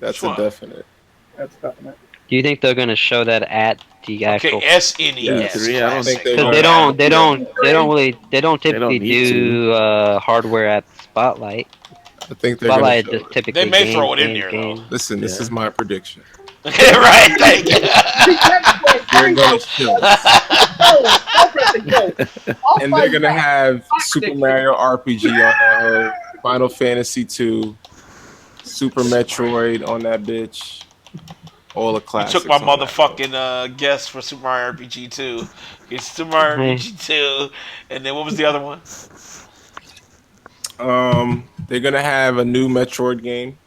Which That's a one? definite. That's definite. do you think they're gonna show that at the Okay, actual? SNES Yes, E3. I I don't. think Classic. they're Because Oh gonna they have don't. it They there. don't. They don't really. They don't They don't typically need to. do hardware at Spotlight. I think they're gonna Spotlight show is just it. They typically may throw it in games, there though. games. Listen, this is Yeah. my prediction. Right, thank you. See, They're there you gonna go. show it. Go, go, Preston, go. I'll And they're fight gonna back. have My Super prediction. Mario RPG on that hoe, Final Fantasy 2, Super Metroid on that bitch, all the You took my classics on that hoe. motherfucking guess for Super Mario RPG 2. It's Super Mario Hey, RPG 2, and then what was the other one? They're gonna have a new Metroid game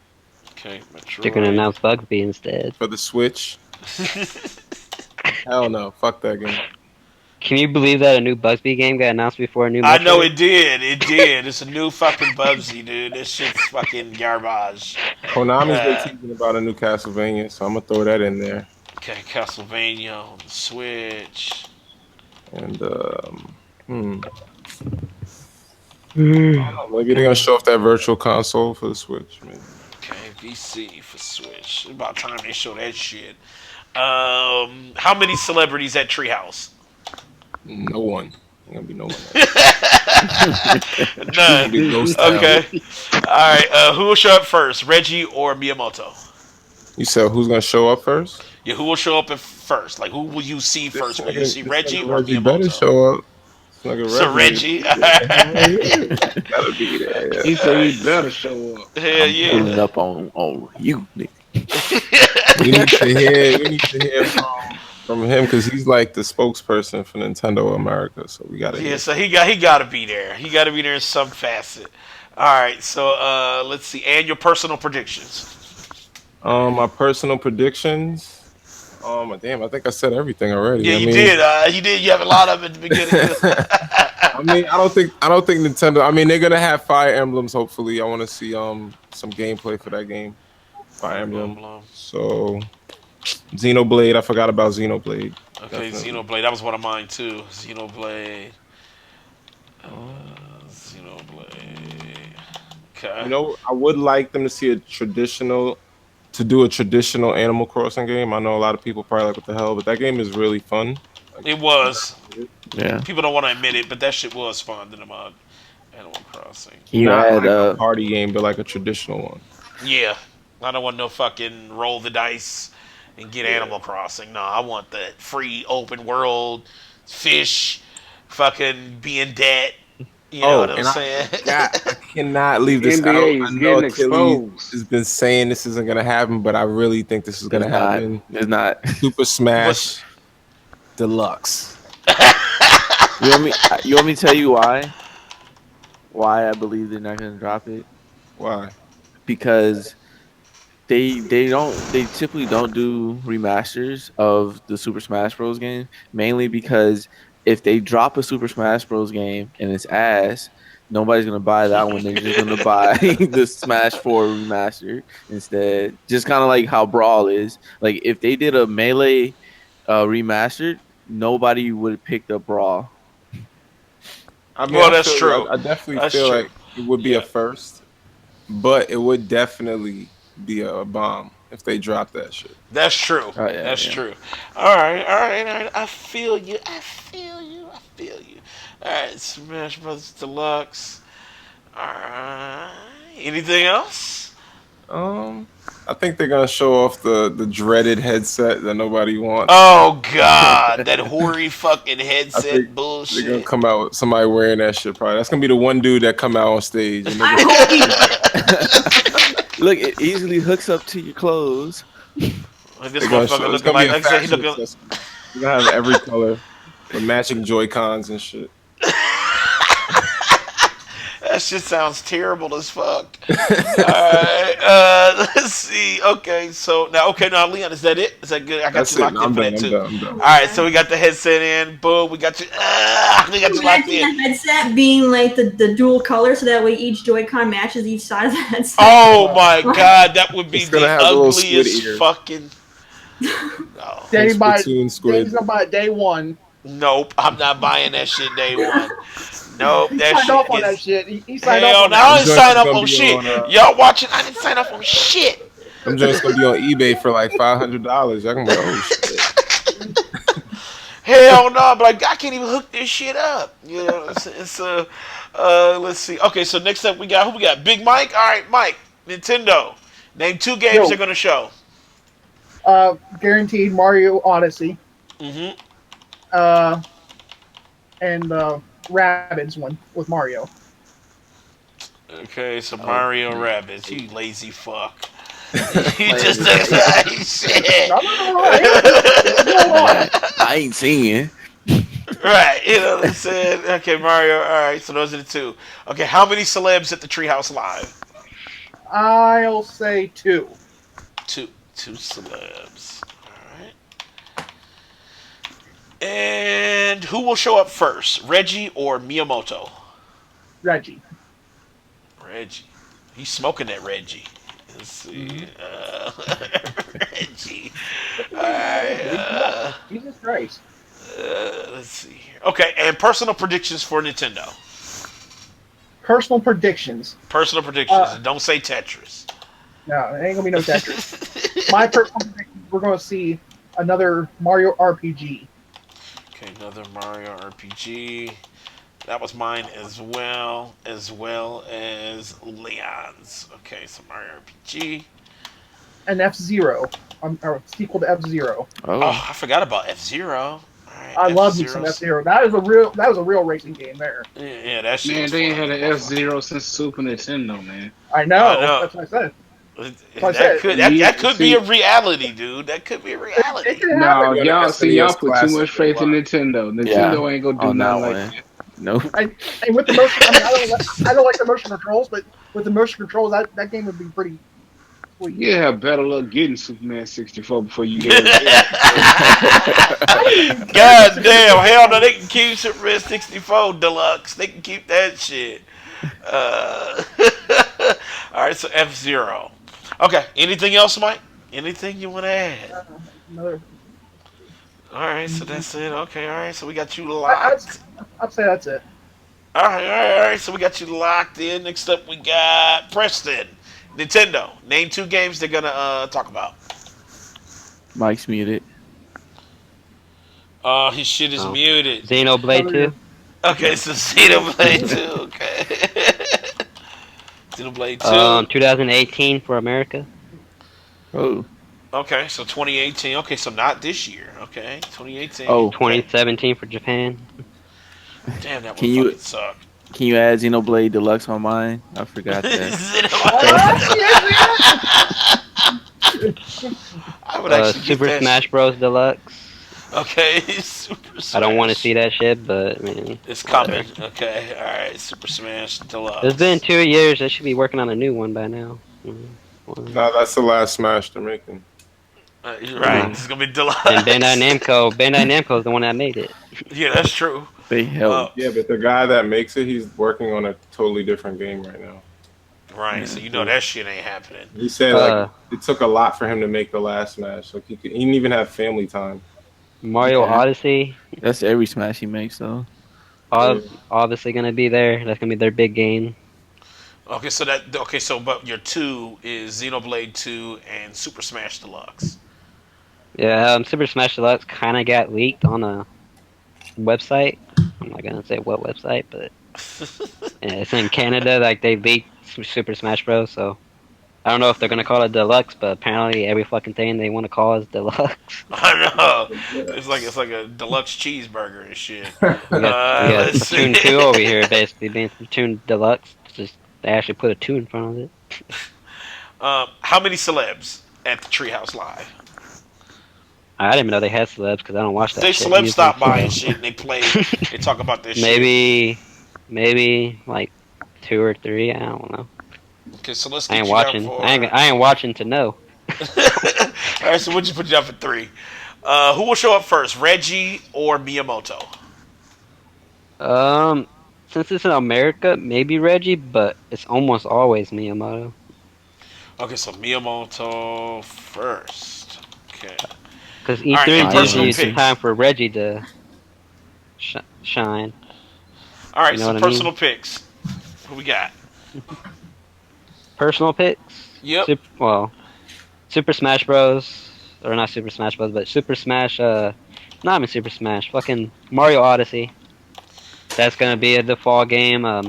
Okay, they're gonna Metroid. announce Bugsby instead. for the Switch. Hell no, fuck that game. Can you believe that a new Bugsby game got announced before a new I know Metroid? it did. It did. It's a new fucking Bubsy, dude. This shit's fucking garbage. Konami's been Uh, teasing about a new Castlevania, so I'm gonna throw that in there. okay, Castlevania on the Switch. And hmm, Hmm. maybe they're gonna show off that Virtual Console for the Switch. Man. Okay, VC for Switch. It's about time they show that shit. How many celebrities at Treehouse? No one. Ain't gonna be no one. There. It's gonna None. be Ghost Town. Okay. All right. Who will show up first, Reggie or Miyamoto? You said who's gonna show up first? Yeah, who will show up at first? Like, who will you see first? Will you see This Reggie nigga or Reggie better Miyamoto? show up. This nigga So Reggie, Reggie. hell yeah, gotta be there. Yeah. He said he better show up. Hell I'm pulling yeah. up on you, nigga. We need to hear from him because he's like the spokesperson for Nintendo America. So we gotta Yeah, hear. so he got to be there. He got to be there in some facet. All right, so let's see, and your personal predictions. My personal predictions. Damn, I think I said everything already. Yeah, I you mean, did. You did. You have a lot of it at the beginning. I don't think Nintendo. I mean, they're gonna have Fire Emblems. Hopefully, I want to see some gameplay for that game. Fire Fire Emblem. Emblem. So Xenoblade. I forgot about Xenoblade. Okay, Definitely. Xenoblade. That was one of mine too. Xenoblade. Um, Xenoblade. you Okay. know, I would like them to see to do a traditional Animal Crossing game. I know a lot of people probably like what the hell, but that game is really fun. Like, It was. Yeah. People don't want to admit it, but that shit was fun in the mod. Animal Crossing. Can you not add like a party game, but like a traditional one. Yeah. I don't want no fucking roll the dice and get Yeah. Animal Crossing. No, I want that free open world fish fucking being dead. You know what Oh, I'm and I saying? forgot. I cannot The leave this out. NBA I is know getting Achilles has exposed. been saying this isn't gonna happen, but I really think this is it's gonna not. happen. It's not. Super What's Smash Deluxe. You want me to tell you why? Why I believe they're not gonna drop it? Why? Because they typically don't do remasters of the Super Smash Bros. Game, mainly because if they drop a Super Smash Bros. Game and it's ass, nobody's gonna buy that one. They're just gonna buy the Smash 4 remaster instead. Just kind of like how Brawl is. Like if they did a Melee remastered, nobody would have picked up Brawl. I mean, well? I That's feel you. true. I definitely That's feel true. like it would be a Yeah, first, but it would definitely be a bomb if they drop that shit. that's true. Oh yeah, That's yeah. true. All right, all right, all right. I feel you. I feel you. I feel you. All right, Smash Brothers Deluxe. All right. Anything else? Um, I think they're gonna show off the dreaded headset that nobody wants. Oh God, that hoary fucking I think headset they're gonna bullshit. come out with somebody wearing that shit. Probably that's gonna be the one dude that come out on stage and they're I gonna. hope he. Look, it easily hooks up to your clothes. Like this They're gonna motherfucker show. It's looking gonna be like a I said, he fashion looking. accessory. You're gonna have every color with matching Joy Cons and shit. That shit sounds terrible as fuck. Alright, let's see. Okay, so now, okay, now, Leon, is that it? Is that good? I got That's you it. locked No, in I'm for done. that I'm too. done. I'm done. Alright, so we got the headset in. Boom, we got you locked Imagine in. the headset being like the dual color, so that way each Joy-Con matches each side of the headset. Oh my god, that would be It's gonna the have the little squid ugliest ears. fucking. No. Little Day by Splatoon Dave's squid. gonna buy it day one. Nope, I'm not buying that shit day one. Nope, He that signed shit off on that is. shit. He signed off Hell on no, that. I Them didn't joints sign is up gonna on be shit. on. Y'all watching? I didn't sign up on shit. Them joints gonna be on eBay for like $500. Y'all gonna be like, oh shit. Hell no, but I can't even hook this shit up. You know, let's see. Okay, so next up we got who we got? Big Mike. All right, Mike. Nintendo. Name two games they're Yo, gonna show. guaranteed Mario Odyssey, Hmm. uh, and Rabbids one with Mario. Okay, so Oh, Mario yeah. Rabbids. You lazy fuck. You Playing just this shit. shit. No, no, no, I am. Go on. Yeah, I ain't singing. Right, you know what I'm saying? Okay, Mario. All right, so those are the two. Okay, how many celebs at the Treehouse Live? I'll say two. Two celebs. All right. And who will show up first, Reggie or Miyamoto? Reggie. Reggie. He's smoking that Reggie. Let's see. Reggie. Alright. Jesus Christ. Let's see here. Okay, and personal predictions for Nintendo. Personal predictions. Personal predictions. Don't say Tetris. No, it ain't gonna be no Tetris. My personal prediction: we're gonna see another Mario RPG. Okay, another Mario RPG. That was mine as well as Leon's. Okay, so Mario RPG. And F-Zero, or sequel to F-Zero. Oh, Oh, I forgot about F Zero. Alright, I love me some F-Zero's. F-Zero. That was a real racing game there. Yeah, that shit Man, was they ain't fun. had an F Zero since Super Nintendo, man. I I know. know. That's what I said. That's what I That said. could You that could be a see, reality, dude. That could be a It reality. can no, happen. You're gonna y'all see, y'all SNES put too Classic much faith in Online. Nintendo. yeah, Nintendo ain't gonna do on that nothing like one. that. Nope. And with the motion, I mean, I don't like the motion controls, but with the motion controls, that game would be pretty sweet. You have better luck getting Superman 64 before you get a game. Because I mean, better than God damn, hell no, 64. they can keep Superman 64 Deluxe. They can keep that shit. Uh, all right, so F Zero. Okay, anything else, Mike? Anything you want to add? Another. All right, so that's it. Okay, all right, so we got you I, I'd, locked. I'd say that's it. All right, all right, all right. So we got you locked in. Next up, we got Preston. Nintendo. Name two games they're gonna talk about. Mike's muted. His shit is Oh, muted. Xenoblade Another. 2. Okay, so Xenoblade 2. Okay. Xenoblade 2. 2018 for America. Oh. Okay, so 2018. Okay, so not this year. Okay, 2018. Oh. Okay. 2017 for Japan. Damn, that one Can you fucking sucked. can you add Xenoblade Deluxe on mine? I forgot that. Xenoblade. I would actually get Super that Smash shit. Bros. Deluxe. Okay, Super I don't want to Smash. see that shit, but man, It's whatever. coming. Okay, alright. Super Smash It's been Deluxe. 2 years. They should be working on a new one by now. Well, No, that's the last Smash they're making. You're right. uh, This is gonna be and Bandai deluxe. Namco. Bandai Namco is the one that made it. Yeah, that's true. They Uh, help. Yeah, but the guy that makes it, he's working on a totally different game right now. right. So Yeah. you know that shit ain't happening. He said like Uh, it took a lot for him to make the last Smash. Like he didn't even have family time. Mario Yeah. Odyssey. That's every Smash he makes though. Ob- Yeah. Obviously gonna be there. That's gonna be their big game. Okay, so that okay, so but your two is Xenoblade 2 and Super Smash Deluxe. Yeah, Super Smash Deluxe kind of got leaked on a website. I'm not gonna say what website, but yeah, it's in Canada. Like they leaked Super Smash Bros. So I don't know if they're gonna call it Deluxe, but apparently every fucking thing they want to call is Deluxe. I know. It's like a deluxe cheeseburger and shit. We got Let's see. Splatoon 2 over here, basically being Splatoon Deluxe. Just they actually put a 2 in front of it. How many celebs at the Treehouse Live? I didn't even know they had celebs because I don't watch They that shit celebs usually. stop by and So shit, and they play. They talk about this shit. maybe like 2 or 3. I don't know. Okay, so let's I get ain't you down watching. for. I ain't watching to know. All right, so what'd you put you down for 3? Who will show up first, Reggie or Miyamoto? Um, since it's in America, maybe Reggie, but it's almost always Miyamoto. Okay, so Miyamoto first. Okay. Because All right, E3 and is Final personal usually the Fantasy. time picks. for Reggie to shine. All right, You know so what I mean? personal picks. Who we got? Personal picks. Yep. Super Smash Bros. Or not Super Smash Bros. But Super Smash. Not even Super Smash. Fucking Mario Odyssey. That's gonna be a default game. I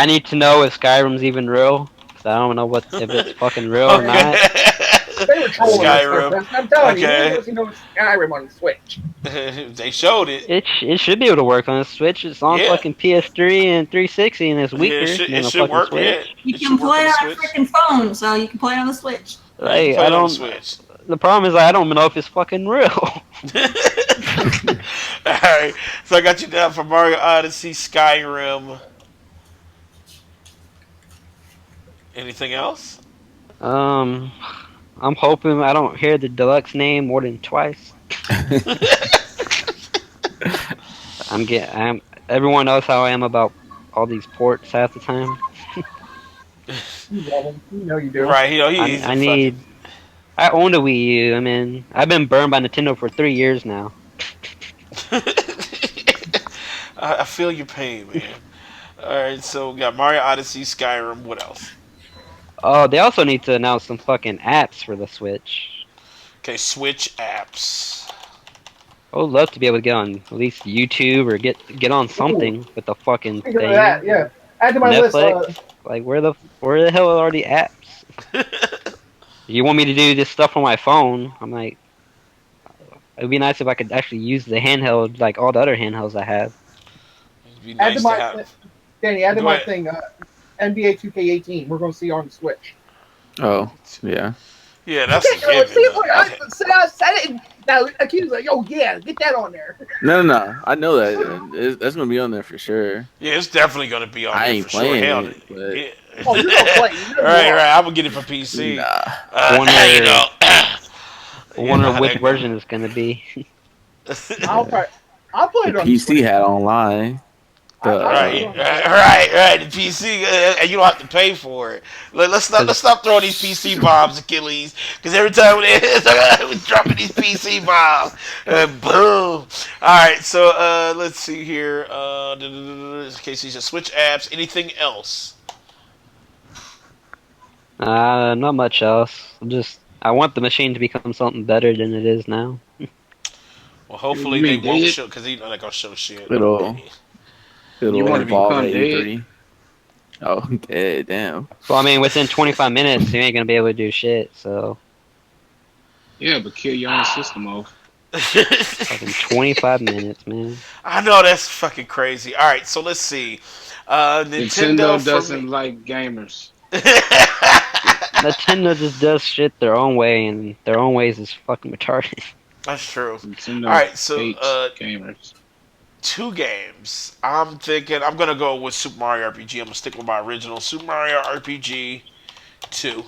need to know if Skyrim's even real. Cause I don't know what if it's fucking real or Okay. not. They were trolling us, though, Skyrim. Preston. I'm telling you, Okay. you know Skyrim on the Switch. They showed it. It should be able to work on a Switch. It's on Yeah. fucking PS3 and 360, and it's Yeah, it weaker should, than it a should fucking work. Yeah, Switch. You it should can work play on it the on a Switch. freaking phone, so you can play it on the Switch. Yeah, you can Like play I it on the don't. Switch. The problem is I don't know if it's fucking real. All right, so I got you down for Mario Odyssey, Skyrim. Anything else? um, I'm hoping I don't hear the deluxe name more than twice. I'm. Everyone knows how I am about all these ports half the time. You love them. You know you do. Right, he's I a fucking. need. I own a Wii U. I mean, I've been burned by Nintendo for 3 years now. I feel your pain, man. All right, so we got Mario Odyssey, Skyrim. What else? Oh, they also need to announce some fucking apps for the Switch. Okay, Switch apps. I would love to be able to get on at least YouTube or get on Ooh, something with the fucking speaking of that, thing. yeah. Add to my list. Netflix. Like where the hell are all the apps? You want me to do this stuff on my phone? I'm like, it'd be nice if I could actually use the handheld like all the other handhelds I have. It'd be Add to nice to my have. Danny. Add to Go my ahead. thing. NBA 2K18. We're going to see on the Switch. Oh, yeah. Yeah, that's a See, given. look, I said it, and now Aki's like, "Oh yeah, get that on there." No. I know that that's gonna be on there for sure. Yeah, it's definitely gonna be on I there ain't for sure. playing Hell, it, but yeah. Oh, you're gonna play. You know you right, are. right. I'm gonna get it for PC. nah. I You wonder, know, I you know wonder how which that go. version it's gonna be. I'll Yeah. probably, I'll play The it on the PC Switch. had online. The I play it Right, on the right, Switch. right, right. The PC, and you don't have to pay for it. Let's Cause stop throwing these PC bombs, Achilles. Because every time we're dropping these PC bombs, boom. All right, so let's see here. Casey's just Switch apps. Anything else? not much else. I want the machine to become something better than it is now. Well, You hopefully they mean won't dead? show because you know they're gonna show shit. it'll You it'll want to evolve at become dead? E3. Oh, damn. Well, I mean, within 25 minutes, you ain't gonna be able to do shit. So Yeah, but kill your own system off. fucking 25 minutes, man. I know that's fucking crazy. All right, so let's see. Nintendo Nintendo for me. doesn't like gamers. Nintendo just does shit their own way, and their own ways is fucking retarded. That's true. All Nintendo right, so hates gamers. two games. I'm thinking I'm gonna go with Super Mario RPG. I'm gonna stick with my original Super Mario RPG 2.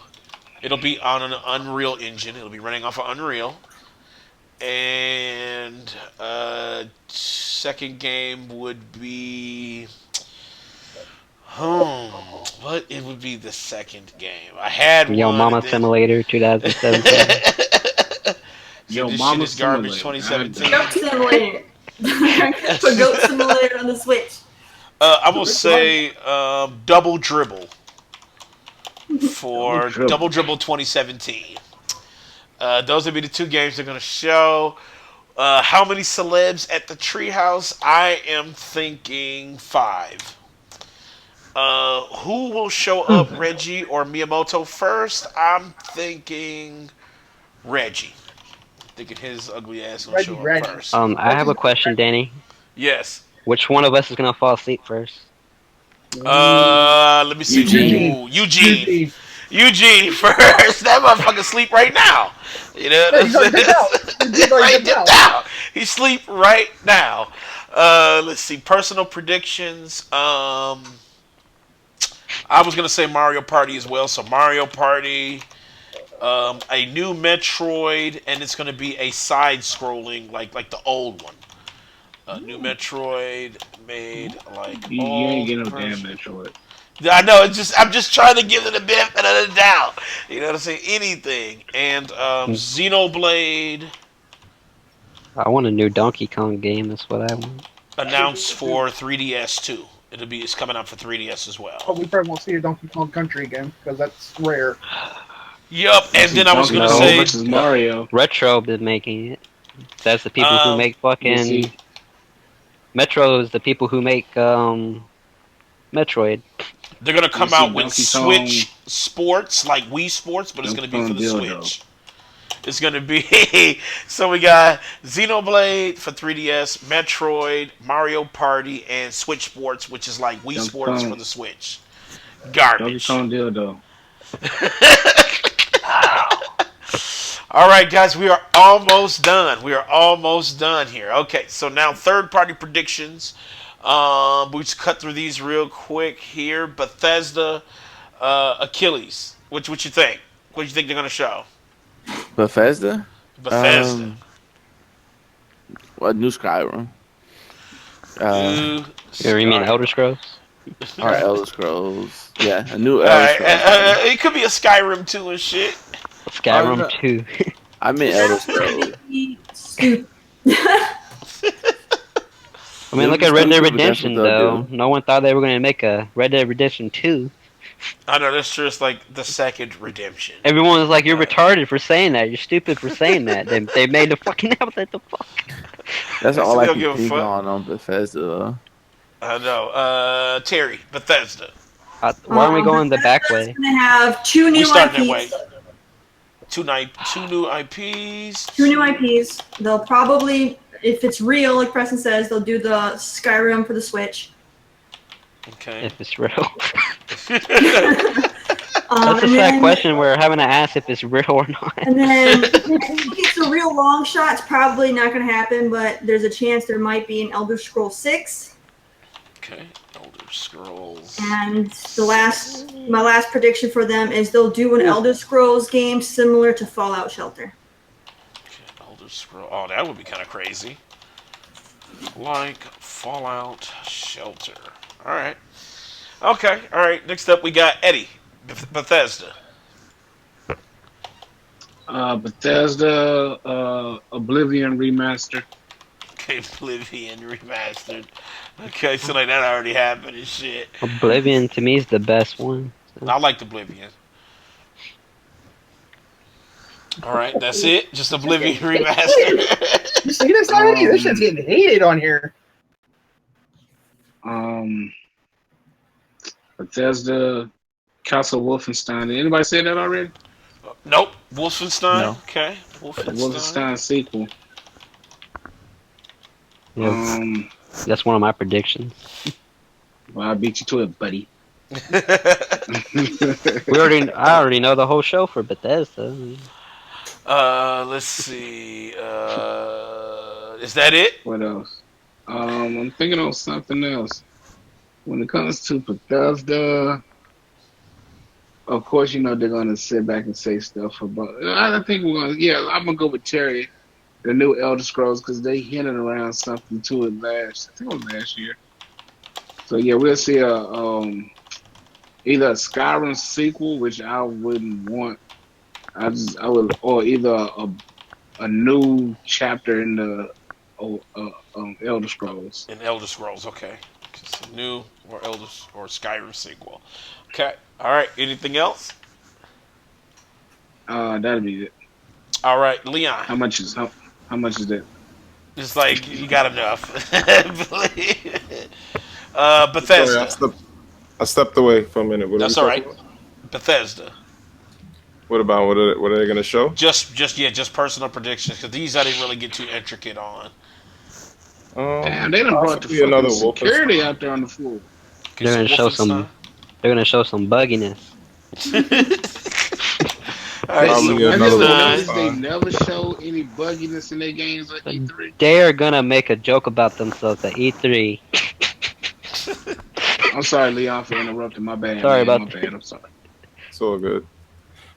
It'll be on an Unreal Engine. It'll be running off of Unreal. And second game would be what it would be the second game. I had Yo, one and Mama then Simulator 2017. so Yo, this shit Mama is garbage Simulator. 2017. Goat Simulator. Put Goat Simulator on the Switch. I will say Double Dribble Double for Double dribble. Dribble 2017. Those would be the two games they're going to show. How many celebs at the treehouse? I am thinking 5. Who will show up, Reggie or Miyamoto first? I'm thinking Reggie. Thinking his ugly ass gonna show up Reggie. first. I have a question, Danny. Yes. Which one of us is gonna fall asleep first? Let me see. Eugene. Ooh, Eugene first. That motherfucker sleep right now. You know Yeah, what I'm he's already dipped out. saying? He's already Right, dipped dipped out. out. He sleep right now. Let's see. Personal predictions. I was gonna say Mario Party as well. So Mario Party, a new Metroid, and it's gonna be a side-scrolling like the old one. A new Metroid made like You ain't old get no damn version. Metroid. I know. It's just I'm just trying to give it a benefit of the doubt. You know what I'm saying? Anything. And Xenoblade I want a new Donkey Kong game. That's what I want. announced for 3DS too. It's coming out for 3DS as But well. we probably won't see a Donkey Kong Country again because that's rare. Yup. You And see then I was Donkey gonna No. Kong say, versus Mario. Retro is making it. That's the people who um, make You fucking see, Metro. Is the people who make Metroid. they're gonna you come see out with Donkey Kong, Switch Sports, like Wii Sports, but it's Donkey gonna be for Kong the dildo. Switch. It's gonna be so we got Xenoblade for 3DS, Metroid, Mario Party, and Switch Sports, which is like Wii Donkey Sports for Kong, the Switch. Donkey Garbage. Kong dildo. All right, guys, we are almost done. We are almost done here. Okay, so now third-party predictions. We just cut through these real quick here. Bethesda, Achilles. What you think? What you think they're gonna show? Bethesda? Bethesda. What new Skyrim? New You mean Elder Skyrim. Scrolls? Or Elder Scrolls? Yeah, a new All Elder right, Scrolls game. it could be a Skyrim too and shit. Oh, Skyrim no, 2. I meant Elder That's gonna Scrolls. be stupid. I mean, look It's at Red Dead stupid, but that's Redemption, what they'll though. do. No one thought they were gonna make a Red Dead Redemption 2. I know that's just like the second redemption. Everyone was like, "You're retarded for saying that. You're stupid for saying that." They made the fucking what the fuck? That's I all still I don't can give a think fuck. on Bethesda. Though. I know. Terry, Bethesda. Why aren't we going the back Bethesda's way? gonna have two We new starting that way. IPs. Two new IPs. Two new IPs. They'll probably, if it's real, like Preston says, they'll do the Skyrim for the Switch. Okay. If it's real. That's a And sad then question. We're having to ask if it's real or not. and then okay, so real long shots probably not going to happen, but there's a chance there might be an Elder Scroll 6. Okay. Elder Scrolls. And my last prediction for them is they'll do an Elder Scrolls game similar to Fallout Shelter. Okay, Elder Scroll. Oh, that would be kind of crazy. Like Fallout Shelter. All right. Okay. All right. Next up, we got Eddie, Bethesda. Bethesda, Oblivion remaster. Okay, Oblivion remastered. Okay, so like that already happened and shit. Oblivion to me is the best one. I liked Oblivion. All right, that's it. Just Oblivion remastered. You see this already? This shit's getting hated on here. Bethesda, Castle Wolfenstein. Did anybody say that already? Nope. Wolfenstein. No. Okay. Wolfenstein sequel. Yeah, that's one of my predictions. Well, I beat you to it, buddy. I already know the whole show for Bethesda. Let's see. Is that it? What else? I'm thinking of something else. When it comes to Bethesda, of course, you know they're gonna sit back and say stuff about. I think we're gonna. Yeah, I'm gonna go with Terry, the new Elder Scrolls, because they hinted around something to it last. I think it was last year. So yeah, we'll see either a Skyrim sequel, which I wouldn't want. I would, or either a new chapter in the Elder Scrolls. In Elder Scrolls. Okay. Just a new or Skyrim sequel. Okay. All right. Anything else? That'd be it. All right, Leon. How much is that? It's like you got enough. Sorry, Bethesda. I stepped away for a minute. What are That's we all talking right. about? Bethesda. What about what are they gonna show? Just personal predictions because these I didn't really get too intricate on. Damn, they done brought the Possibly another fucking security Wolfenstein. out there on the floor. Okay, They're so gonna show some. Wolfenstein. They're gonna show some bugginess. All right, so Probably Have you another ever Wolfenstein. noticed they never show any bugginess in their games like E3? They are gonna make a joke about themselves at E3. I'm sorry, Leon, for interrupting. My bad. Sorry man. about My that. bad. I'm sorry. It's all good.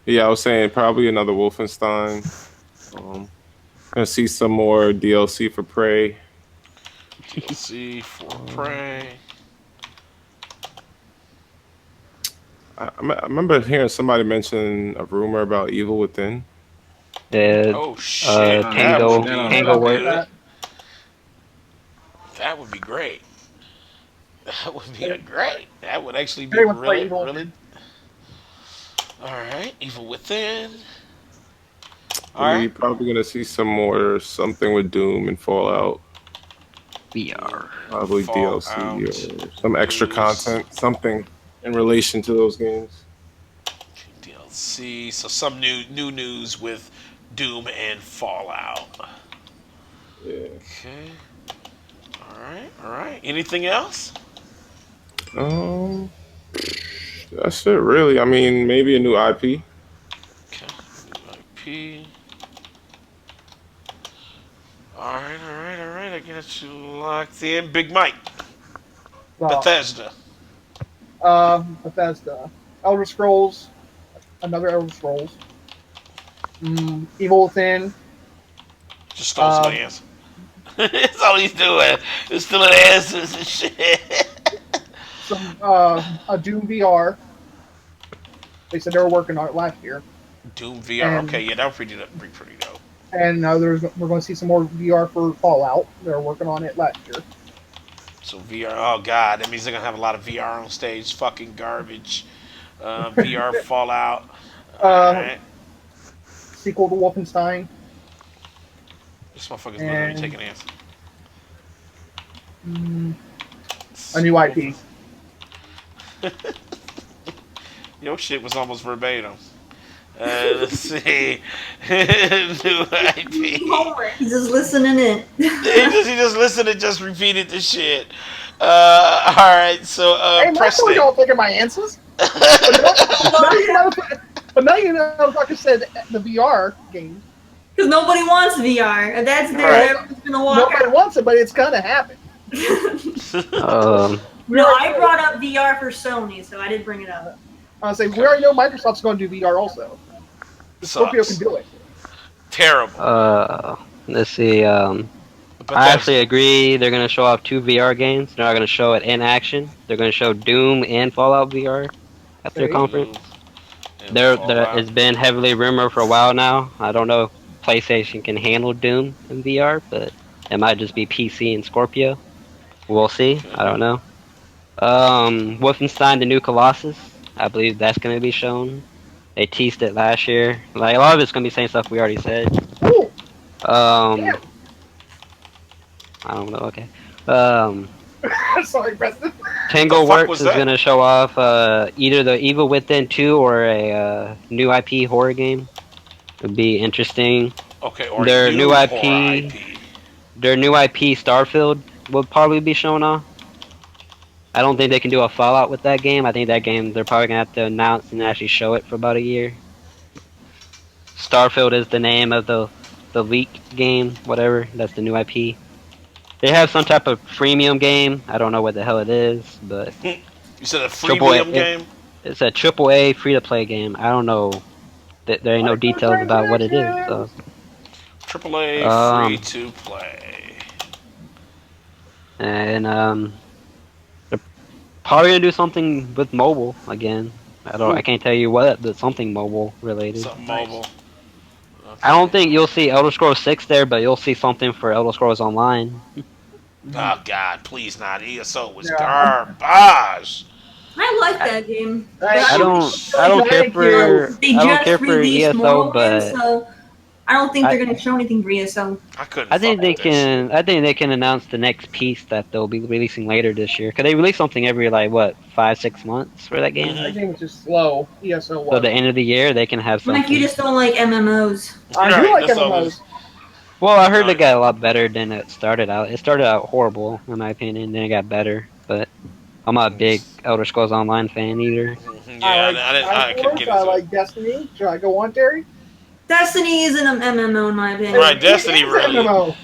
Yeah, I was saying probably another Wolfenstein. Gonna see some more DLC for Prey. DLC for Prey. I remember hearing somebody mention a rumor about Evil Within. The Oh shit! Tango that- Tango that- work. good. That would be great. That would be great. That would actually be Everyone's really, playing Evil really. Within. All right, Evil Within. All We're right, probably gonna see some more something with Doom and Fallout. VR. Probably Fallout, DLC or some extra news. content, something in relation to those games. DLC. So some new news with Doom and Fallout. Yeah. Okay. All right. Anything else? Um, that's it really. I mean, maybe a new IP. Okay. New IP. All right. I got you locked in. Big Mike. Bethesda. Bethesda. Elder Scrolls. Another Elder Scrolls. Evil Within. Just stole somebody's answer. That's all he's doing. He's stealing answers and shit. Some a Doom VR. They said they were working on it last year. Doom VR. And- Okay, yeah, that would be pretty dope. And we're going to see some more VR for Fallout. They're working on it last year. So VR. Oh god, that means they're gonna have a lot of VR on stage. Fucking garbage. VR Fallout. Alright. Sequel to Wolfenstein. This motherfucker's literally taking answers. A new IP. Your shit was almost verbatim. Let's see. New IP. He's just listening in. He just listened and just repeated the shit. Alright, so Hey, man, I told Preston. y'all thinking my answers. But no, now Well, you know. But now you know. Like I said, the VR games. because nobody wants VR. That's there. Right. Well, Everyone's gonna walk nobody wants it, but it's gonna happen. out. We No, already I brought up VR for Sony, so I did bring it up. I say we Okay. already know Microsoft's going to do VR also. The Scorpio can Sucks. do it. Terrible. Uh, let's see. I actually Bethesda. agree. They're gonna show off two VR games. They're not gonna show it in action. They're gonna show Doom and Fallout VR at their See, conference. Doom and There, Fallout. it's been heavily rumored for a while now. I don't know if PlayStation can handle Doom in VR, but it might just be PC and Scorpio. We'll see. Okay. I don't know. Wolfenstein: The New Colossus. I believe that's gonna be shown. They teased it last year. Like a lot of it's gonna be saying stuff we already said. oh Um, damn! I don't know. Okay. Um, Sorry, Preston. What the fuck TangleWorks was is that? gonna show off either the Evil Within 2 or a new IP horror game. It'd be interesting. Okay, or a Their new new horror IP, IP. their new IP Starfield will probably be shown off. I don't think they can do a Fallout with that game. I think that game they're probably gonna have to announce and actually show it for about a year. Starfield is the name of the leaked game, whatever. That's the new IP. They have some type of freemium game. I don't know what the hell it is, but You said a triple A. freemium game? It's a triple A free to play game. I don't know. There ain't no details about what it is. So, AAA free um, to play. and they're probably gonna do something with mobile again. I can't tell you what, but something mobile related. Something mobile. I don't Okay. think you'll see Elder Scrolls 6 there, but you'll see something for Elder Scrolls Online. Oh God, please not. ESO was Yeah, garbage. I like that game. But I I don't care Thank you. They I don't just care for released ESO, Morrowind, but so I don't think I they're gonna show anything for ESO. I couldn't I fuck think they with that shit. can. I think they can announce the next piece that they'll be releasing later this year. Cause they release something every like what 5-6 months for that game. That Mm-hmm. game was just slow. ESO So was. the end of the year they can have Mike, you something. just don't like MMOs. I do Right, like that's all it MMOs. is. Well, I heard it Right. got a lot better than it started out. It started out horrible in my opinion, then it got better. But I'm not a big Elder Scrolls Online fan either. Mhm. I Yeah, like I couldn't Skyforge. get I into it. like Destiny. Should I go on, Terry? Destiny isn't an MMO in my opinion. Right, Destiny It is really. an MMO.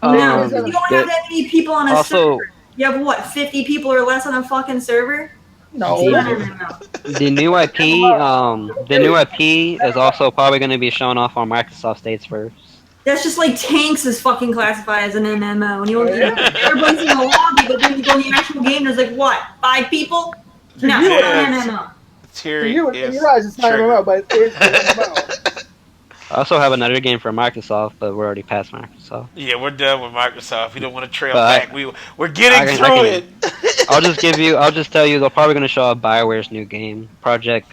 No, It is because an you don't have That that many people on a also server. You have what, 50 people or less on a fucking server? It's No. not the an MMO. the new IP the new IP is also probably going to be shown off on Microsoft States first. That's just like Tanks is fucking classified as an MMO. And you don't Yeah. everybody's in the lobby, but then you go in the actual game, there's like what, 5 people? To No, you, it's not Yeah, an MMO. to Terry you, in is your eyes, it's not an triggered. MMO, but it is an MMO. I also have another game for Microsoft, but we're already past Microsoft. Yeah, we're done with Microsoft. We don't want to trail But back. We're getting I through can it. I'll just tell you they're probably going to show off BioWare's new game, Project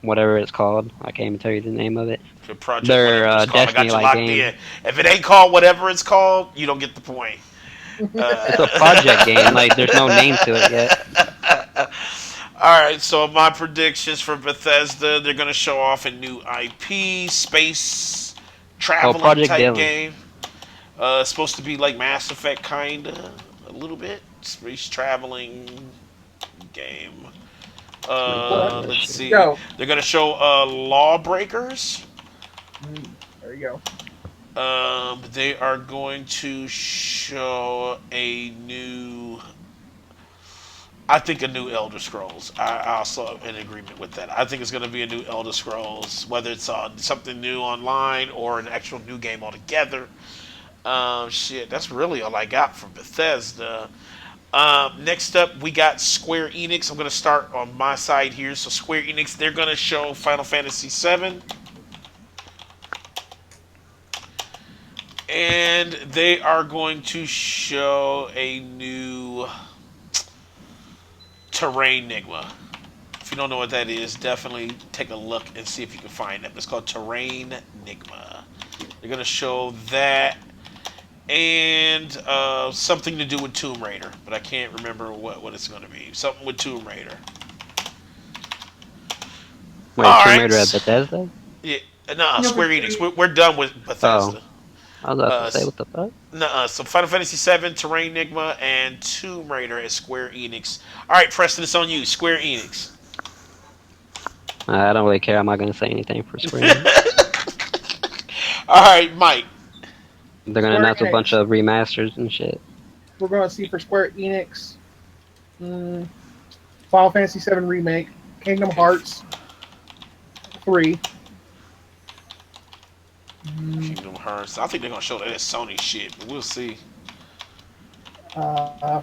whatever it's called. I can't even tell you the name of it. The project, Their whatever it's called, I got you Destiny-like locked game. in. If it ain't called whatever it's called, you don't get the point. It's a project game. Like there's no name to it yet. All right, so my predictions for Bethesda, they're gonna show off a new IP, space Oh, traveling Project type Dylan. game. It's supposed to be like Mass Effect, kinda, a little bit space traveling game. Let's see. Go. They're gonna show Lawbreakers. There you go. They are going to show a new. I think a new Elder Scrolls. I also am in agreement with that. I think it's going to be a new Elder Scrolls, whether it's on something new online or an actual new game altogether. Shit, that's really all I got for Bethesda. Next up, we got Square Enix. I'm going to start on my side here. So Square Enix, they're going to show Final Fantasy VII. And they are going to show a new Terrain Enigma. If you don't know what that is, definitely take a look and see if you can find it. It's called Terrain Enigma. They're going to show that and something to do with Tomb Raider, but I can't remember what it's going to be. Something with Tomb Raider. Wait, All Tomb right. Raider at Bethesda? Yeah, no, No, Square but- Enix. We're done with Bethesda. I was about to say, what the fuck? So Final Fantasy VII, Terrain Enigma, and Tomb Raider at Square Enix. All right, Preston, it's on you. Square Enix. I don't really care. I'm not gonna say anything for Square Enix. All right, Mike. They're gonna Square announce a bunch Enix. of remasters and shit. We're going to see for Square Enix. Mm, Final Fantasy VII Remake, Kingdom Okay, Hearts 3. Mm, Kingdom Hearts. I think they're gonna show that as Sony shit, but we'll see. uh,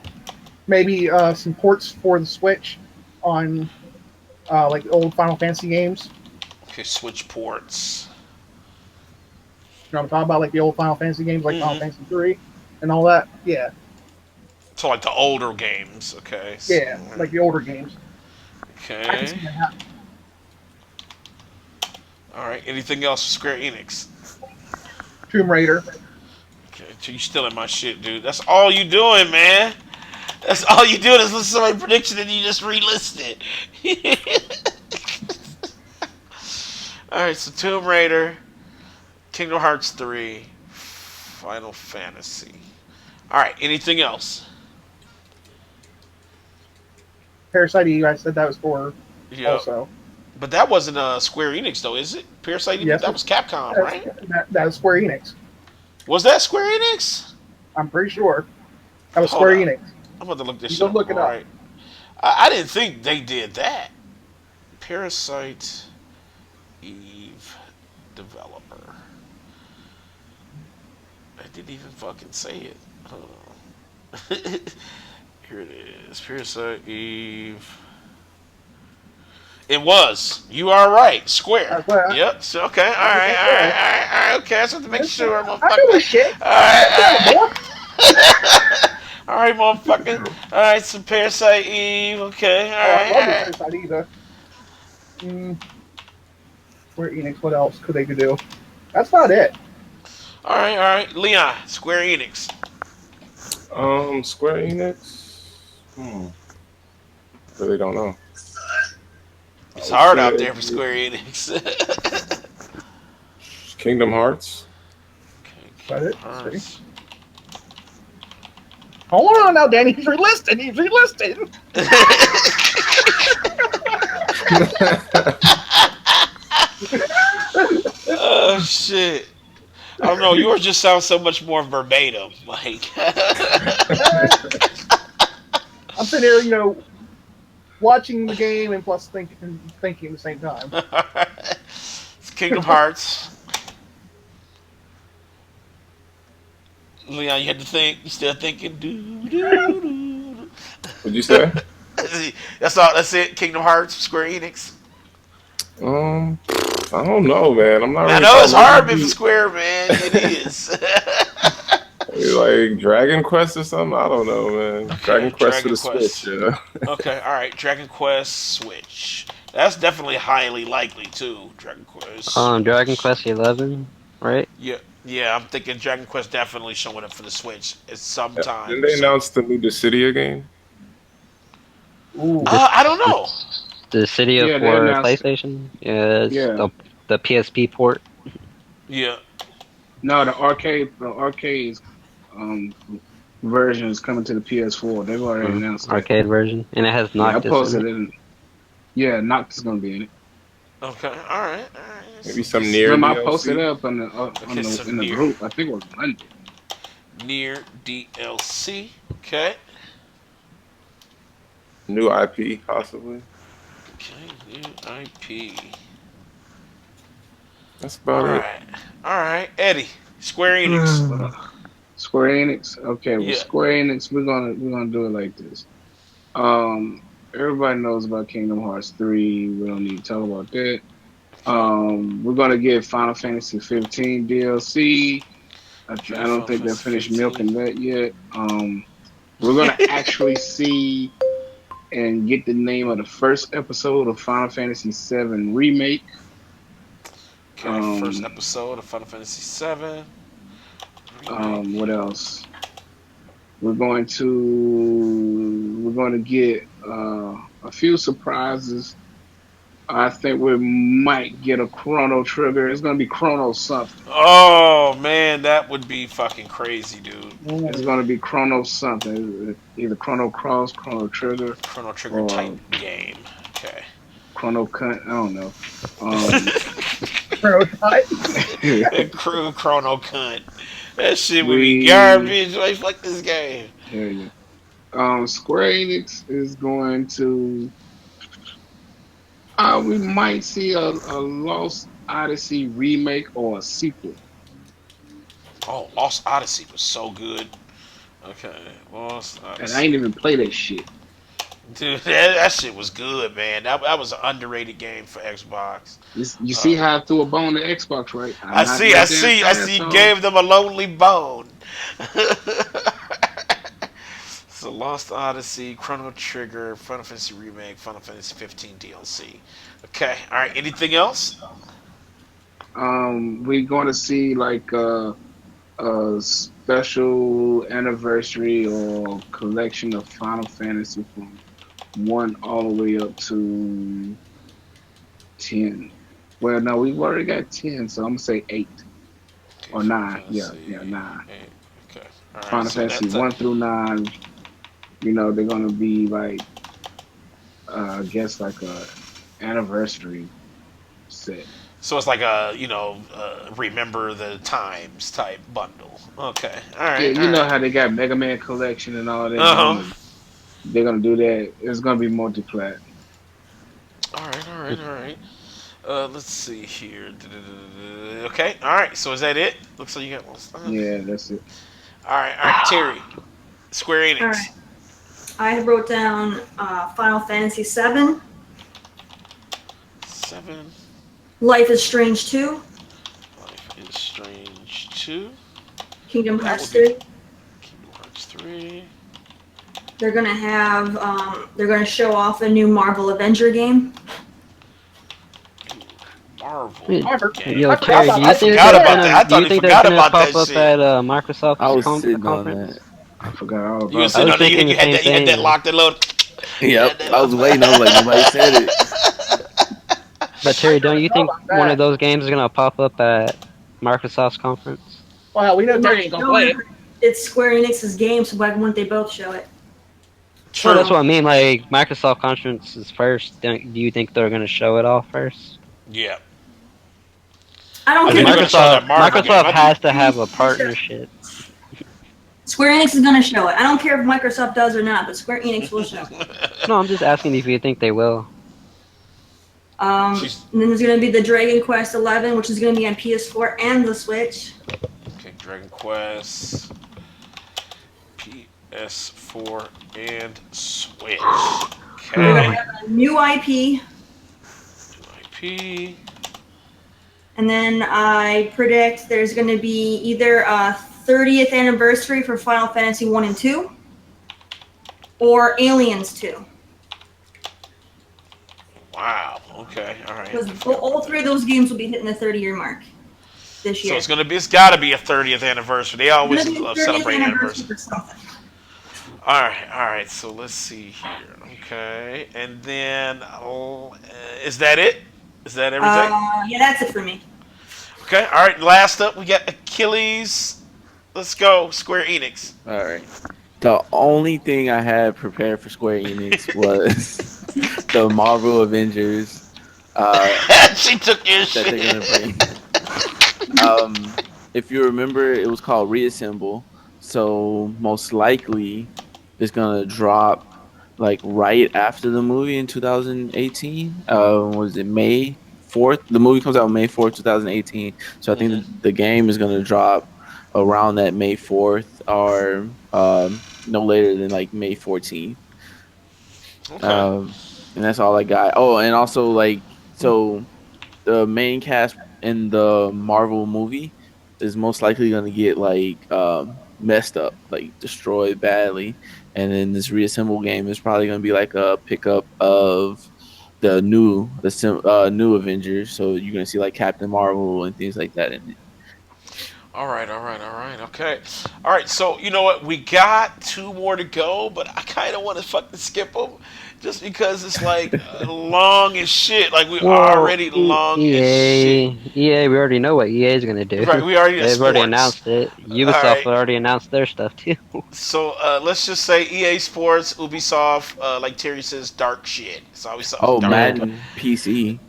maybe some ports for the Switch on like old Final Fantasy games. Okay, Switch ports. You know what I'm talking about, like the old Final Fantasy games, like Final Mm-hmm. Fantasy 3 and all that. Yeah, So like the older games. Okay. So, yeah, like the older games. I can okay. see that happen. All right. Anything else for Square Enix? Tomb Raider. Okay. So you stealing my shit, dude. That's all you doing, man. That's all you doing is listen to my prediction and you just relisted. All right. So Tomb Raider, Kingdom Hearts 3, Final Fantasy. All right. Anything else? Parasite Eve. I said that was for Yeah. also. But that wasn't Square Enix though, is it? Parasite Eve? Yes, That was Capcom, that's, right? that is Square Enix. Was that Square Enix? I'm pretty sure that was Hold Square up. Enix. I'm about to look this You shit go up look it up. right. I didn't think they did that. Parasite Eve developer. I didn't even fucking say it. Hold on. Here it is. Parasite Eve. It was. You are right. Square. That's what Yep. So, okay. All I was right. gonna All right. say. All right. All right. Okay. I just have to make sure, I know motherfucker. this shit. All right. Damn, boy. All right. All right, motherfucker. All right. So Parasite Eve. Okay. All Oh, I right. love the All right. Parasite Eve. Mm, Square Enix. What else could they do? That's about it. All right. All right. Leon. Square Enix. Square Enix. Hmm. Really don't know. I It's would hard say out there for Square Enix. Kingdom Hearts. Okay, That's Kingdom it. Let's see. Hearts. Hold on now, Danny. He's relisted. He's relisted. Oh shit! I don't know. Yours just sounds so much more verbatim. Like, I'm sitting here, watching the game and plus thinking at the same time. it's Kingdom Hearts. Leon, you had to think. You still thinking? Doo, doo, doo. What'd you say? That's all. That's it. Kingdom Hearts, Square Enix. Um, I don't know, man. I'm not I really know it's following. hard being for Square, man. It is. Maybe like Dragon Quest or something. I don't know, man. Dragon Okay, Quest for Dragon the Switch. Quest. Yeah. Okay, all right. Dragon Quest Switch. That's definitely highly likely too. Dragon Quest Dragon Switch. Quest 11, right? Yeah, yeah. I'm thinking Dragon Quest definitely showing up for the Switch at some Didn't time they soon. announce the new Dissidia game? Ooh. I don't know. The City of Yeah, they for announced it. PlayStation. Yeah, it's Yeah. the PSP port. Yeah. No, the arcade um version is coming to the PS4. They've already announced that. Arcade version, and it has Yeah, I Noctis in posted it. it. Yeah, Noctis is gonna be in it. Okay. All right. All right. Maybe So some this near Remember, I posted DLC. it up okay. So in the group. I think it was Monday. near DLC. Okay. New IP, possibly. Okay. New IP. That's All about it. right. All right. Eddie. Square Enix. Square Enix. Okay, well, Yeah. Square Enix, we're gonna do it like this. Everybody knows about Kingdom Hearts 3. We don't need to talk about that. Okay. We're gonna get Final Fantasy 15 DLC. I Okay. don't Final think they've Fantasy finished 15. milking that yet. We're gonna actually see and get the name of the first episode of Final Fantasy 7 remake. Okay. First Um, episode of Final Fantasy 7 remake. what else? We're going to get a few surprises. I think we might get a Chrono Trigger. It's going to be Chrono something. Oh man, that would be fucking crazy, dude. It's Ooh. going to be Chrono something. Either Chrono Cross, Chrono Trigger, Chrono Trigger type or game. Okay. Chrono Cunt. I don't know. Um, Prototype. That crew chrono cunt. That shit would be we garbage. Like fuck this game. Hell yeah. Square Enix is going to. We might see a Lost Odyssey remake or a sequel, Oh, Lost Odyssey was so good. Okay, Lost and I Odyssey. ain't even play that shit. Dude, that shit was good, man. That was an underrated game for Xbox. You see Uh, how I threw a bone to Xbox, right? I'm not no damn I see. You asshole. gave them a lonely bone. So Lost Odyssey, Chrono Trigger, Final Fantasy Remake, Final Fantasy 15 DLC. Okay, all right. Anything else? We're going to see like a special anniversary or collection of Final Fantasy from one all the way up to 10. Well, no, we've already got 10, so I'm gonna say 8 Okay, or Final 9. Yeah, Fantasy. yeah, 9. Okay, all right. Final So Fantasy that's 1 through 9. They're gonna be like, I guess like a anniversary set. so it's like a remember the times type bundle. Okay, all Yeah, right, all you know right. how they got Mega Man collection and all that. They're Uh gonna huh. they're gonna do that. It's gonna be multi-plat. All right, all right, all right. Let's see here. Okay, all right. So is that it? Looks like you got one. Yeah, that's it. All right, Terry. Square All Enix. right. I wrote down Final Fantasy VII, 7. Life is Strange 2, Life is Strange 2. Kingdom That would Hearts be 3. Kingdom Hearts 3. They're gonna show off a new Marvel Avenger game. Marvel Wait, I, game. yo, I forgot Terry, do about you I that think game. forgot that's about Yeah. that. gonna I do thought you he think that's forgot gonna about pop that up shit. at I Microsoft's was sitting on conference? that. I forgot all You were about I sitting was that. on it. thinking the Had same that. You had that thing. locked and loaded. You Yep, had that I was locked. waiting. I was like, nobody said it. But I Terry, don't sure you know think about one of that. those games is gonna pop up at Microsoft's conference? Well, we know They Terry might ain't gonna show play it. it. It's Square Enix's game, so why wouldn't they both show it? No, that's True. what I mean. Like Microsoft conference is first. Do you think they're gonna show it off first? Yeah. I don't I Because think care they're if gonna show Microsoft that Marvel game. Microsoft I think. has to have a they show it. partnership. Square Enix is gonna show it. I don't care if Microsoft does or not, but Square Enix will show it. No, I'm just asking if you think they will. She's And then there's gonna be the Dragon Quest 11, which is gonna be on PS4 and the Switch. okay. Dragon Quest, PS4, and Switch. They're Okay. gonna have a new IP, IP. and then I predict there's gonna be either a 30th anniversary for Final Fantasy 1 and 2, or Aliens 2. Wow. Okay. All right. Because I forgot all about three that. of those games will be hitting the 30-year mark this So year. it's gonna be. It's got to be a 30th anniversary. They It's always gonna be a 30th celebrate anniversary anniversary. for something. All right. All right. So let's see here. Okay. And then, is that it? Is that everything? Yeah, that's it for me. Okay. All right. Last up, we got Achilles. Let's go. Square Enix. All right. The only thing I had prepared for Square Enix was the Marvel Avengers She took your that they're gonna shit. bring. If you remember, it was called Reassemble. So most likely, it's gonna drop like right after the movie in 2018. Was it May 4th? The movie comes out May 4th, 2018. So I think Hmm. the game is gonna drop around that May 4th, or no later than like May 14th. Okay. Um, and that's all I got. Oh, and also like, so the main cast in the Marvel movie is most likely going to get like messed up, like destroyed badly, and then this reassemble game is probably going to be like a pickup of new Avengers. So you're going to see like Captain Marvel and things like that in it. All right. All right. All right. right, okay. All right, so you know what? We got two more to go, but I kind of want to fucking skip them just because it's like long as shit. Like we Well, already long as shit. EA, we already know what EA is gonna do. Right, we already in They've already sports. announced it. All Ubisoft right, already announced their stuff too. so let's just say EA Sports, Ubisoft, like Terry says, dark shit. So Ubisoft Oh, dark. Yeah. Madden PC.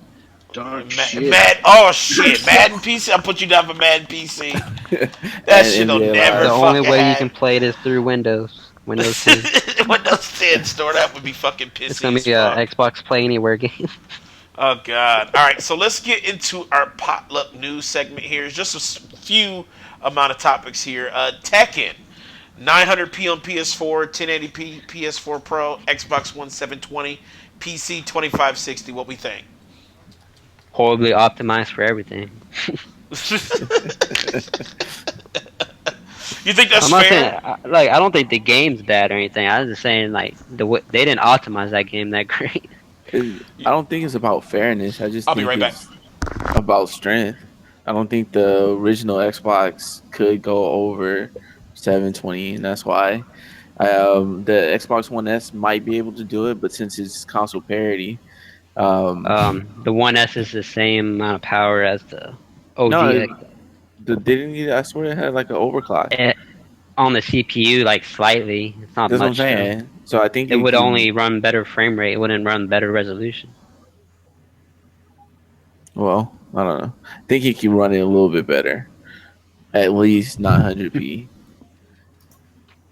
Dark shit. Mad, oh shit, Madden PC. I'll put you down for Madden PC. And That shit'll NBA never The Live. only fucking way you can happen. play it is through Windows 10. Windows 10 store, that would be fucking It's pissy gonna as be a fuck. Xbox Play Anywhere game. Oh god. All right, so let's get into our potluck news segment here. It's just a few amount of topics here. Tekken, 900p on PS4, 1080p PS4 Pro, Xbox One 720, PC 2560. What we think? Horribly optimized for everything. You think that's I'm not saying fair? like I don't think the game's bad or anything. I was just saying like they didn't optimize that game that great. I don't think it's about fairness. I just I'll be think right back. it's about strength. I don't think the original Xbox could go over 720, and that's why the Xbox One S might be able to do it, but since it's console parity, um, The One S is the same amount of power as the OG no, didn't you? I swear it had like an overclock. eh, on the CPU, like slightly. It's not That's what I'm much though. saying. So I think It it would can. only run better frame rate. It wouldn't run better resolution. Well, I don't know. I think it can run it a little bit better, at least 900p.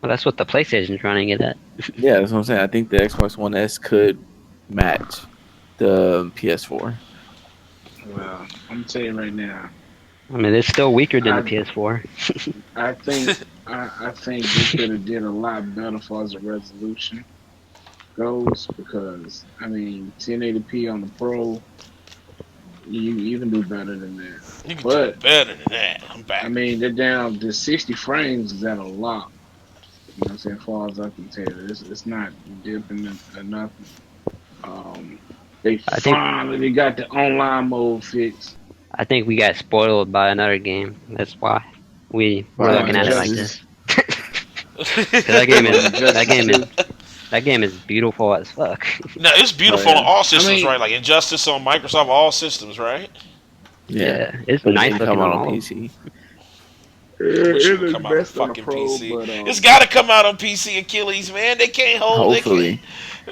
Well, that's what the PlayStation's running it at. Yeah, that's what I'm saying. I think the Xbox One S could match the PS4. Well, I'm telling you right now. I mean, it's still weaker than the I PS4. I think I think they could have did a lot better as far as the resolution goes because I mean 1080p on the Pro, you can do better than that. You can do But better than that. I'm I back. mean they're down to 60 frames is at a lot. You know what I'm saying? As far as I can tell, it's not dipping or nothing. They I think finally got the online mode fixed. I think we got spoiled by another game. That's why we're By looking at it like Injustice. this. 'Cause that game Well, is Injustice 2. that game is beautiful as fuck. No, it's Oh beautiful on yeah, all I systems, mean, right? Like Injustice on Microsoft, all systems, right? yeah. Yeah, it's But it nice didn't looking come on out on all of them. PC. I wish it it would looks come out on best on the fucking Pro, PC. but It's got to come out on PC, Achilles, man. They can't hold. They can't. Hopefully,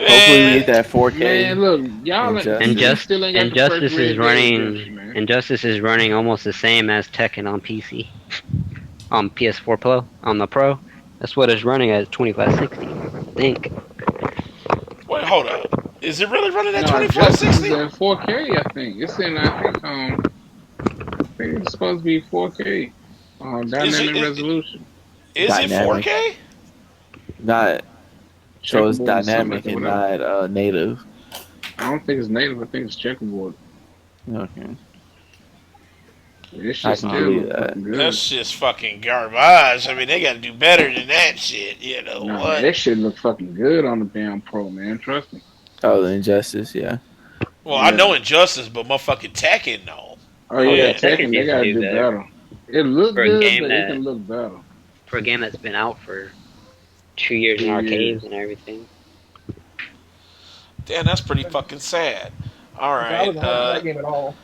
hopefully we get Man, that man, 4K look, y'all people Injustice. still ain't got the first Red Dead Redemption, man. Injustice is running almost the same as Tekken on PC on PS4 Pro on the Pro. That's what it's running at 2560. I think. wait, hold up. Is it really running at No, Justice is 2560? at 4K. I think it's in. I think it's supposed to be 4K. Is Dynamic it resolution, is it Dynamic, 4K? not so it's checkerboard or something like dynamic that. and Whatever. not native. I don't think it's native. I think it's checkerboard. Okay, This I shit can still believe look that. fucking good. That's just fucking garbage. I mean, they got to do better than that shit. You know No, what? that shit look fucking good on the damn Pro, man. Trust me. Oh, the Injustice, yeah. Well, I know Yeah. Injustice, but motherfucking Tekken, no. Oh Oh yeah, yeah, Man, Tekken Tekken. They needs to gotta do do better better. It look for a good, game but it that can look better. that's been out for 2 years in 2 years. arcades and everything. damn, that's pretty fucking sad. All If I right. was not into that game at all.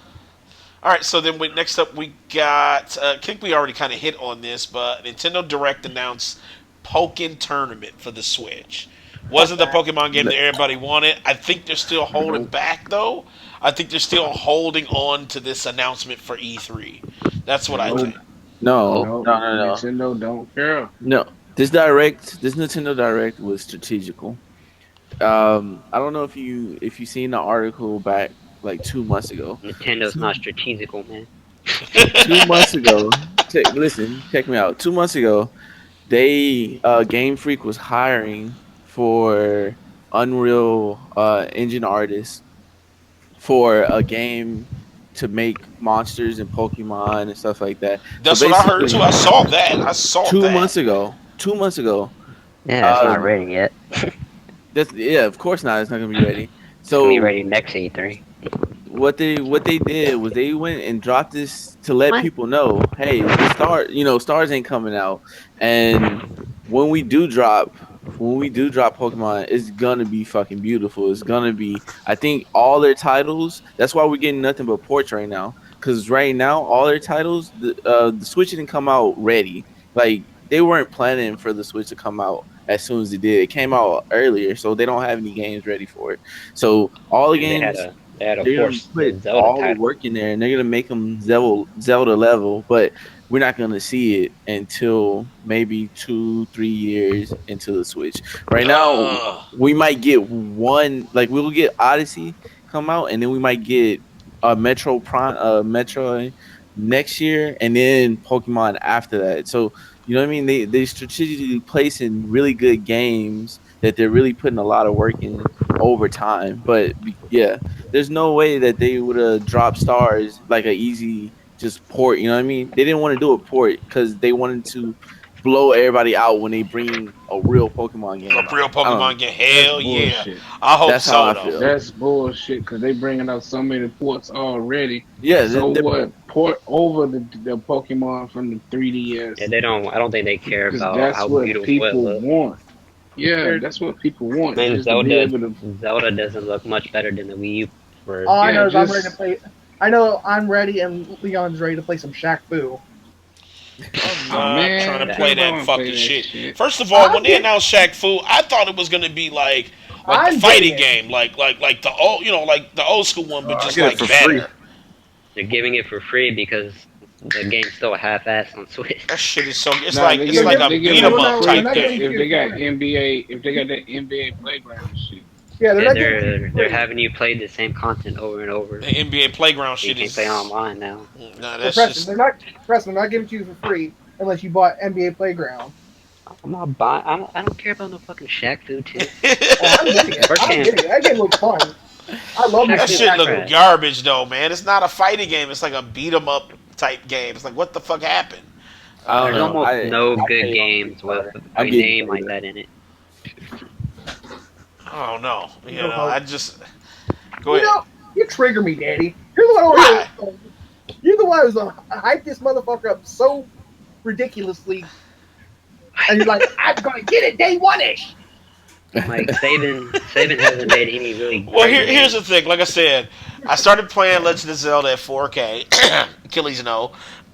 All right, so then next up we got. I think we already kind of hit on this, but Nintendo Direct announced Pokken Tournament for the Switch. Fuck Wasn't the that. Pokemon game that everybody wanted. I think they're still holding Nope. back though. I think they're still holding on to this announcement for E3. That's what I Nope. think. No, Oh, Nope. no, no, no, Nintendo don't care. no. This Nintendo Direct was strategical. I don't know if you seen the article back like 2 months ago. Nintendo's Two not strategical, man. 2 months ago, listen, check me out. 2 months ago, they Game Freak was hiring for Unreal Engine artists for a game to make monsters and Pokemon and stuff like that. So That's what I heard too. basically, I saw that. I saw two that. months ago, 2 months ago, Yeah, it's not um, ready yet. It's that's yeah, of course not. It's not gonna be ready. gonna be So ready next E3. what they did was they went and dropped this to let What? people know, hey, the stars ain't coming out, and when we do drop. When we do drop Pokemon, it's gonna be fucking beautiful. It's gonna be, I think, all their titles. That's why we're getting nothing but ports right now. Because right now, all their titles, the Switch didn't come out ready. Like they weren't planning for the Switch to come out as soon as it did. It came out earlier, so they don't have any games ready for it. So all the And games, they had to they're gonna force put the Zelda all the title. work in there, and they're gonna make them Zelda level. But we're not gonna see it until maybe 2-3 years into the Switch. Right now, Ugh. we might get one, like we'll get Odyssey come out, and then we might get Metroid next year, and then Pokemon after that. So you know what I mean? They strategically placing really good games that they're really putting a lot of work in over time. But yeah, there's no way that they would have dropped stars like a easy just port. You know what I mean? They didn't want to do a port because they wanted to blow everybody out when they bring a real Pokemon A game real out. I don't know. Pokemon game. That's Hell yeah. bullshit. I hope That's how so I though. feel. That's bullshit because they bringing out so many ports already. Yeah, So what? Port over the Pokemon from the Yeah, 3DS they don't. I don't think they care because about that's how what beautiful it people looks. want. Yeah, There, that's what people want, Man, just to be able to. Zelda doesn't look much better than the Wii U all I version. Yeah, know is I'm ready to just play. I know I'm ready, and Leon's ready to play some Shaq Fu. I'm oh not trying to man, That play don't that want to fucking play that shit. shit. First of all, when I'm they get, announced Shaq Fu, I thought it was gonna be like the I'm getting fighting it. game, like the old like the old school one, but I just get it for like free. better. they're giving it for free because the game's still half-assed on Switch. That shit is so. It's Nah, like they it's They're give like it. a giving. They beat giving it 'em No, for up no, they're free type not because giving it game. to if you they for got free. NBA, if they got that NBA playground and shit. Yeah, they're Yeah, not giving it to you for they're free. having you play the same content over and The over, NBA playground so you shit can play is. online now. Nah, But that's Preston, just. they're not giving it to you for free unless you bought NBA Playground. I'm not buying. I don't care about no fucking Shaq Fu 2. Oh, I'm getting it. First I'm game, getting it. That game looks fun. I love me Shaq That some Fu was shit Shaq look Fu. trash. garbage though, man. It's not a fighting game. It's like a beat 'em up type game. It's like what the fuck happened? I don't There's Uh, know. almost no I tell good you honestly, games with I'm a getting name like Zelda. that in it. I don't know. You No know, hope. I just go You ahead. know, you trigger me, Daddy. You're the one over Why? here. You're the one who's hyped this motherfucker up so ridiculously, and you're like, I'm gonna get it day one ish. Like Saban hasn't made any really Well, great here's the games. thing. Like I said, I started playing Legend of Zelda at 4K. Achilles no.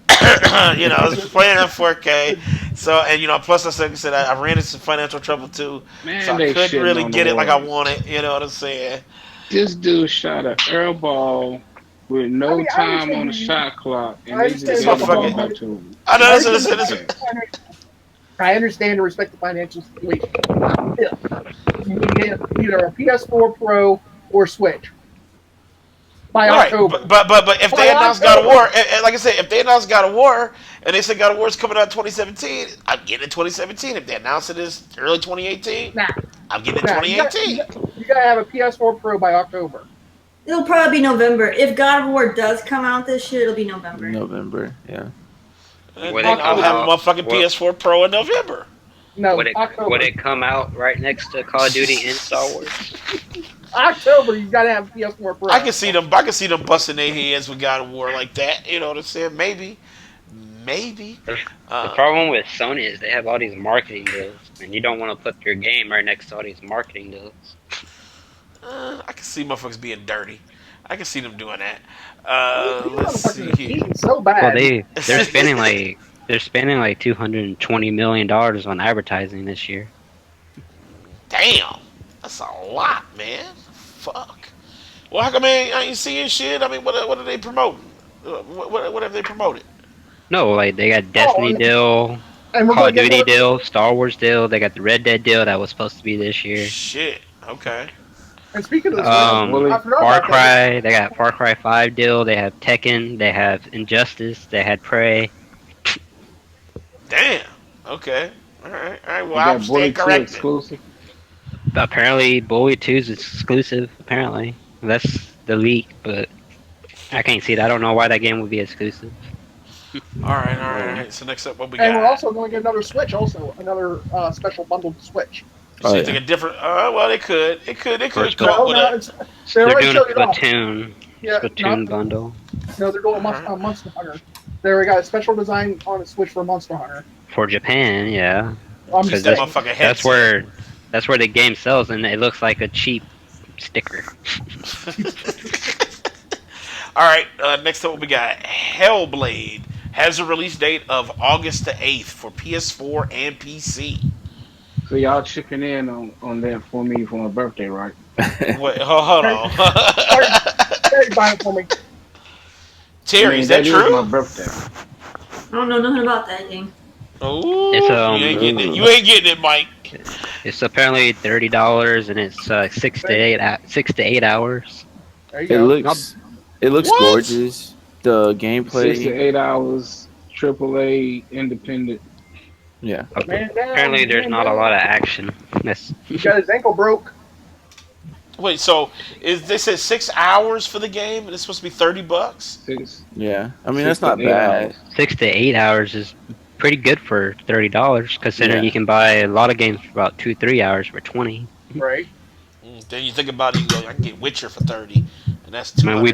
I was playing at 4K. So, and plus I said I ran into some financial trouble too, so Man, I they couldn't shitting really on the get it like I Warriors. wanted. You know what I'm saying? This dude shot a air ball with I no mean, I time on understand the you. shot clock, and I they understand just This about hit the the ball motherfucker. home. back to him. I know. I Listen, understand listen, about listen. Okay. I understand and respect the financial situation. If you need to get either a PS4 Pro or Switch by Right, October. but if By they announce God of October. War, and like I said, if they announce God of War and they say God of War is coming out in 2017, I'm getting it 2017. If they announce it as early 2018, Nah, I'm getting it nah. 2018. You got to have a PS4 Pro by October. It'll probably be November. If God of War does come out this year, it'll be November. November, yeah. And Would it then I'll come have a October. out? motherfucking What PS4 Pro in November. No, would October. it come out right next to Call of Duty and Star Wars? October, you got to have a PS4 I can Pro. see them. I can see them busting their heads with God of War like that. You know what I'm saying? Maybe, maybe. The, the Uh, problem with Sony is they have all these marketing deals, and you don't want to put your game right next to all these marketing deals. I can see motherfuckers being dirty. I can see them doing that. These Let's see motherfuckers are here. cheating so Well, bad. they're spending like $220 million on advertising this year. Damn, that's a lot, man. Fuck. Well, how come I ain't seeing shit? I mean, what are they promoting? What have they promoted? No, like they got Oh, Destiny deal, and we're Call going of to get Duty another. deal, Star Wars deal. They got the Red Dead deal that was supposed to be this year. Shit. Okay. And speaking of the What's Switch, up, Um, I Willie? forgot Far about that. Cry. They got Far Cry 5 deal. They have Tekken. They have Injustice. They had Prey. Damn. Okay. All right. All right. Well, They I'll got Bully stand 2 corrected. exclusive. Apparently, Bully 2 is exclusive. Apparently, that's the leak, but I can't see it. I don't know why that game would be exclusive. All right. All right. All Oh, right. So next up, what we And we're got? also going to get another Switch, also another special bundled Switch. You oh see, yeah. think a different. Well, they could. They could. They could First, come up No, with no, a. they they're already doing a showed it off. Splatoon. Yeah, Splatoon bundle no, they're doing All right. Monster Hunter. There, we got a special design on the Switch for Monster Hunter. for Japan. Yeah, I'm Get just because that that's saying. motherfucking that's headset. where that's where the game sells, and it looks like a cheap sticker. All right. Next up, we got Hellblade. Has a release date of August the 8th for PS4 and PC. So y'all chipping in on that for me for my birthday, right? Wait, hold Hey, on. hey, hey, buy it for me. I Terry, is mean, that that is my true? birthday. I don't know nothing about that game. It's Oh, you ain't getting it. You Ooh. ain't getting it, Mike. it's apparently $30, and it's Hey, 6 to 8 hours. there you It go. Not looks What? gorgeous. The 6 to gameplay, 8 hours, AAA, independent. yeah. apparently there's Man not a lot down. of action. That's He got his ankle broke. Wait, so is this at 6 hours for the game, and it's supposed to be $30? Six Yeah. I mean, six that's to not eight bad. hours. 6 to 8 hours is pretty good for $30, considering you Yeah. can buy a lot of games for about 2 3 hours for 20. Right. Then you think about it, you go, I can get Witcher for 30, and that's I mean, 200. we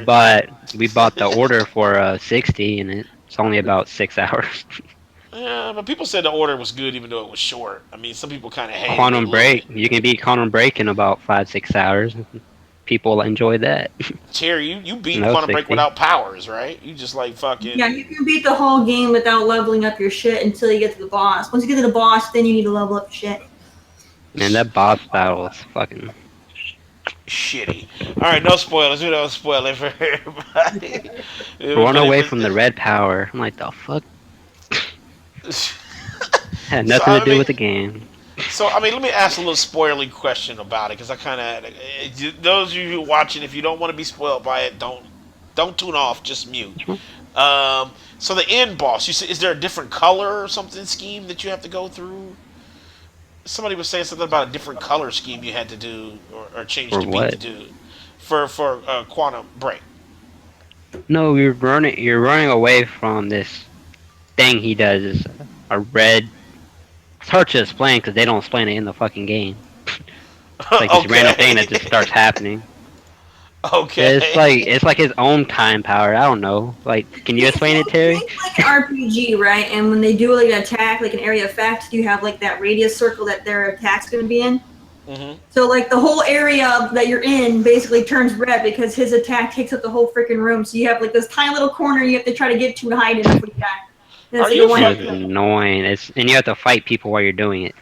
bought the order for 60, and it's only about 6 hours. Yeah, but people said the order was good, even though it was short. I mean, some people kind of hated it a Quantum little Break, bit. you can beat Quantum Break in about 5 6 hours. People enjoy that. Terry, you beat No Quantum Break 60. without powers, right? You just like Yeah, you fucking. can beat the whole game without leveling up your shit until you get to the boss. Once you get to the boss, then you need to level up your shit. Man, that boss battle is fucking. Shitty. All right, no spoilers. We don't spoil it for everybody. Run But it away was. from the red power. I'm like, the fuck? Had So nothing to I do mean, with the game. let me ask a little spoilerly question about it because I kind of those of you who are watching, if you don't want to be spoiled by it, don't tune off. Just mute. So the end boss, you see, is there a different color or something scheme that you have to go through? Somebody was saying something about a different color scheme you had to do or change For to beat what? to do for Quantum Break. No, You're running away from this thing he does. Is a red. It's hard to explain because they don't explain it in the fucking game. It's like this random thing Okay. that just starts happening. Okay. It's like his own time power. I don't know. Like, can you explain it, Terry? Think like an RPG, right? And when they do like an attack, like an area effect, you have like that radius circle that their attack's going to be in. Hmm. So like the whole area that you're in basically turns red because his attack takes up the whole freaking room. So you have like this tiny little corner you have to try to get to and hide in before you die. And it's Are like a you one And it's hit fucking? kill. annoying. And you have to fight people while you're doing it.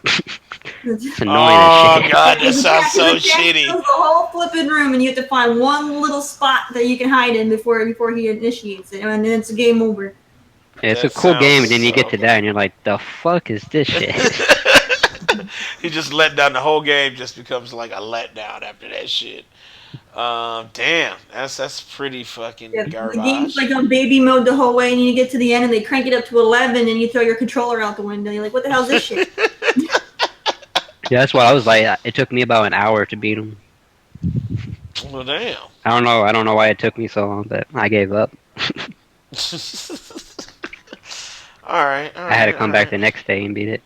It's annoying as Oh shit. god, that sounds His so attack shitty. fills the whole flipping room, and you have to find one little spot that you can hide in before he initiates it, and then it's game over. It's a That cool sounds game, and then you get to so. that, and you're like, the fuck is this shit? He just let down the whole game. Just becomes like a letdown after that shit. Damn, that's pretty fucking Yeah, the game's garbage. like on baby mode the whole way, and you get to the end, and they crank it up to 11, and you throw your controller out the window. You're like, what the hell is this shit? Yeah, that's what I was like. It took me about an hour to beat him. Well, damn. I don't know. I don't know why it took me so long, but I gave up. All right, all I had to right, all come back right, the next day and beat it.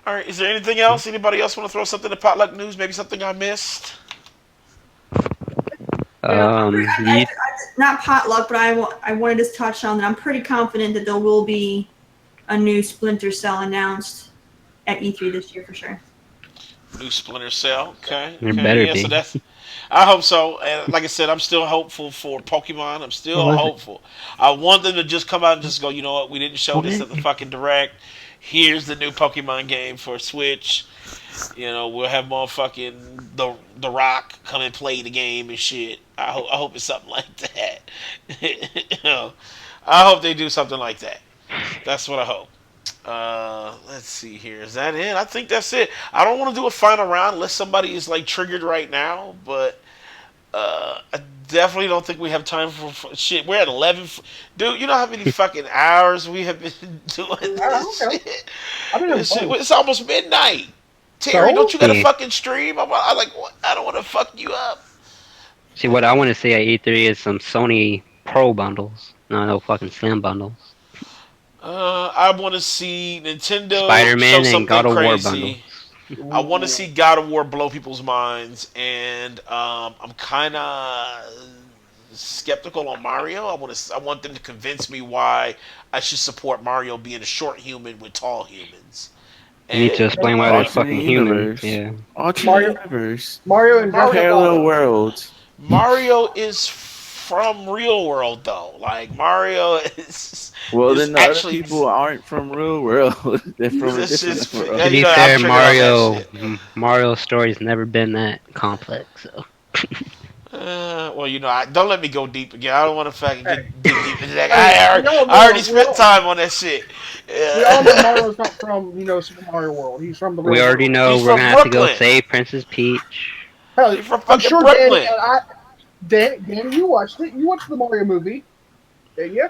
all right. Is there anything else? Anybody else want to throw something to potluck news? Maybe something I missed. Yeah, You not potluck, but I wanted to touch on that. I'm pretty confident that there will be a new Splinter Cell announced at E3 this year for sure. New Splinter Cell. Okay, there okay. better Yeah, so be. that's. I hope so. And like I said, I'm still hopeful for Pokemon. I'm What still was it? hopeful. I want them to just come out and just go. You know what? We didn't show What this is at the it? fucking direct. Here's the new Pokemon game for Switch. You know, we'll have motherfucking the Rock come and play the game and shit. I hope it's something like that. You know, I hope they do something like that. That's what I hope. Let's see here. Is that it? I think that's it. I don't want to do a final round unless somebody is like triggered right now, but I definitely don't think we have time for shit. We're at 11. Dude, you know how many fucking hours we have been doing this Okay. shit? I've been having This shit. fun. It's almost midnight. Terry, don't So, you got a See, fucking stream? I like. I don't want to fuck you up. see, what I want to see at E3 is some Sony Pro bundles. No fucking Slim bundles. I want to see Nintendo show Spider-Man and something God of War bundles. crazy. I want to see God of War blow people's minds, and I'm kind of skeptical on Mario. I want them to convince me why I should support Mario being a short human with tall humans. You need to And explain why there's Alternate fucking human. universe. Yeah. Alternate Mario, universe. Mario and Grand Mario Theft Parallel Auto. worlds. Mario is from real world though. Like Mario Well, is then the other actually people aren't from real world. They're from a this different is world. To you be know I'm fair, triggered on that shit. Mario's story's never been that complex. So Well, don't let me go deep again. I don't want to fucking Hey, dig deep into that. hey, we all I already know spent time on that shit. we all know Yeah. Mario's not from Super Mario World. He's from the we real already world. know He's we're gonna from have to go Brooklyn. save Princess Peach. Hell, He's from I'm fucking sure Danny Brooklyn. and Danny, you watched it. You watched the Mario movie, didn't you?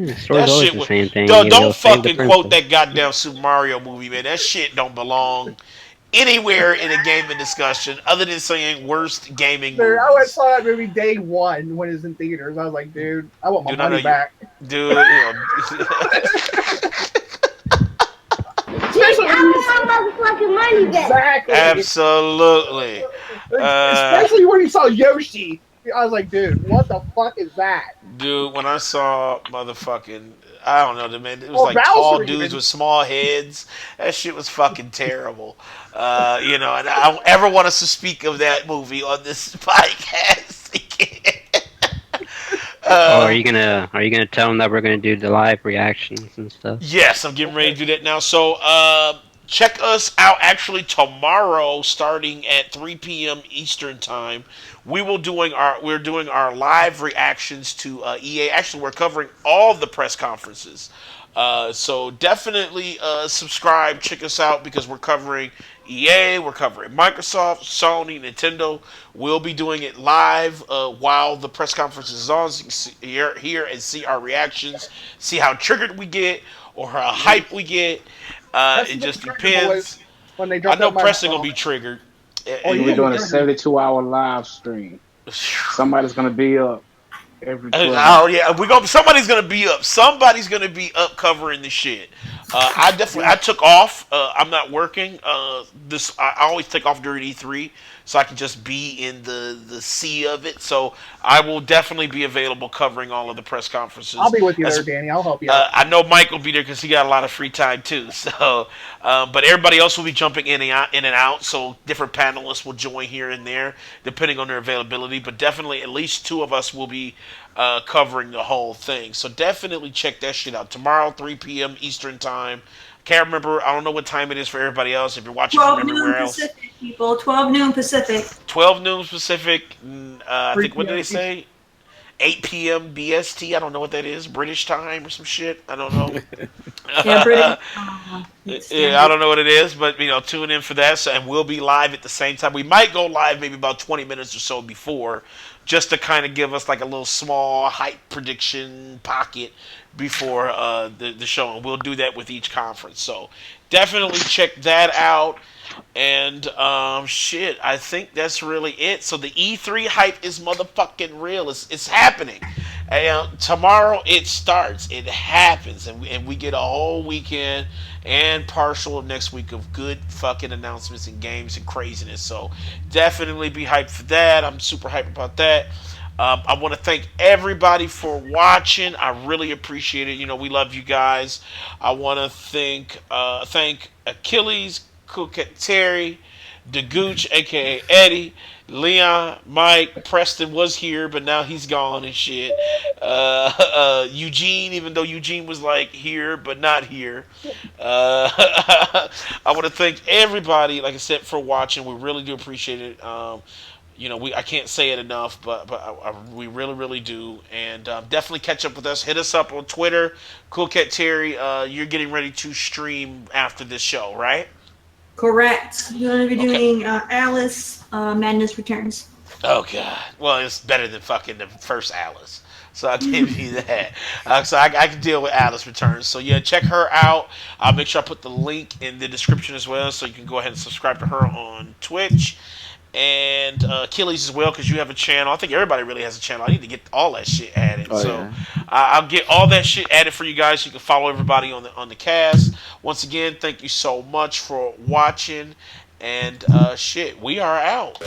The story's That always shit the was. same thing. You gotta Don't go save the fucking quote princess. that goddamn Super Mario movie, man. That shit don't belong anywhere in a gaming discussion other than saying worst gaming Dude, I went movies. saw that movie day one when it was in theaters. I was like, dude, I want my Dude, I know money you, back. dude. Especially when you motherfucking money back. exactly, Absolutely. Uh, especially when you saw Yoshi. I was like, dude, what the fuck is that? Dude, when I saw motherfucking, I don't know, man, it was Or like tall Bowser dudes even. with small heads. That shit was fucking terrible. And I don't ever want us to speak of that movie on this podcast again. Oh, uh, are you gonna tell them that we're gonna do the live reactions and stuff? Yes, I'm getting ready to do that now. So check us out actually tomorrow, starting at 3 p.m. Eastern time. We're doing our live reactions to EA. Actually, we're covering all the press conferences. So definitely subscribe, check us out because we're covering EA, we're covering Microsoft, Sony, Nintendo. We'll be doing it live while the press conference is on, so you can hear and see our reactions, see how triggered we get or how hype we get. It Preston's gonna be just triggered, boys, depends. when they I drop know that Preston gonna microphone. be triggered. Oh, And you we're gonna be doing a triggered. 72-hour live stream. Somebody's gonna be up every 12 Oh hours. yeah, Somebody's gonna be up. Somebody's gonna be up covering the shit. I took off. I'm not working. I always take off during E3, so I can just be in the sea of it. So I will definitely be available covering all of the press I'll conferences. be with you As there, Danny. I'll help you out. I know Mike will be there because he got a lot of free time too. So, but everybody else will be jumping in and out. So different panelists will join here and there depending on their availability. But definitely, at least two of us will be covering the whole thing. So definitely check that shit out tomorrow, 3 p.m. Eastern time. Can't remember. I don't know what time it is for everybody else. If you're watching from 12 noon everywhere else, Pacific, people. 12 noon Pacific. 12 noon Pacific. I 3 think what did p.m. they say? 8 p.m. BST. I don't know what that is. British time or some shit. I don't know. Yeah, British. It's Yeah, I standard. don't know what it is, but tune in for that. So, and we'll be live at the same time. We might go live maybe about 20 minutes or so before, just to kind of give us like a little small hype prediction pocket before the show, and we'll do that with each conference. So definitely check that out. And shit, I think that's really it. So the E3 hype is motherfucking real. It's happening. And tomorrow it starts. It happens, and we get a whole weekend and partial of next week of good fucking announcements and games and craziness. So definitely be hyped for that. I'm super hyped about that. I want to thank everybody for watching. I really appreciate it. We love you guys. I want to thank Achilles, Cookette Terry, DeGooch, aka Eddie, Leon, Mike, Preston was here, but now he's gone and shit. Eugene, even though Eugene was like here, but not here. I want to thank everybody, like I said, for watching. We really do appreciate it. I can't say it enough, but we really, really do. And definitely catch up with us. Hit us up on Twitter. Cool Cat Terry, you're getting ready to stream after this show, right? Correct. You're going to be Okay. doing Alice Madness Returns. Oh God. Well, it's better than fucking the first Alice. So I'll give you that. So I can deal with Alice Returns. So yeah, check her out. I'll make sure I put the link in the description as well, so you can go ahead and subscribe to her on Twitch and Achilles as well, because you have a channel. I think everybody really has a channel. I need to get all that shit added. Oh So yeah. I'll get all that shit added for you guys. You can follow everybody on the cast. Once again, thank you so much for watching. And shit, we are out.